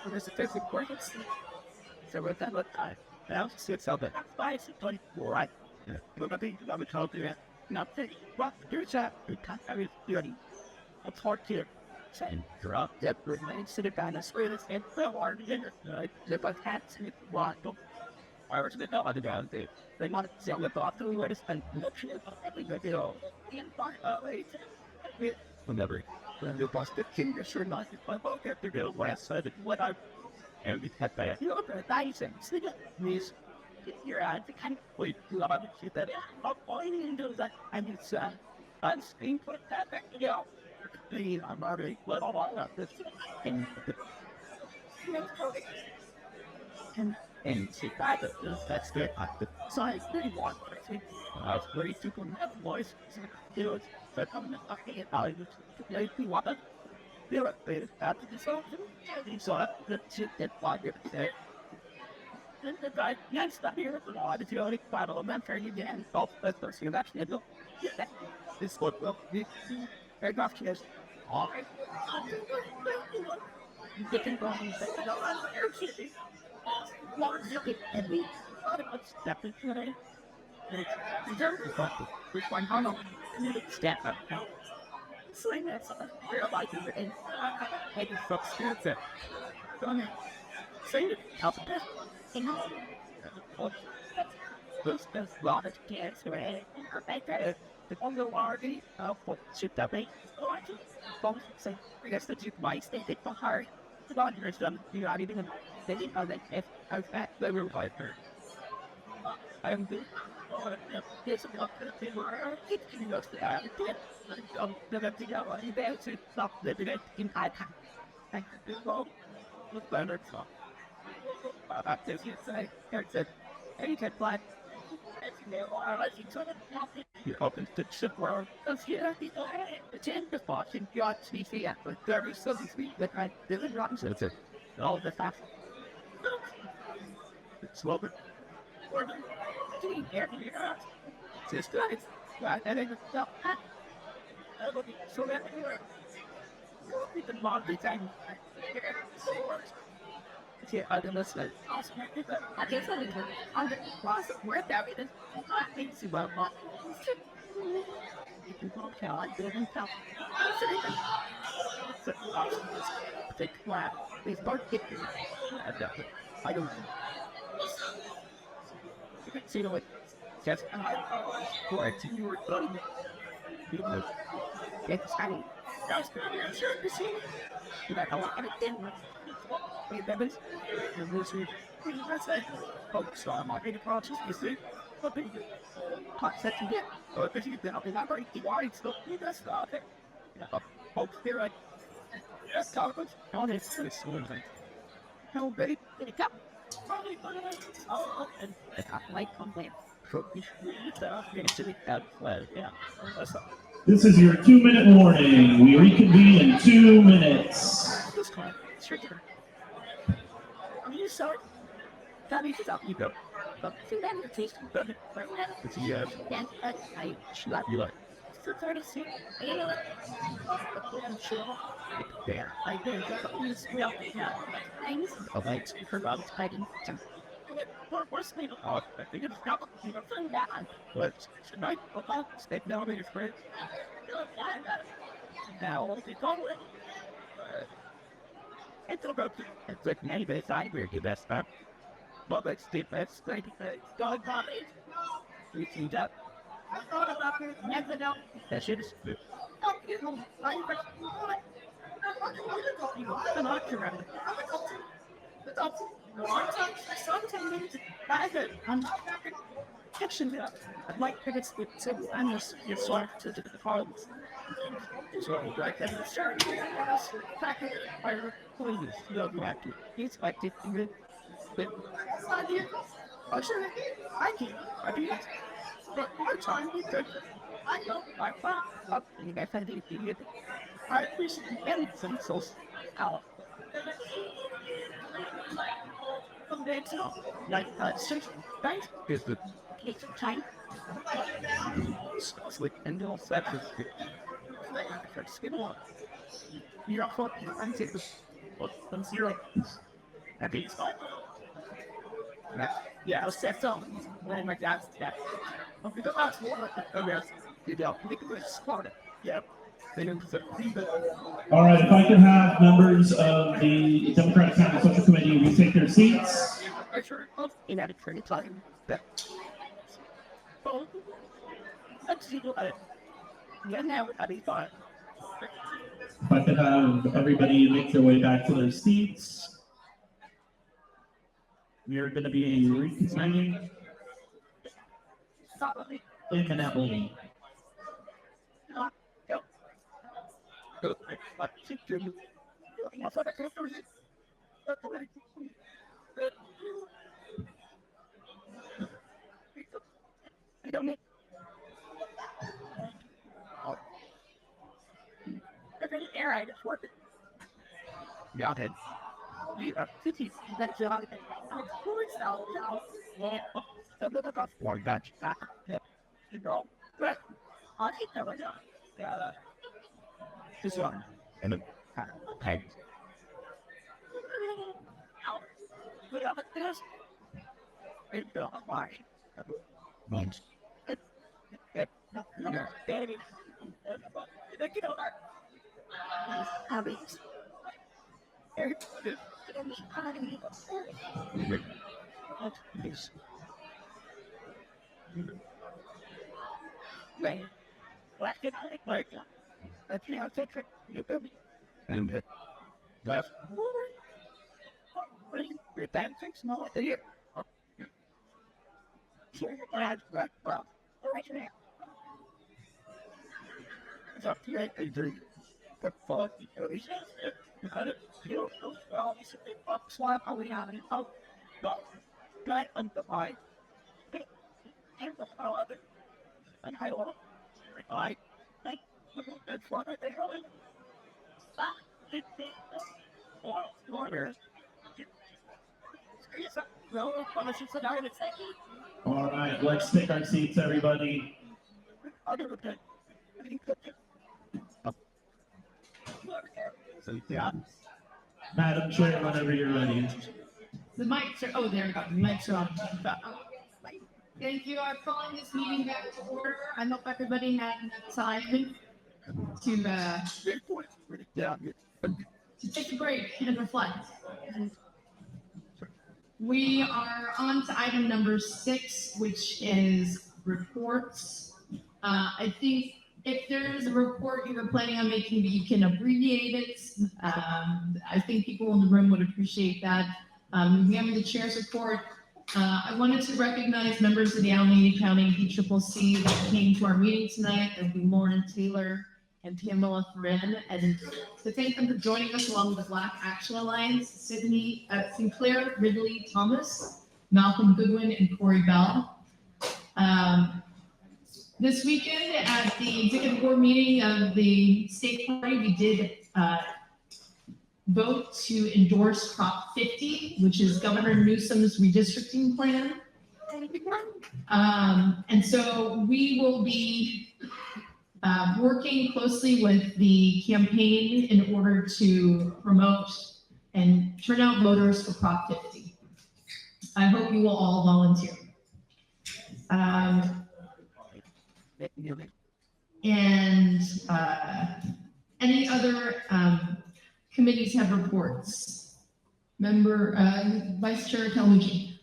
There's a fifth importance. So with that, look, now sits out there. 5:24, right? Look at the other child there. Nothing. What? Here's that. We can't have it dirty. A part here. Saying, drop that remains to the banner. Really, and the water in it. If I can't see it, what? I was the other down there. They want to sell the thought to where to spend no shit on every video. In my whenever you bust the king, you're sure not to play both after the last side of what I and we had that. You know, the nice things. Please get your eyes to kind of wait to love the shit that I'm pointing into that. I mean, it's I'm speaking for that, you know. I'm already little about this. And see that that's good. So I really want to very super voice. You know, but I'm not talking about it. You want to do it after the song. So the shit that I get there. And the guy, yes, not here. I did you only final elementary again. Oh, that's the thing that's it. This what will be aircraft is all right. Getting wrong, and we step into it. Which one? How long? Step up. Sling that's realizing it and heading from students. Don't say it. Alphabet. There's a lot of kids who are better. The only worry of what should that be? Oh, I just don't say, I guess that you might stay it for her. The doctor is done. You are even thinking of that if I fat they were like her. I am good. Yes, I'm not going to be where it's going to go. I'm never to go anywhere to stop living it in high time. I can do all the better talk. About this, you say, it's a, and you can fly. You open the ship world of here, the 10 to 14 yacht species, but there is something sweet that I didn't run so it's all the time. It's slower. Doing every hour. Just guys, and then yourself. I will be so everywhere. You'll be the monthly time. Yeah, I don't know. I guess I didn't on the cross where that is. I think it's about my. You can go tell. I didn't tell. Take clap. They start getting. I don't know. See what? Just for it. You were done. You know, it's funny. That's the answer to see. That I want everything. Wait, babies. And this week, that's it. Oh, so I'm not ready for you see. What do you hot set to get? Oh, if you get out in that break, you are still need that stuff. Hope here, right? Yes, Thomas. On this one thing. Hello, babe. Get it up. Oh, and I like on there. This is your 2-minute warning. We reconvene in 2 minutes. This time, sure. Are you sorry? That means it's up. You go. But see that your taste good. It's yes. Then I slap you like. So 36. You know what? I'm sure. There. I did. That's real. Yeah. Things. Oh, thanks for fighting. What's the name of I think it's not from that. But tonight, stay down with your friends. Now, it's all right. It's about it's like maybe side we're the best part. But let's do best thing. Dog body. You see that? I thought about it. Never know. That shit is good. You know, I'm not sure. Sometimes I get, I'm not catching it. I'd like to get to endless your sort to the cards. So, like, I'm sure you guys back in fire, please, you'll be back to it's like it, but it's not here. I'm sure I can, I do it. But my time is good. I know, I found up, and you guys had to do it. I appreciate anything so out. It's not like since thanks is the it's a time. Sleep and all sepsis. Skin on. You're a fucking antics. I'm zero. Happy it's fine. Yeah, I'll set up. Oh my god, yeah. I'll be the last one. Oh yes. You know, make a good spot. Yeah. All right, if I could have members of the Democratic County Social Committee retake their seats. In that pretty time. Yeah, now I'll be fine. If I could have everybody make their way back to their seats. We are going to be reconvening imminently. I don't need. Every air I just work it. Got it. That's all. One batch. You know, but I think that was This one. And then peg. It's not mine. Lunch. Baby. You know that. Habits. Yes. Wait. What did I like? That's now picture. You baby. And it. Left. Your bad things small here. Sure, bad, well, right now. It's up to you. The fuck, I don't feel so strong. It's a big fuck swap. How we have it? Oh, God. God, undefined. And the hell of it. And I will. That's what I think of it. All right, let's take our seats, everybody. Yeah. Madam Chair, whenever you're ready. The mics are, oh, there we go. The mics are on. Thank you. I'm calling this meeting back to order. I hope everybody had enough time to take a break and reflect. We are on to item number 6, which is reports. I think if there is a report you were planning on making, you can abbreviate it. I think people in the room would appreciate that. We have the chair's report. I wanted to recognize members of the Alameda County DCCC that came to our meeting tonight. There'll be Lauren Taylor and Pamela Ferrin, and to thank them for joining us along with the Black Action Alliance, Sinclair Ridley Thomas, Malcolm Goodwin, and Corey Bell. This weekend at the executive board meeting of the state party, we did vote to endorse Prop 50, which is Governor Newsom's redistricting plan. And so we will be working closely with the campaign in order to promote and turn out voters for Prop 50. I hope you will all volunteer. And any other committees have reports? Vice Chair Telmuji.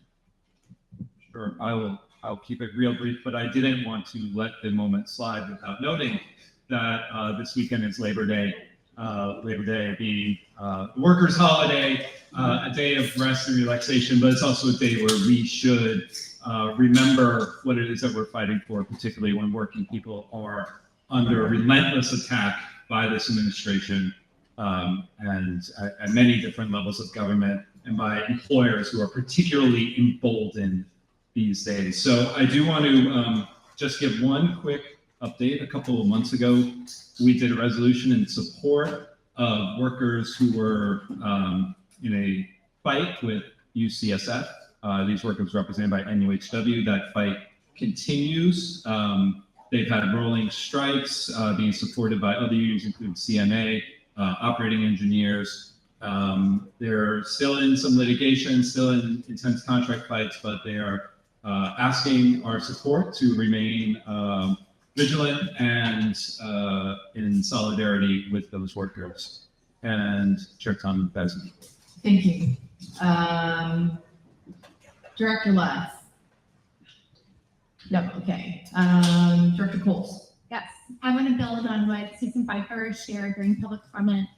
Sure, I'll keep it real brief, but I didn't want to let the moment slide without noting that this weekend is Labor Day. Labor Day being workers' holiday, a day of rest and relaxation, but it's also a day where we should remember what it is that we're fighting for, particularly when working people are under relentless attack by this administration and at many different levels of government and by employers who are particularly emboldened these days. So I do want to just give one quick update. A couple of months ago, we did a resolution in support of workers who were in a fight with UCSF. These workers represented by NUHW. That fight continues. They've had rolling strikes being supported by other unions, including CNA, operating engineers. They're still in some litigation, still in intense contract fights, but they are asking our support to remain vigilant and in solidarity with those workers. And Chair Tom Besant. Thank you. Director Lass. No, okay. Director Coles. Yes, I want to build on what Susan Pfeiffer shared during public comment.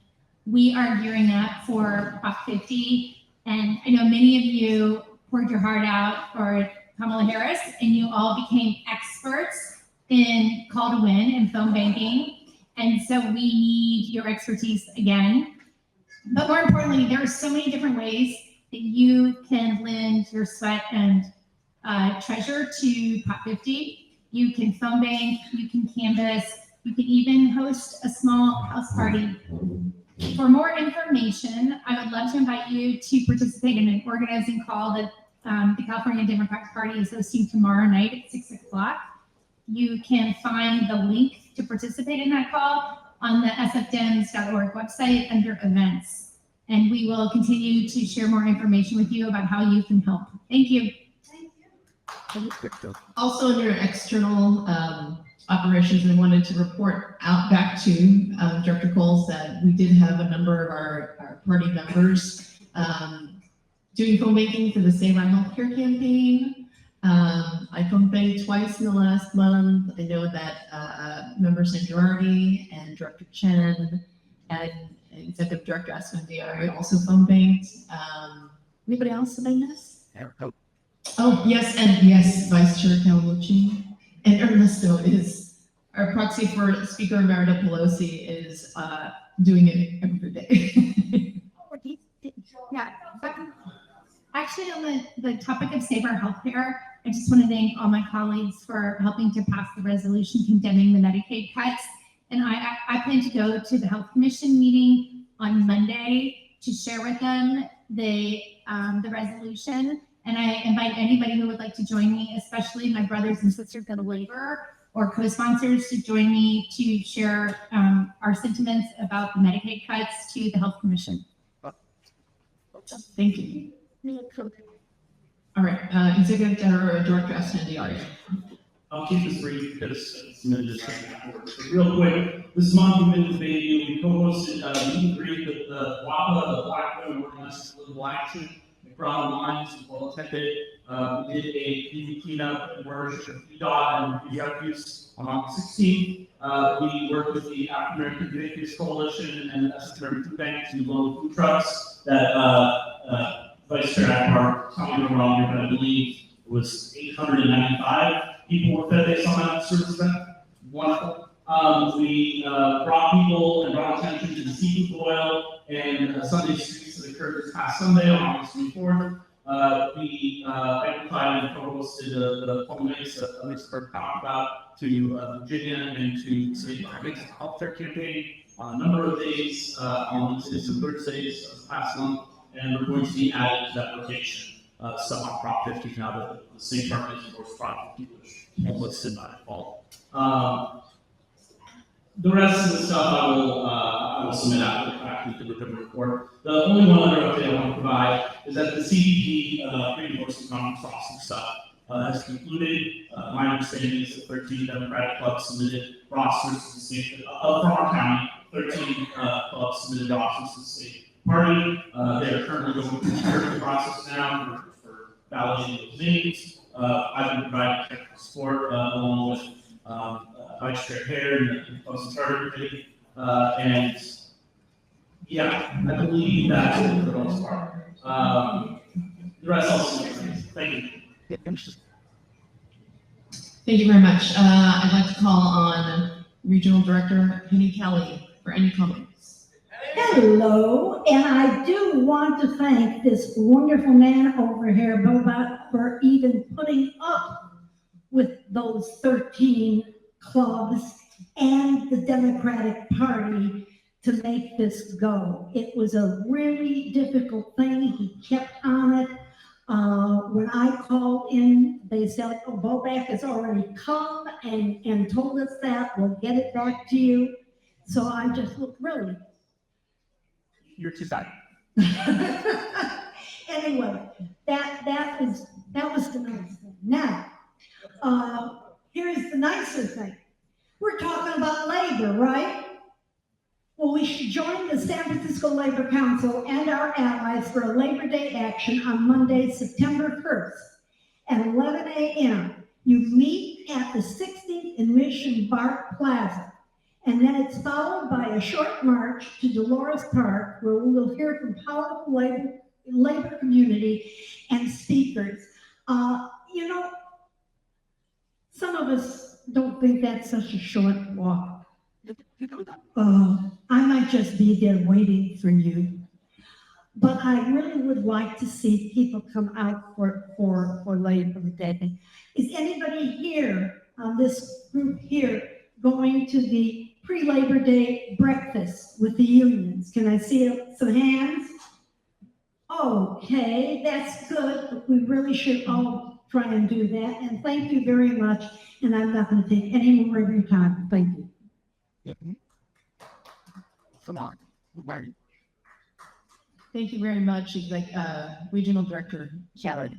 We are gearing up for Prop 50, and I know many of you poured your heart out for Kamala Harris, and you all became experts in call to win and phone banking, and so we need your expertise again. But more importantly, there are so many different ways that you can lend your sweat and treasure to Prop 50. You can phone bank, you can canvass, you can even host a small house party. For more information, I would love to invite you to participate in an organizing call that the California Democratic Party is hosting tomorrow night at 6 o'clock. You can find the link to participate in that call on the sfdems.org website under events. And we will continue to share more information with you about how you can help. Thank you. Also under external operations, I wanted to report out back to Director Coles that we did have a number of our party members doing phone banking for the Save on Healthcare campaign. I phone banked twice in the last month. I know that Member Sangiardi and Director Chen and Executive Director Escondiari also phone banked. Anybody else that I missed? Oh, yes, and yes, Vice Chair Kawamuchi. And Ernesto is, our proxy for Speaker Emerita Pelosi is doing it every day. Yeah, but actually on the topic of Save Our Healthcare, I just want to thank all my colleagues for helping to pass the resolution condemning the Medicaid cuts. And I plan to go to the Health Commission meeting on Monday to share with them the resolution. And I invite anybody who would like to join me, especially my brothers and sisters in labor or co-sponsors, to join me to share our sentiments about the Medicaid cuts to the Health Commission. Thank you. All right, Executive Director Escondiari. I'll keep this brief because just real quick. This month we've been to Bayview. We co-hosted a meet and greet with the WAPA, the Black Women Organized Political Action. Broad lines as well attended. We did a PV keynote where DOT and drug use on 16th. We worked with the African American Communities Coalition and the African Food Bank to load food trucks that Vice Chair Akbar, tell me if I'm wrong here, but I believe it was 895 people were fed based on that service event. Wonderful. We brought people and brought attention to the seafood boil and Sunday streets that occurred this past Sunday on August 24th. We amplified and co-hosted the culminates that Alex talked about to Virginia and to Save Healthcare campaign on a number of days on some Thursdays last month, and we're going to be adding to that location. Some on Prop 50 now that the same party is of Prop 50, which listed by default. The rest of the stuff I will submit after the report. The only one other update I want to provide is that the CDP pre-enforcement economic processing stuff has concluded. My understanding is that 13 Democratic clubs submitted rosters to the state from our county. 13 clubs submitted rosters to the state party. They are currently going through the security process now for validating those names. I've been providing technical support along with Vice Chair Hare and the Post Charter Committee, and Yeah, I believe that's it for the most part. The rest also makes sense. Thank you. Thank you very much. I'd like to call on Regional Director Penny Kelly for any comments. Hello, and I do want to thank this wonderful man over here, Boba, for even putting up with those 13 clubs and the Democratic Party to make this go. It was a really difficult thing. He kept on it. When I called in, they said, oh, Bobak has already come and told us that. We'll get it back to you. So I just looked really. You're too sad. Anyway, that was the nice thing. Now, here's the nicer thing. We're talking about labor, right? Well, we should join the San Francisco Labor Council and our allies for a Labor Day action on Monday, September 1st at 11 a.m. You meet at the 16th and Mission Park Plaza. And then it's followed by a short march to Dolores Park, where we will hear from powerful labor community and speakers. You know, some of us don't think that's such a short walk. I might just be there waiting for you. But I really would like to see people come out for Labor Day. Is anybody here on this group here going to the pre-Labor Day breakfast with the unions? Can I see some hands? Okay, that's good. We really should all try and do that. And thank you very much. And I'm not going to take any more of your time. Thank you. Thank you very much, Regional Director Kelly.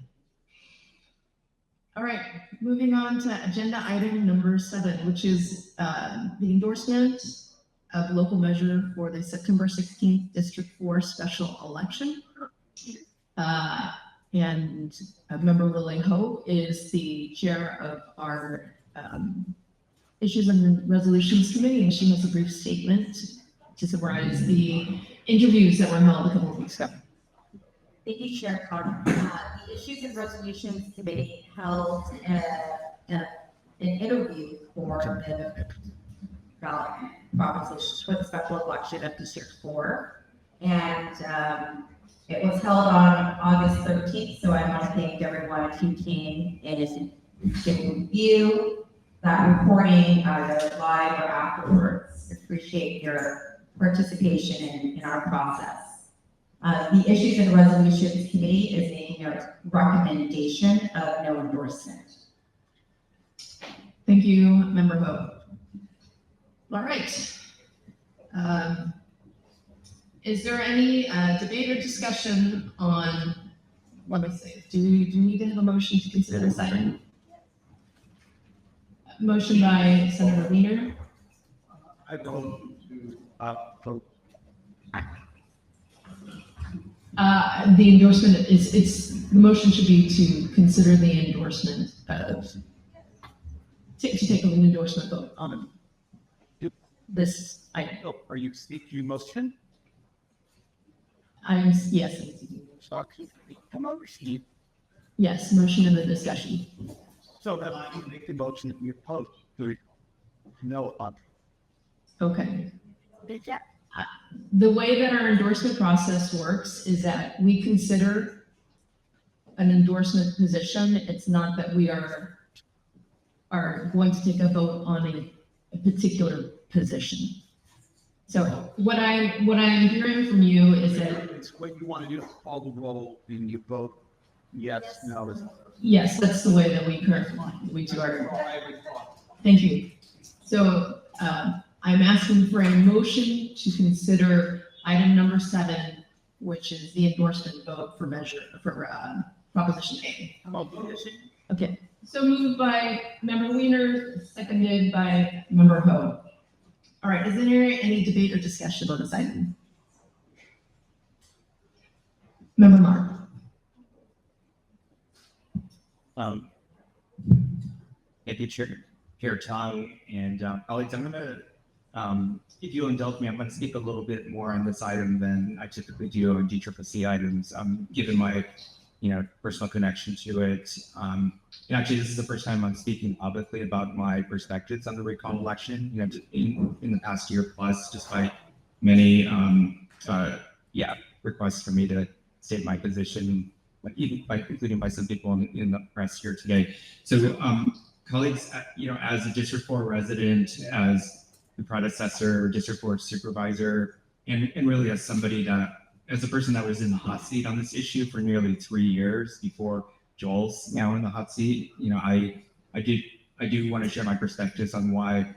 All right, moving on to agenda item number 7, which is the endorsement of local measure for the September 16th District 4 special election. And Member Lily Ho is the chair of our Issues and Resolutions Committee, and she has a brief statement to summarize the interviews that were held a couple of weeks ago. Thank you, Chair Carter. The Issues and Resolutions Committee held an interview for the ballot proposition for the special election of District 4. And it was held on August 13th, so I want to thank everyone who came and to view that recording either live or afterwards. Appreciate your participation in our process. The Issues and Resolutions Committee is making a recommendation of no endorsement. Thank you, Member Ho. All right. Is there any debate or discussion on, let me see, do you need to have a motion to consider this item? Motion by Senator Wiener. I don't vote. The endorsement is, the motion should be to consider the endorsement of, to take an endorsement vote on this item. Are you speaking motion? Yes. Come over, Steve. Yes, motion in the discussion. So that I can make the motion that you opposed to no up. Okay. The way that our endorsement process works is that we consider an endorsement position. It's not that we are going to take a vote on a particular position. So what I'm hearing from you is that It's what you want to do, call the roll, and you vote yes, no. yes, that's the way that we currently do our. Thank you. So I'm asking for a motion to consider item number 7, which is the endorsement vote for Proposition A. Okay. So moved by Member Wiener, seconded by Member Ho. All right. Is there any debate or discussion about this item? Member Mark. Thank you, Chair Tong, and colleagues, I'm going to if you'll indulge me, I'm going to speak a little bit more on this item than I typically do on DCCC items, given my, personal connection to it. And actually, this is the first time I'm speaking publicly about my perspectives on the recall election. In the past year plus, despite many, requests for me to state my position, including by some people in the press here today. So, colleagues, as a District 4 resident, as the predecessor District 4 supervisor, and really as as a person that was in the hot seat on this issue for nearly 3 years before Joel's now in the hot seat, I do want to share my perspectives on why,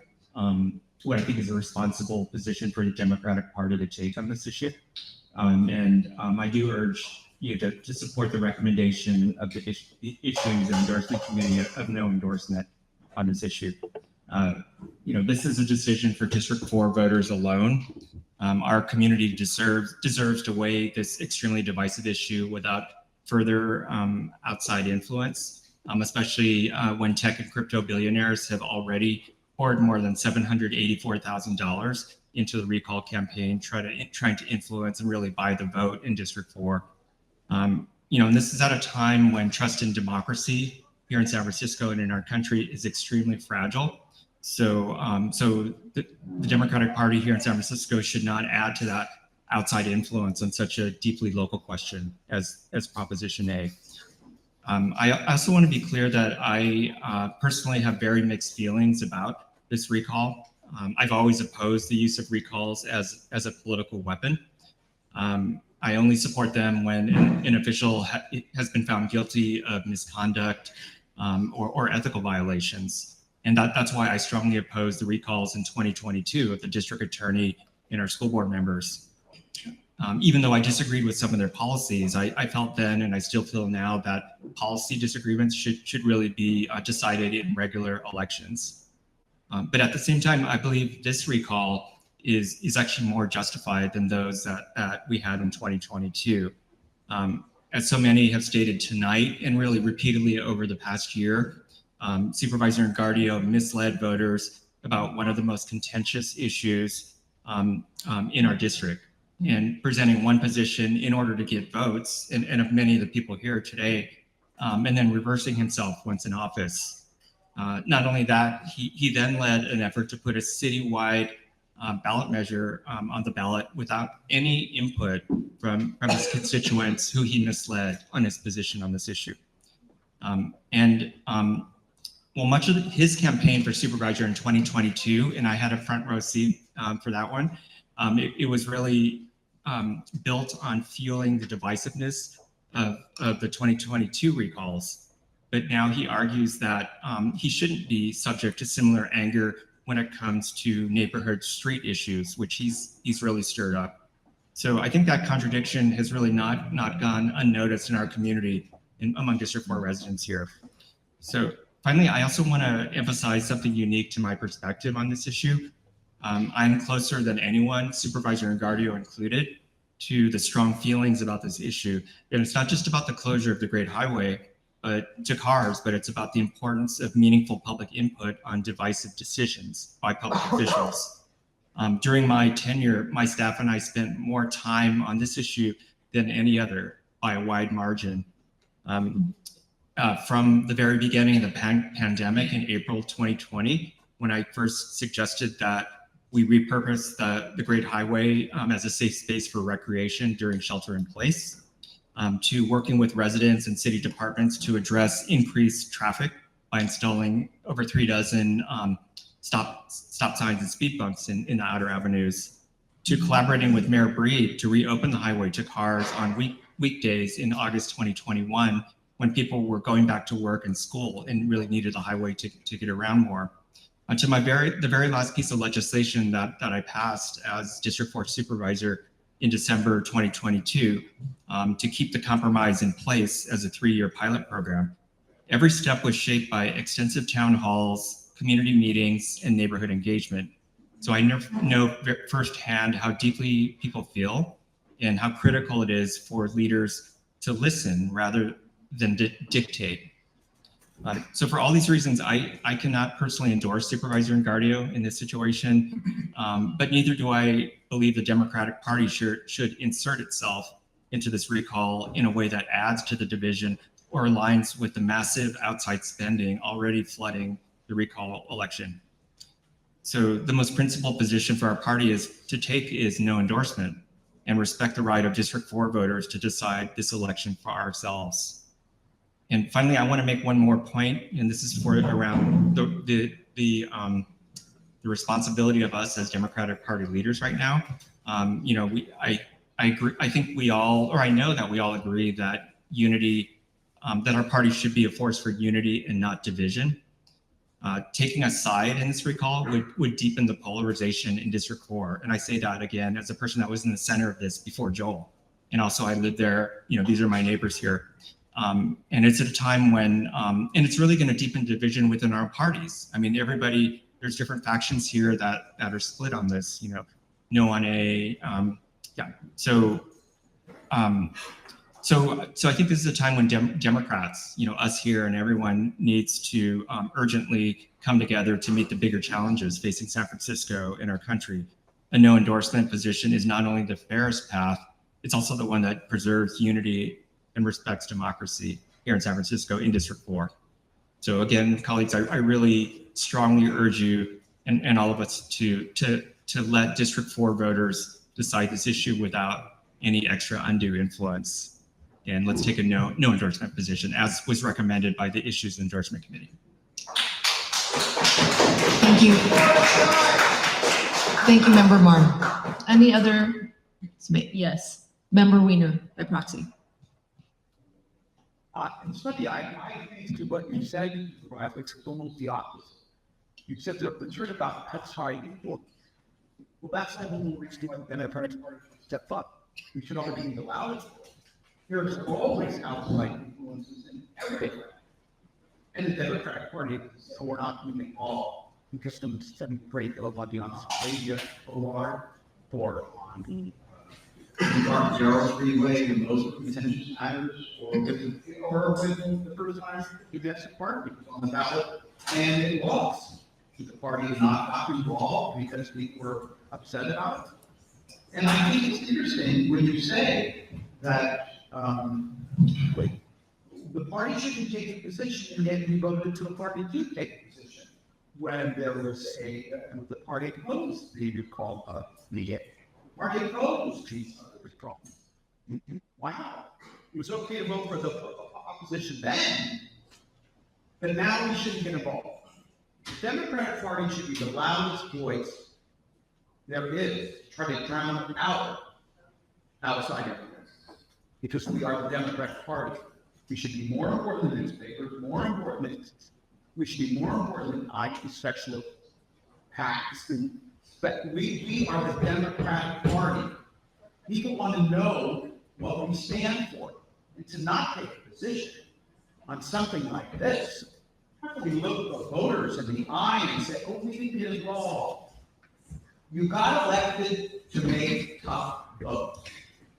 what I think is a responsible position for the Democratic Party to take on this issue. I do urge you to support the recommendation of the Issues and Endorsement Committee of no endorsement on this issue. This is a decision for District 4 voters alone. Our community deserves to weigh this extremely divisive issue without further outside influence, especially when tech and crypto billionaires have already poured more than $784,000 into the recall campaign, trying to influence and really buy the vote in District 4. And this is at a time when trust in democracy here in San Francisco and in our country is extremely fragile. So, the Democratic Party here in San Francisco should not add to that outside influence on such a deeply local question as Proposition A. I also want to be clear that I personally have very mixed feelings about this recall. I've always opposed the use of recalls as a political weapon. I only support them when an official has been found guilty of misconduct or ethical violations. And that's why I strongly oppose the recalls in 2022 of the district attorney and our school board members. Even though I disagreed with some of their policies, I felt then, and I still feel now, that policy disagreements should really be decided in regular elections. But at the same time, I believe this recall is actually more justified than those that we had in 2022. As so many have stated tonight and really repeatedly over the past year, Supervisor Engardio misled voters about one of the most contentious issues in our district, and presenting one position in order to get votes, and of many of the people here today, and then reversing himself once in office. Not only that, he then led an effort to put a citywide ballot measure on the ballot without any input from his constituents who he misled on his position on this issue. Well, much of his campaign for supervisor in 2022, and I had a front row seat for that one, it was really built on fueling the divisiveness of the 2022 recalls. But now he argues that he shouldn't be subject to similar anger when it comes to neighborhood street issues, which he's really stirred up. So I think that contradiction has really not gone unnoticed in our community and among District 4 residents here. So finally, I also want to emphasize something unique to my perspective on this issue. I'm closer than anyone, Supervisor Engardio included, to the strong feelings about this issue. And it's not just about the closure of the Great Highway to cars, but it's about the importance of meaningful public input on divisive decisions by public officials. During my tenure, my staff and I spent more time on this issue than any other by a wide margin. From the very beginning of the pandemic in April 2020, when I first suggested that we repurpose the Great Highway as a safe space for recreation during shelter in place, to working with residents and city departments to address increased traffic by installing over 3 dozen stop signs and speed bumps in the outer avenues, to collaborating with Mayor Breed to reopen the highway to cars on weekdays in August 2021, when people were going back to work and school and really needed the highway to get around more. To the very last piece of legislation that I passed as District 4 Supervisor in December 2022, to keep the compromise in place as a 3-year pilot program. Every step was shaped by extensive town halls, community meetings, and neighborhood engagement. So I know firsthand how deeply people feel and how critical it is for leaders to listen rather than dictate. So for all these reasons, I cannot personally endorse Supervisor Engardio in this situation, but neither do I believe the Democratic Party should insert itself into this recall in a way that adds to the division or aligns with the massive outside spending already flooding the recall election. So the most principled position for our party to take is no endorsement and respect the right of District 4 voters to decide this election for ourselves. And finally, I want to make one more point, and this is for around the responsibility of us as Democratic Party leaders right now. You know, I agree. I think we all, or I know that we all agree that unity, that our party should be a force for unity and not division. Taking a side in this recall would deepen the polarization in District 4. And I say that again as a person that was in the center of this before Joel. And also I lived there, you know, these are my neighbors here. And it's at a time when, and it's really going to deepen division within our parties. I mean, everybody, there's different factions here that are split on this, you know, no on A, yeah. So I think this is a time when Democrats, you know, us here and everyone needs to urgently come together to meet the bigger challenges facing San Francisco and our country. A no endorsement position is not only the fairest path, it's also the one that preserves unity and respects democracy here in San Francisco in District 4. So again, colleagues, I really strongly urge you and all of us to let District 4 voters decide this issue without any extra undue influence. And let's take a no endorsement position as was recommended by the Issues Endorsement Committee. Thank you. Thank you, Member Martin. Any other? Yes. Member Weiner by proxy. It's not I think to what you said, it's almost the opposite. You said the concern about that's how you look. Well, that's the whole reason why the Democratic Party step up. We should all be allowed. There's always outside influences in everything. And the Democratic Party, so we're not moving all because some great about the Australia or on Gerald Freeway and those contentious matters, or with the person who gets the party on the ballot and it lost. The party is not involved because people were upset about it. And I think it's interesting when you say that the party shouldn't take a position and then you voted to a party to take a position. When there was the party opposed, you call the party opposed to withdrawal. Wow. It was okay to vote for the opposition then, but now we shouldn't get involved. The Democratic Party should be the loudest voice there is to try to drown out outside influence. Because we are the Democratic Party. We should be more important than newspapers, more important than we should be more important than IT sexual hacks. But we are the Democratic Party. People want to know what we stand for. And to not take a position on something like this, we look the voters in the eye and say, oh, we think it is wrong. You got elected to make tough votes.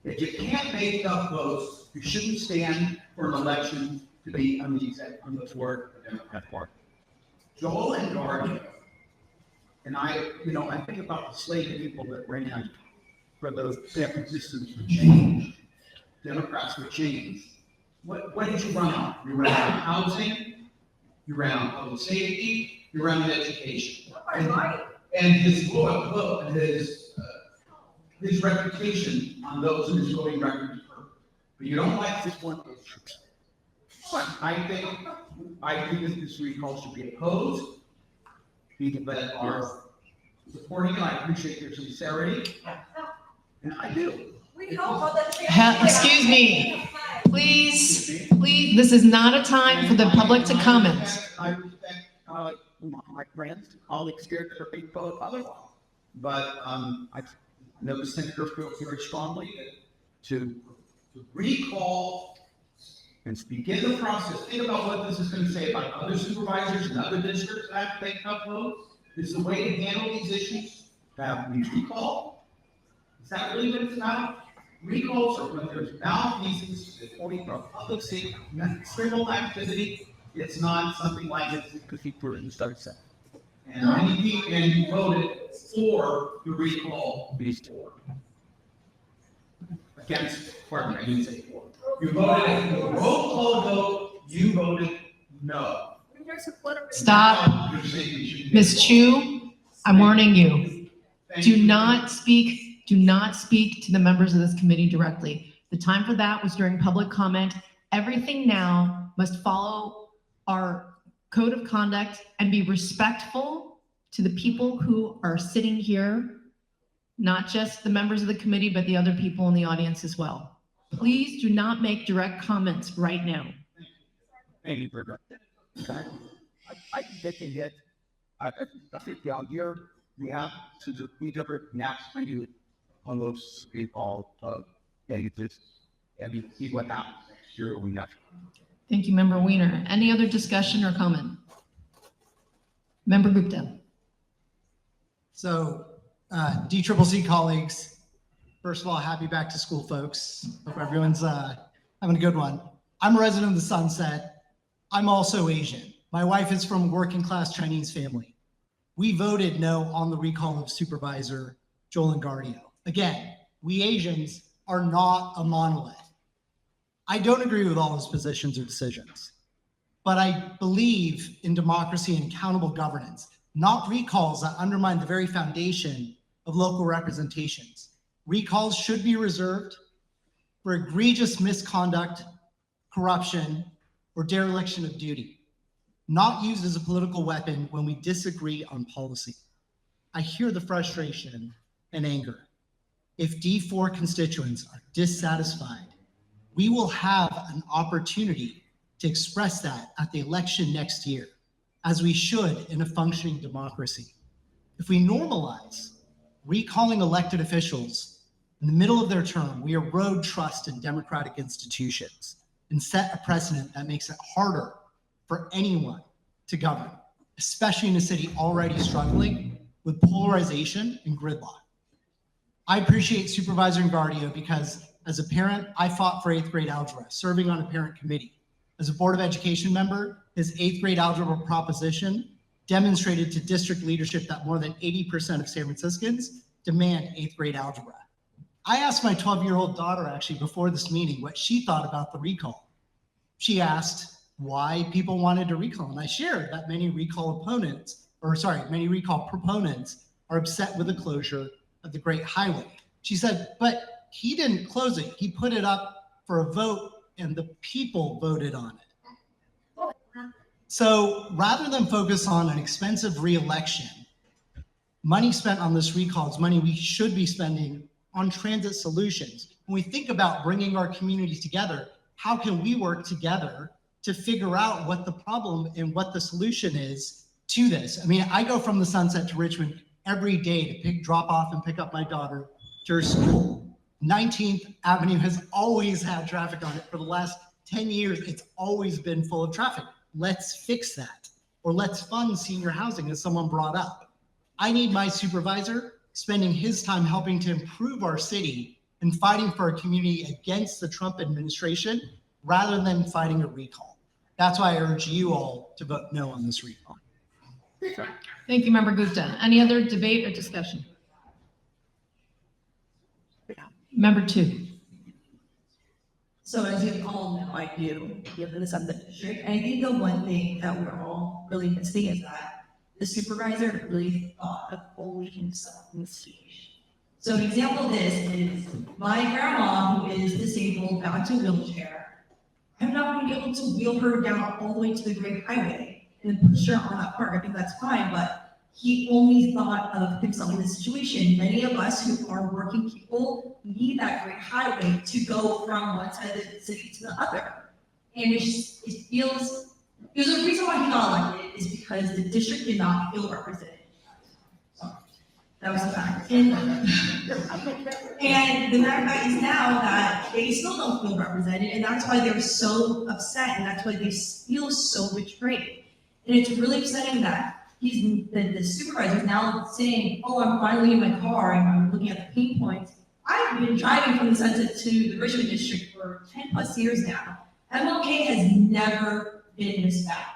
If you can't make tough votes, you shouldn't stand for an election to be on the floor of the Democratic Party. Joel and Engardio, and I think about the slate of people that ran for those San Franciscans for change, Democrats for change. What did you run on? You ran on housing, you ran on public safety, you ran on education. And his his reputation on those in his voting record is perfect. But you don't like this one. But I think this recall should be opposed. People that are supporting it, I appreciate your sincerity. And I do. Excuse me. Please, this is not a time for the public to comment. I respect my friends, colleagues here for being both otherwise. But I know the senator feels very strongly to recall and begin the process. Think about what this is going to say about other supervisors and other districts that have to take tough votes. This is the way to handle these issues. To have these recall. Is that really what it's about? Recalls are when there's malfeasance, reporting from public safety, criminal activity, It's not something like it's because people in start set. And many people, and you voted for the recall before. Against, pardon me, I didn't say for. You voted, roll call vote, you voted no. Stop. Ms. Chu, I'm warning you. Do not speak to the members of this committee directly. The time for that was during public comment. Everything now must follow our code of conduct and be respectful to the people who are sitting here, not just the members of the committee, but the other people in the audience as well. Please do not make direct comments right now. Thank you for that. I think that I think down here we have to do we different naps for you on those people this and we see what happens next year we not. Thank you, Member Weiner. Any other discussion or comment? Member Gupta. So, DCCC colleagues, first of all, happy back to school, folks. Hope everyone's having a good one. I'm a resident of the Sunset. I'm also Asian. My wife is from a working class Chinese family. We voted no on the recall of Supervisor Joel Engardio. Again, we Asians are not a monolith. I don't agree with all his positions or decisions, but I believe in democracy and accountable governance, not recalls that undermine the very foundation of local representations. Recalls should be reserved for egregious misconduct, corruption, or dereliction of duty, not used as a political weapon when we disagree on policy. I hear the frustration and anger. If D4 constituents are dissatisfied, we will have an opportunity to express that at the election next year, as we should in a functioning democracy. If we normalize recalling elected officials in the middle of their term, we erode trust in democratic institutions and set a precedent that makes it harder for anyone to govern, especially in a city already struggling with polarization and gridlock. I appreciate Supervisor Engardio because as a parent, I fought for 8th grade algebra, serving on a parent committee. As a Board of Education member, his 8th grade algebra proposition demonstrated to district leadership that more than 80% of San Franciscans demand 8th grade algebra. I asked my 12-year-old daughter actually before this meeting what she thought about the recall. She asked why people wanted to recall, and I shared that many recall proponents are upset with the closure of the Great Highway. She said, but he didn't close it. He put it up for a vote and the people voted on it. So rather than focus on an expensive re-election, money spent on this recall is money we should be spending on transit solutions. When we think about bringing our communities together, how can we work together to figure out what the problem and what the solution is to this? I mean, I go from the Sunset to Richmond every day to drop off and pick up my daughter to her school. 19th Avenue has always had traffic on it for the last 10 years. It's always been full of traffic. Let's fix that. Or let's fund senior housing, as someone brought up. I need my supervisor spending his time helping to improve our city and fighting for our community against the Trump administration rather than fighting a recall. That's why I urge you all to vote no on this recall. Thank you, Member Gupta. Any other debate or discussion? Member 2. So as you all know, I do live in the Sunset District. And I think the one thing that we're all really missing is that the supervisor really thought of only himself in the situation. So an example of this is my grandma, who is disabled, bound to a wheelchair. I'm not going to be able to wheel her down all the way to the Great Highway and push her on that park. I think that's fine, but he only thought of himself in this situation. Many of us who are working people need that Great Highway to go from one side of the city to the other. And it feels, there's a reason why he got elected is because the district did not feel represented. So that was the fact. And the matter of fact is now that they still don't feel represented, and that's why they're so upset, and that's why they feel so betrayed. And it's really upsetting that the supervisor is now saying, oh, I'm finally in my car and I'm looking at the pain points. I've been driving from the Sunset to the Richmond District for 10 plus years now. MLK has never been this bad.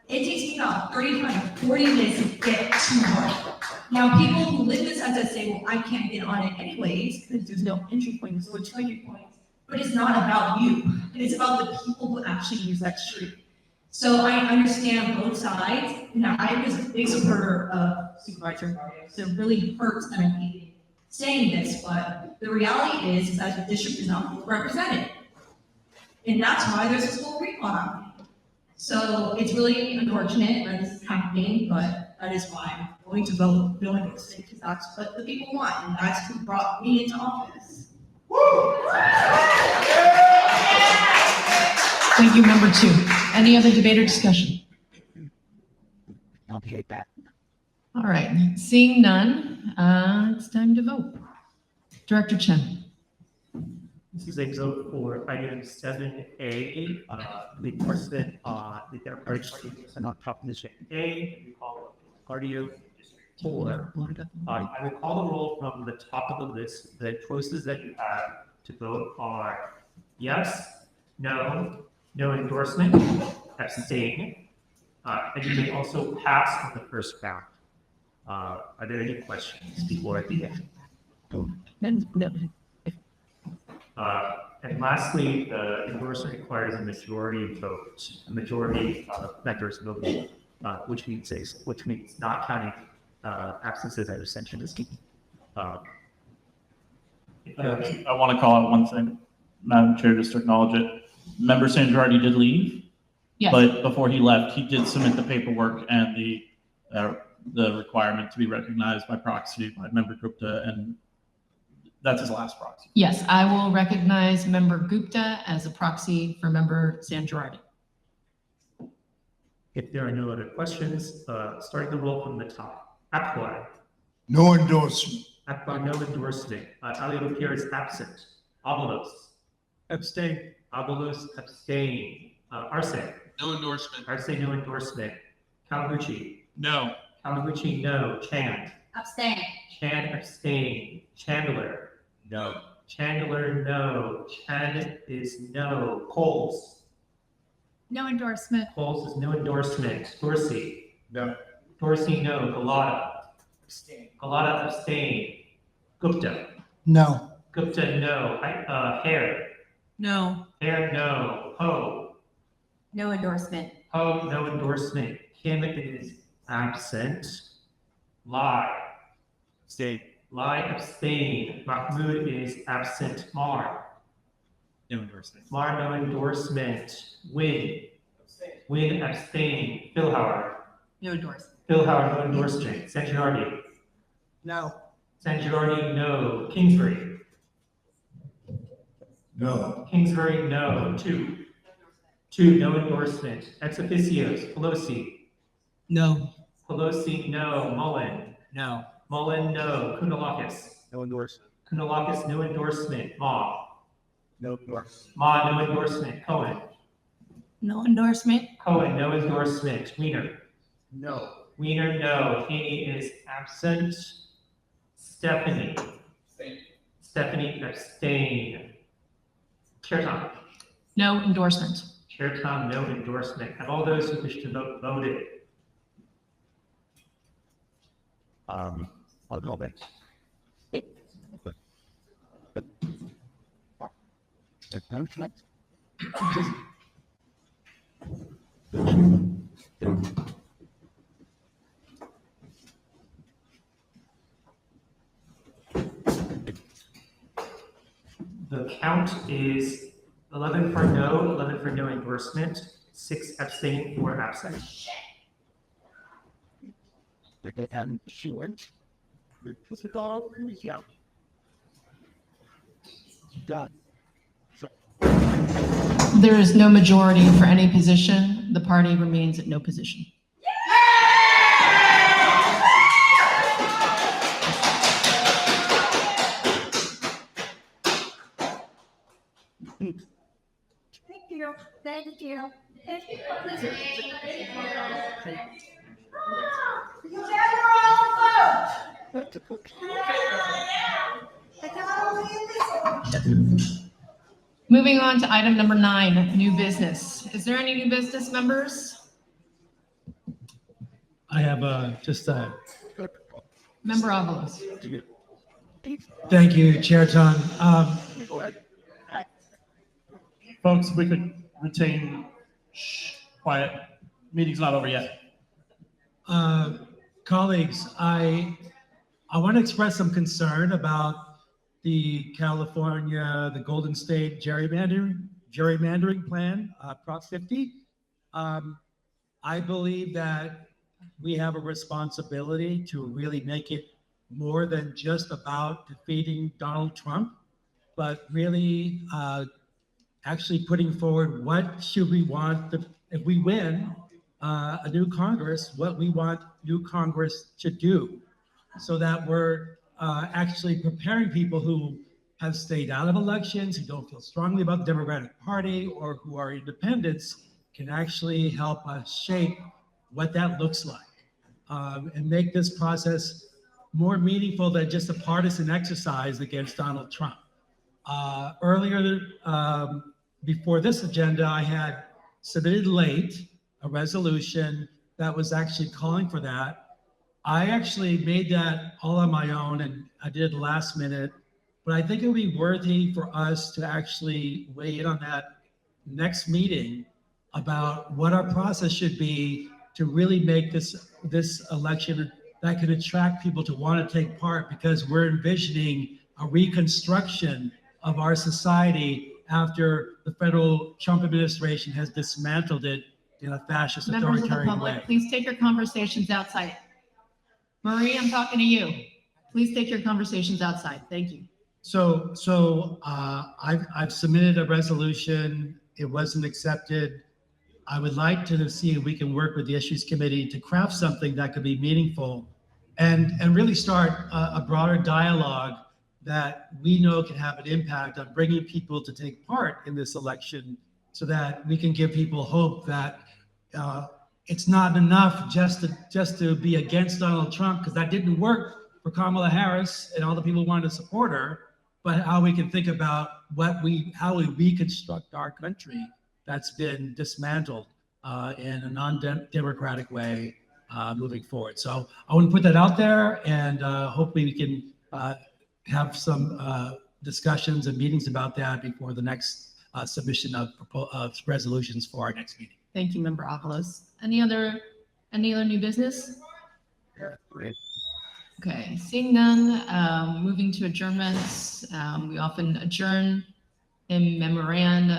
It takes me about 35, 40 minutes to get to work. Now, people who live in the Sunset say, well, I can't get on it anyways, because there's no entry point, there's no entry point. But it's not about you. It's about the people who actually use that street. So I understand both sides. Now, I was a big supporter of Supervisor Mario, so it really hurts that I'm even saying this, but the reality is that the district is not represented. And that's why there's this whole recall happening. So it's really unfortunate that this is happening, but that is why I'm going to vote Bill because that's what the people want, and that's who brought me into office. Thank you, member 2. Any other debate or discussion? I'll hate that. All right, seeing none, it's time to vote. Director Chen. This is a vote for item 7A, the enforcement, the Democratic Party and on Proposition A, we call it cardio. 4. I will call the roll from the top of the list. The choices that you have to vote are yes, no, no endorsement, abstain, and you may also pass on the first round. Are there any questions before I begin? And lastly, the endorsement requires a majority vote, a majority of members voting, which means not counting absences and abstentions. I want to call out one thing, Madam Chair, just to acknowledge it. Member Sangiardi did leave, Yes. but before he left, he did submit the paperwork and the requirement to be recognized by proxy by Member Gupta, and that's his last proxy. Yes, I will recognize member Gupta as a proxy for member Sangiardi. If there are no other questions, starting the roll from the top. Akbar. No endorsement. Akbar, no endorsement. Alio Pierre is absent. Avalos. Abstain. Avalos, abstain. Arce. No endorsement. Arce, no endorsement. Kawaguchi. No. Kawaguchi, no. Chand. Abstain. Chand, abstain. Chandler. No. Chandler, no. Chand is no. Coles. No endorsement. Coles is no endorsement. Dorsey. No. Dorsey, no. Galata. Abstain. Galata, abstain. Gupta. No. Gupta, no. Hare. No. Hare, no. Ho. No endorsement. Ho, no endorsement. Kim is absent. Lai. Abstain. Lai, abstain. Mahmoud is absent. Mar. No endorsement. Mar, no endorsement. Win. Win, abstain. Philhauer. No endorsement. Philhauer, no endorsement. Sangiardi. No. Sangiardi, no. Kingsbury. No. Kingsbury, no. 2. 2, no endorsement. Ex officios. Pelosi. No. Pelosi, no. Mullen. No. Mullen, no. Kounalakis. No endorsement. Kounalakis, no endorsement. Ma. No endorsement. Ma, no endorsement. Cohen. No endorsement. Cohen, no endorsement. Wiener. No. Wiener, no. Haney is absent. Stephanie. Stephanie, abstain. Chair No endorsement. Chair Tom, no endorsement. Have all those who wish to vote voted? I'll go back. The count is 11 for no, 11 for no endorsement, 6 abstaining, 4 absent. And she went. Put it all in the count. Done. There is no majority for any position. The party remains at no position. Thank you. Thank you. Thank you. Because we're all vote. It's not only in this one. Moving on to item number 9, new business. Is there any new business, members? I have just Member Avalos. thank you, Chair Tong. Folks, we could retain quiet. Meeting's not over yet. Colleagues, I want to express some concern about the California, the Golden State gerrymandering plan, Prop 50. I believe that we have a responsibility to really make it more than just about defeating Donald Trump, but really actually putting forward what should we want, if we win a new Congress, what we want new Congress to do, so that we're actually preparing people who have stayed out of elections, who don't feel strongly about the Democratic Party, or who are independents, can actually help us shape what that looks like, and make this process more meaningful than just a partisan exercise against Donald Trump. Earlier, before this agenda, I had submitted late a resolution that was actually calling for that. I actually made that all on my own, and I did last minute, but I think it would be worthy for us to actually weigh in on that next meeting about what our process should be to really make this election that can attract people to want to take part, because we're envisioning a reconstruction of our society after the federal Trump administration has dismantled it in a fascist Members of the authoritarian public, way. please take your conversations outside. Marie, I'm talking to you. Please take your conversations outside. Thank you. So I've submitted a resolution. It wasn't accepted. I would like to see if we can work with the Issues Committee to craft something that could be meaningful and really start a broader dialogue that we know can have an impact on bringing people to take part in this election, so that we can give people hope that it's not enough just to be against Donald Trump, because that didn't work for Kamala Harris and all the people who wanted to support her, but how we can think about how we reconstruct our country that's been dismantled in a non-democratic way moving forward. So I want to put that out there, and hopefully we can have some discussions and meetings about that before the next submission of resolutions for our next meeting. Thank you, Member Avalos. Any other new business? Okay, seeing none, moving to adjournments. We often adjourn in memoriam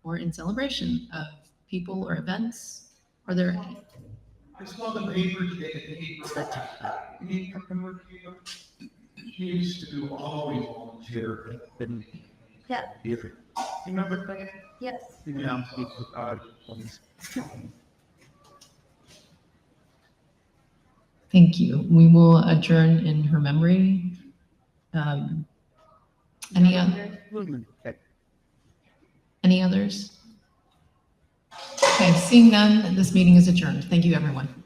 or in celebration of people or events. Are there any? I saw the paper today. He used to always volunteer. Yeah. Remember that? Yes. Yeah. Thank you. We will adjourn in her memory. Any others? Okay, seeing none, this meeting is adjourned. Thank you, everyone.